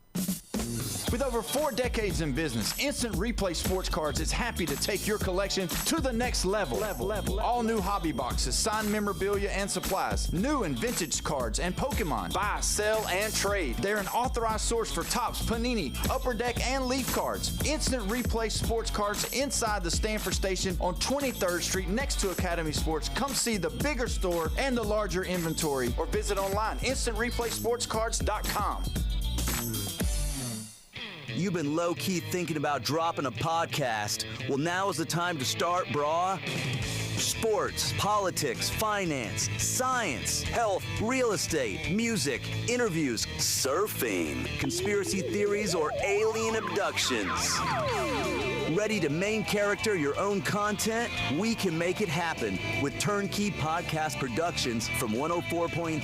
With over 4 decades in business, Instant Replay Sports Cards is happy to take your collection to the next level. All new hobby boxes, signed memorabilia, and supplies. New and vintage cards and Pokemon. Buy, sell, and trade. They're an authorized source for Topps, Panini, Upper Deck, and Leaf cards. Instant Replay Sports Cards inside the Stanford Station on 23rd Street next to Academy Sports. Come see the bigger store and the larger inventory, or visit online, instantReplaySportsCards.com. You've been low-key thinking about dropping a podcast. Well, now is the time to start, brah. Sports, politics, finance, science, health, real estate, music, interviews, surfing, conspiracy theories, or alien abductions. Ready to main character your own content? We can make it happen with Turnkey Podcast Productions from 104.3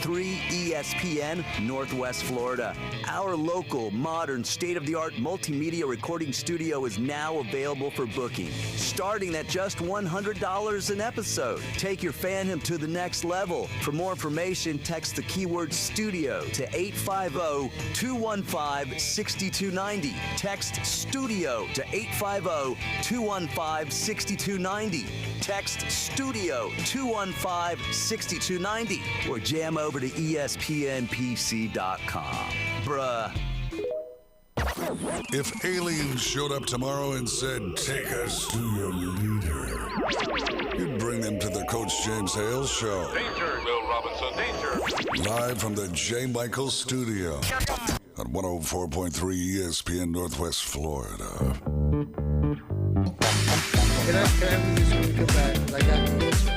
ESPN Northwest Florida. Our local, modern, state-of-the-art multimedia recording studio is now available for booking, starting at just $100 an episode. Take your fandom to the next level. For more information, text the keyword studio to 850-215-6290. Text studio to 850-215-6290. Text studio 215-6290 or jam over to ESPNPC.com. Bruh. If aliens showed up tomorrow and said, take us to your leader, you'd bring them to the Coach James Hale Show. Danger, Will Robinson, danger. Live from the J. Michael Studio on 104.3 ESPN Northwest Florida. Can I read this when we come back? I got the answer.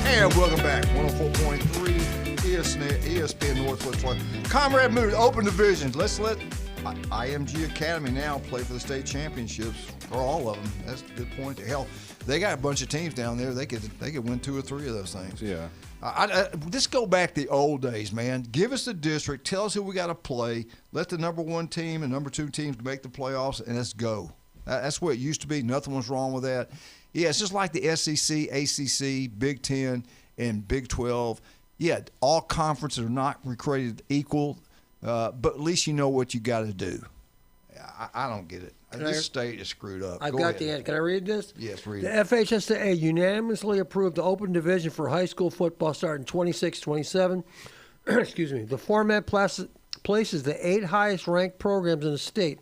And welcome back. 104.3 ESPN Northwest Florida. Comrade Moody, open divisions. Let's let IMG Academy now play for the state championships, or all of them. That's a good point. Hell, they got a bunch of teams down there. They could win 2 or 3 of those things. Yeah. Just go back to the old days, man. Give us the district. Tell us who we got to play. Let the number 1 team and number 2 teams make the playoffs, and let's go. That's what it used to be. Nothing was wrong with that. Yeah, it's just like the SEC, ACC, Big 10, and Big 12. Yeah, all conferences are not created equal, but at least you know what you got to do. I don't get it. This state is screwed up. I've got the answer. Can I read this? Yes, read it. it. The FHSAA unanimously approved the open division for high school football starting 26-27. Excuse me. The format places the 8 highest-ranked programs in the state,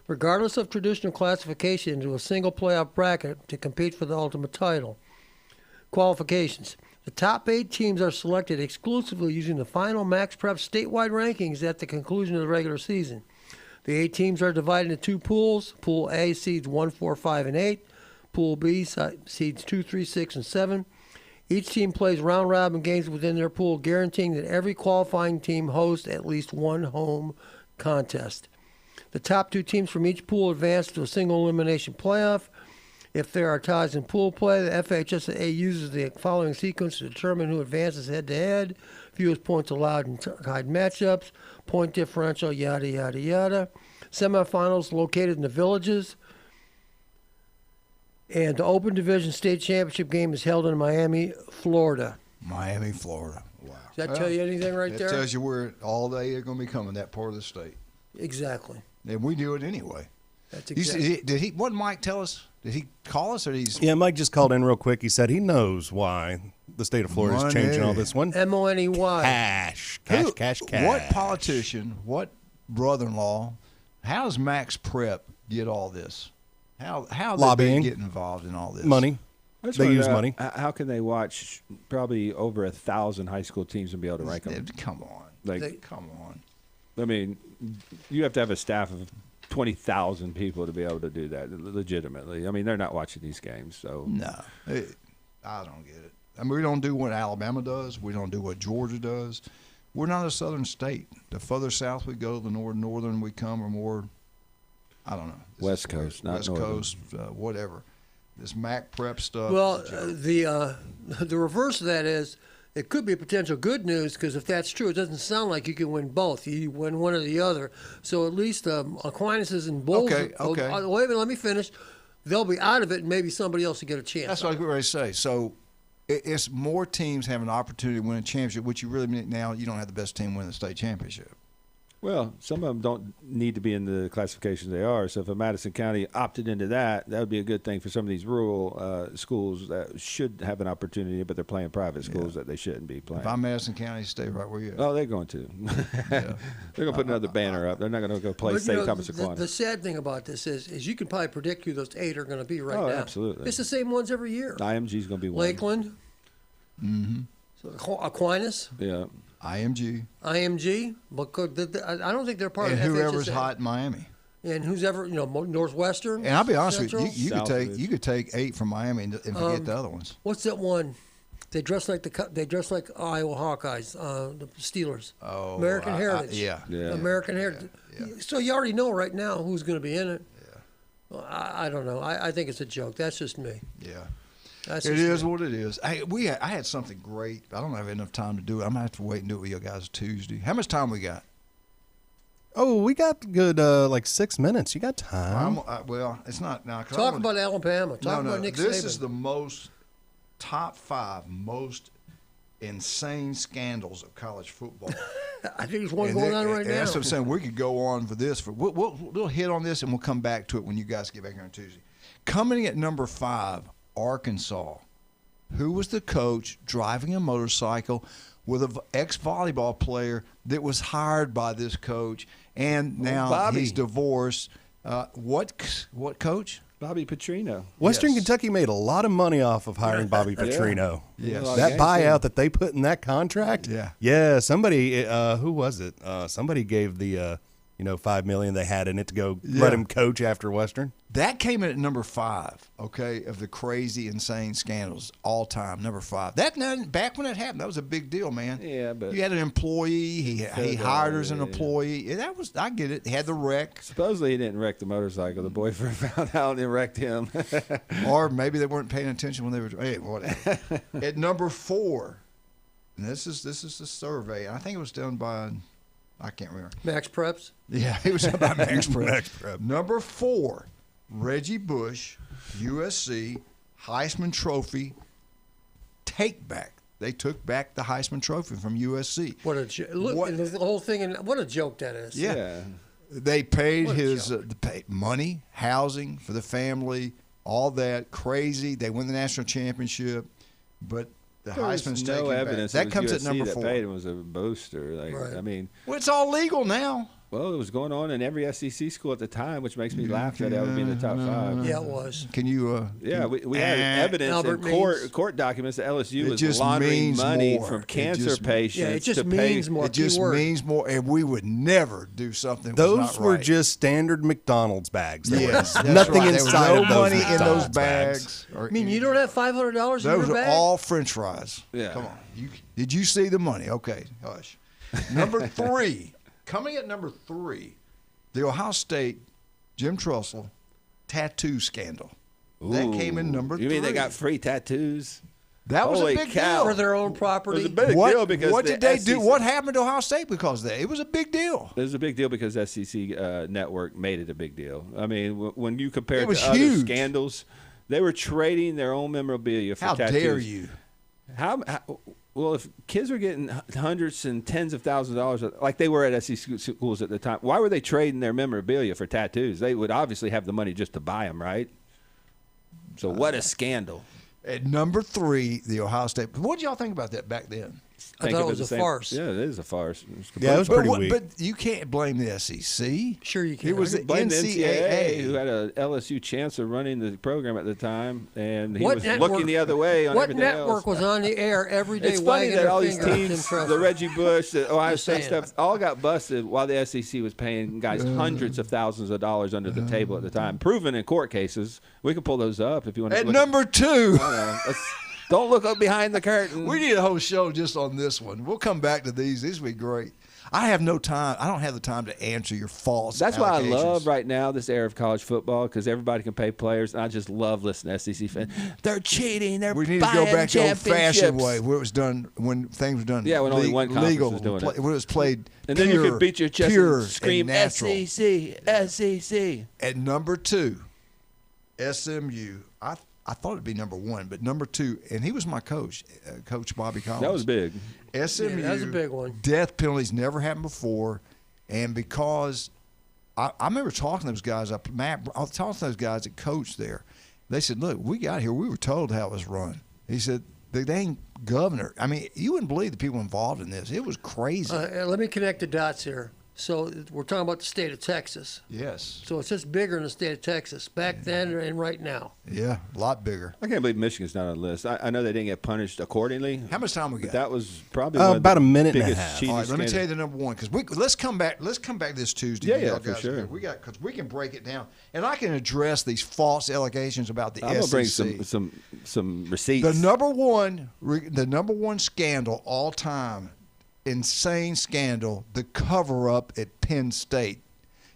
regardless of traditional classification, into a single playoff bracket to compete for the ultimate title. Qualifications. The top 8 teams are selected exclusively using the final Max Prep statewide rankings at the conclusion of the regular season. The 8 teams are divided into 2 pools. Pool A seeds 1, 4, 5, and 8. Pool B seeds 2, 3, 6, and 7. Each team plays round-robin games within their pool, guaranteeing that every qualifying team hosts at least 1 home contest. The top 2 teams from each pool advance to a single elimination playoff. If there are ties in pool play, the FHSAA uses the following sequence to determine who advances head-to-head. Fewest points allowed in tied matchups, point differential, yada, yada, yada. Semifinals located in the villages. And the Open Division State Championship game is held in Miami, Florida. Miami, Florida. Wow. Does that tell you anything right there? It tells you where all day they're going to be coming, that part of the state. Exactly. And we do it anyway. That's exactly. What did Mike tell us? Did he call us? Yeah, Mike just called in real quick. He said he knows why the state of Florida is changing all this one. M-O-N-E-Y. Cash. What politician, what brother-in-law, how does Max Prep get all this? How Lobbying. Did they get involved in all this? Money. They use money. How can they watch probably over 1,000 high school teams and be able to rank them? Come on. Come on. I mean, you have to have a staff of 20,000 people to be able to do that legitimately. I mean, they're not watching these games, so no, I don't get it. I mean, we don't do what Alabama does. We don't do what Georgia does. We're not a southern state. The further south we go, the more northern we come, or more. I don't know. West Coast, not West northern. Coast, whatever. This Mac Prep stuff. Well, the reverse of that is it could be a potential good news because if that's true, it doesn't sound like you can win both. You win one or the other. So at least Aquinas and Bulls. Okay. Wait a minute, let me finish. They'll be out of it, and maybe somebody else will get a chance. That's what I was ready to say. So it's more teams have an opportunity to win a championship, which you really mean now you don't have the best team win the state championship. Well, some of them don't need to be in the classification they are. So if a Madison County opted into that, that would be a good thing for some of these rural schools that should have an opportunity, but they're playing private schools that they shouldn't be playing. If I'm Madison County, stay right where you're at. Oh, they're going to. They're going to put another banner up. They're not going to go play St. Thomas Aquinas. The sad thing about this is you can probably predict who those 8 are going to be right now. Absolutely. It's the same ones every year. IMG's going to be one. Lakeland. Mm-hmm. So Aquinas. Yeah. IMG, but I don't think they're part of and FHSA. whoever's hot in Miami. And who's ever, Northwestern. And I'll be honest Central? with you, you could take 8 from Miami and forget the other ones. What's that one? They dress like Iowa Hawkeyes, the Steelers. Oh, American Heritage. Yeah. American Heritage. Yeah. So you already know right now who's going to be in it. Yeah. Well, I don't know. I think it's a joke. That's just me. Yeah. That's it is what it is. I had something great. I don't have enough time to do it. I'm going to have to wait and do it with you guys Tuesday. How much time we got? Oh, we got good 6 minutes. You got time. Well, it's not now. Talk about Alabama. Talk about Nick Saban. This is the top 5 most insane scandals of college football. I think there's one going on right now. That's what I'm saying. We could go on for this. We'll hit on this, and we'll come back to it when you guys get back here on Tuesday. Coming at number 5, Arkansas. Who was the coach driving a motorcycle with an ex-volleyball player that was hired by this coach, and now he's divorced? What coach? Bobby Petrino. Western Kentucky made a lot of money off of hiring Bobby Petrino. Yes. That buyout that they put in that contract. Yeah. Somebody, who was it? Somebody gave the $5 million they had in it to go let him coach after Western. That came in at number 5, okay, of the crazy, insane scandals all time. Number 5. Back when that happened, that was a big deal, man. Yeah, but you had an employee. He hired her as an employee. Yeah, I get it. He had the wreck. Supposedly he didn't wreck the motorcycle. The boyfriend found out and wrecked him. Or maybe they weren't paying attention when they were. Hey, whatever. At number 4, and this is the survey. I think it was done by. I can't remember. Max Preps? Yeah, it was about Max Preps. Max Prep. Number 4, Reggie Bush, USC, Heisman Trophy, take back. They took back the Heisman Trophy from USC. What a joke. Look, the whole thing, and what a joke that is. Yeah. They paid his money, housing for the family, all that. Crazy. They win the national championship, but the Heisman's no evidence back. That comes at number 4. That paid him was a booster. Right. I mean, well, it's all legal now. Well, it was going on in every SEC school at the time, which makes me laugh that would be in the top 5. Yeah, it was. Can you? Yeah, we had evidence in court documents that LSU was laundering money from cancer patients. Yeah, it just means more. It just means more, and we would never do something. Those were just standard McDonald's bags. Yes, nothing inside of those money in those McDonald's bags. I mean, you don't have $500 in your bag? Those are all French fries. Yeah. Come on. Did you see the money? Okay, hush. Number 3. Coming at number 3, the Ohio State Jim Trussell tattoo scandal. That came in number 3. You mean they got free tattoos? That was Holy a big cow. deal For their own property. It was a big deal because what did they do? SEC What happened to Ohio State because of that? It was a big deal. It was a big deal because SEC Network made it a big deal. I mean, when you compare it was to other huge. scandals, they were trading their own memorabilia for How tattoos. dare you? Well, if kids were getting hundreds and tens of thousands of dollars, like they were at SEC schools at the time, why were they trading their memorabilia for tattoos? They would obviously have the money just to buy them, right? So what a scandal. At number 3, the Ohio State. What did y'all think about that back then? I thought it was a farce. Yeah, it is a farce. Yeah, it was pretty but, weak. But you can't blame the SEC. Sure you can. It was the Blame the NCAA. who had a LSU chancellor running the program at the time, and he What was network- looking the other way on What everything network else. was on the air every day It's funny wagging that their all these finger at Tim teams, Tressel? the Reggie Bush, the Ohio Just State saying. stuff, all got busted while the SEC was paying guys hundreds of thousands of dollars under the table at the time, proven in court cases. We can pull those up if you want to. At number 2. Don't look up behind the curtain. We need a whole show just on this one. We'll come back to these. These will be great. I have no time. I don't have the time to answer your false That's why I allegations. love right now this era of college football because everybody can pay players, and I just love listening to SEC fans. They're cheating. They're We need to go back to the old-fashioned way, where it was done when things were done. Yeah, when only one conference legal, was doing it. when it was played. And then you could beat your chest pure and scream natural. SEC. At number 2, SMU. I thought it'd be number 1, but number 2, and he was my coach, Coach Bobby Collins. That was big. SMU. Yeah, that was a big one. Death penalties never happened before, and because I remember talking to those guys, I was talking to those guys that coached there. They said, "Look, we got here. We were told how it was run." He said, "The dang governor. I mean, you wouldn't believe the people involved in this. It was crazy." Let me connect the dots here. So we're talking about the state of Texas. Yes. So it's just bigger in the state of Texas back then and right now. Yeah, a lot bigger. I can't believe Michigan's not on the list. I know they didn't get punished accordingly. How much time we But got? that was probably one of about the a minute and a biggest half. cheating All right, let me scandals. tell you the number 1 because let's come back. Let's come back this Tuesday. Yeah, when yeah, y'all for guys are sure. here. Because we can break it down, and I can address these false allegations about the I'm SEC. gonna bring some receipts. The number one scandal all time, insane scandal, the cover up at Penn State.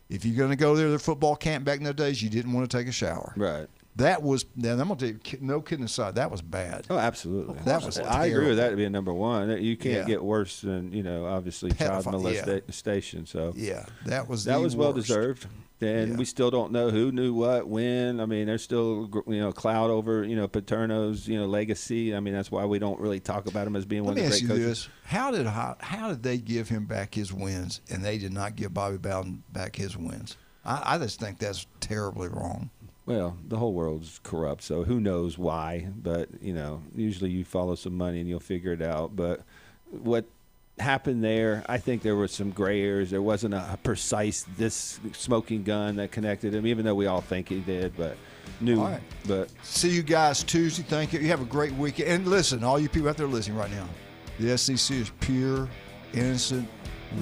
If you're going to go there to the football camp back in those days, you didn't want to take a shower. Right. That was. Now I'm going to tell you, no kidding aside, that was bad. Oh, absolutely. That was. I agree with terrible. that to be a number 1. You can't Yeah. get worse than obviously child Pedophile, yeah. molestation. So Yeah, that was. that the was well worst. deserved. And Yeah. we still don't know who knew what, when. I mean, there's still cloud over Paterno's legacy. I mean, that's why we don't really talk about him as being Let one me of the ask great you coaches. this: How did they give him back his wins, and they did not give Bobby Bowden back his wins? I just think that's terribly wrong. Well, the whole world's corrupt, so who knows why? But usually you follow some money and you'll figure it out. But what happened there, I think there were some gray areas. There wasn't a precise this smoking gun that connected him, even though we all think he did. But All right. But see you guys Tuesday. Thank you. You have a great weekend. And listen, all you people out there listening right now, the SEC is pure, innocent,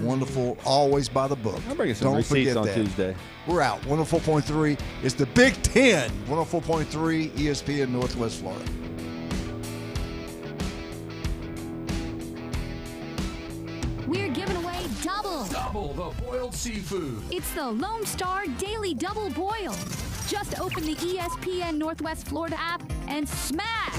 wonderful, always by the book. I'm bringing some Don't receipts forget on that. Tuesday. We're out. 104.3. It's the Big Ten. 104.3 ESPN Northwest Florida. We're giving away double the boiled seafood. It's the Lone Star Daily Double Boil. Just open the ESPN Northwest Florida app and smash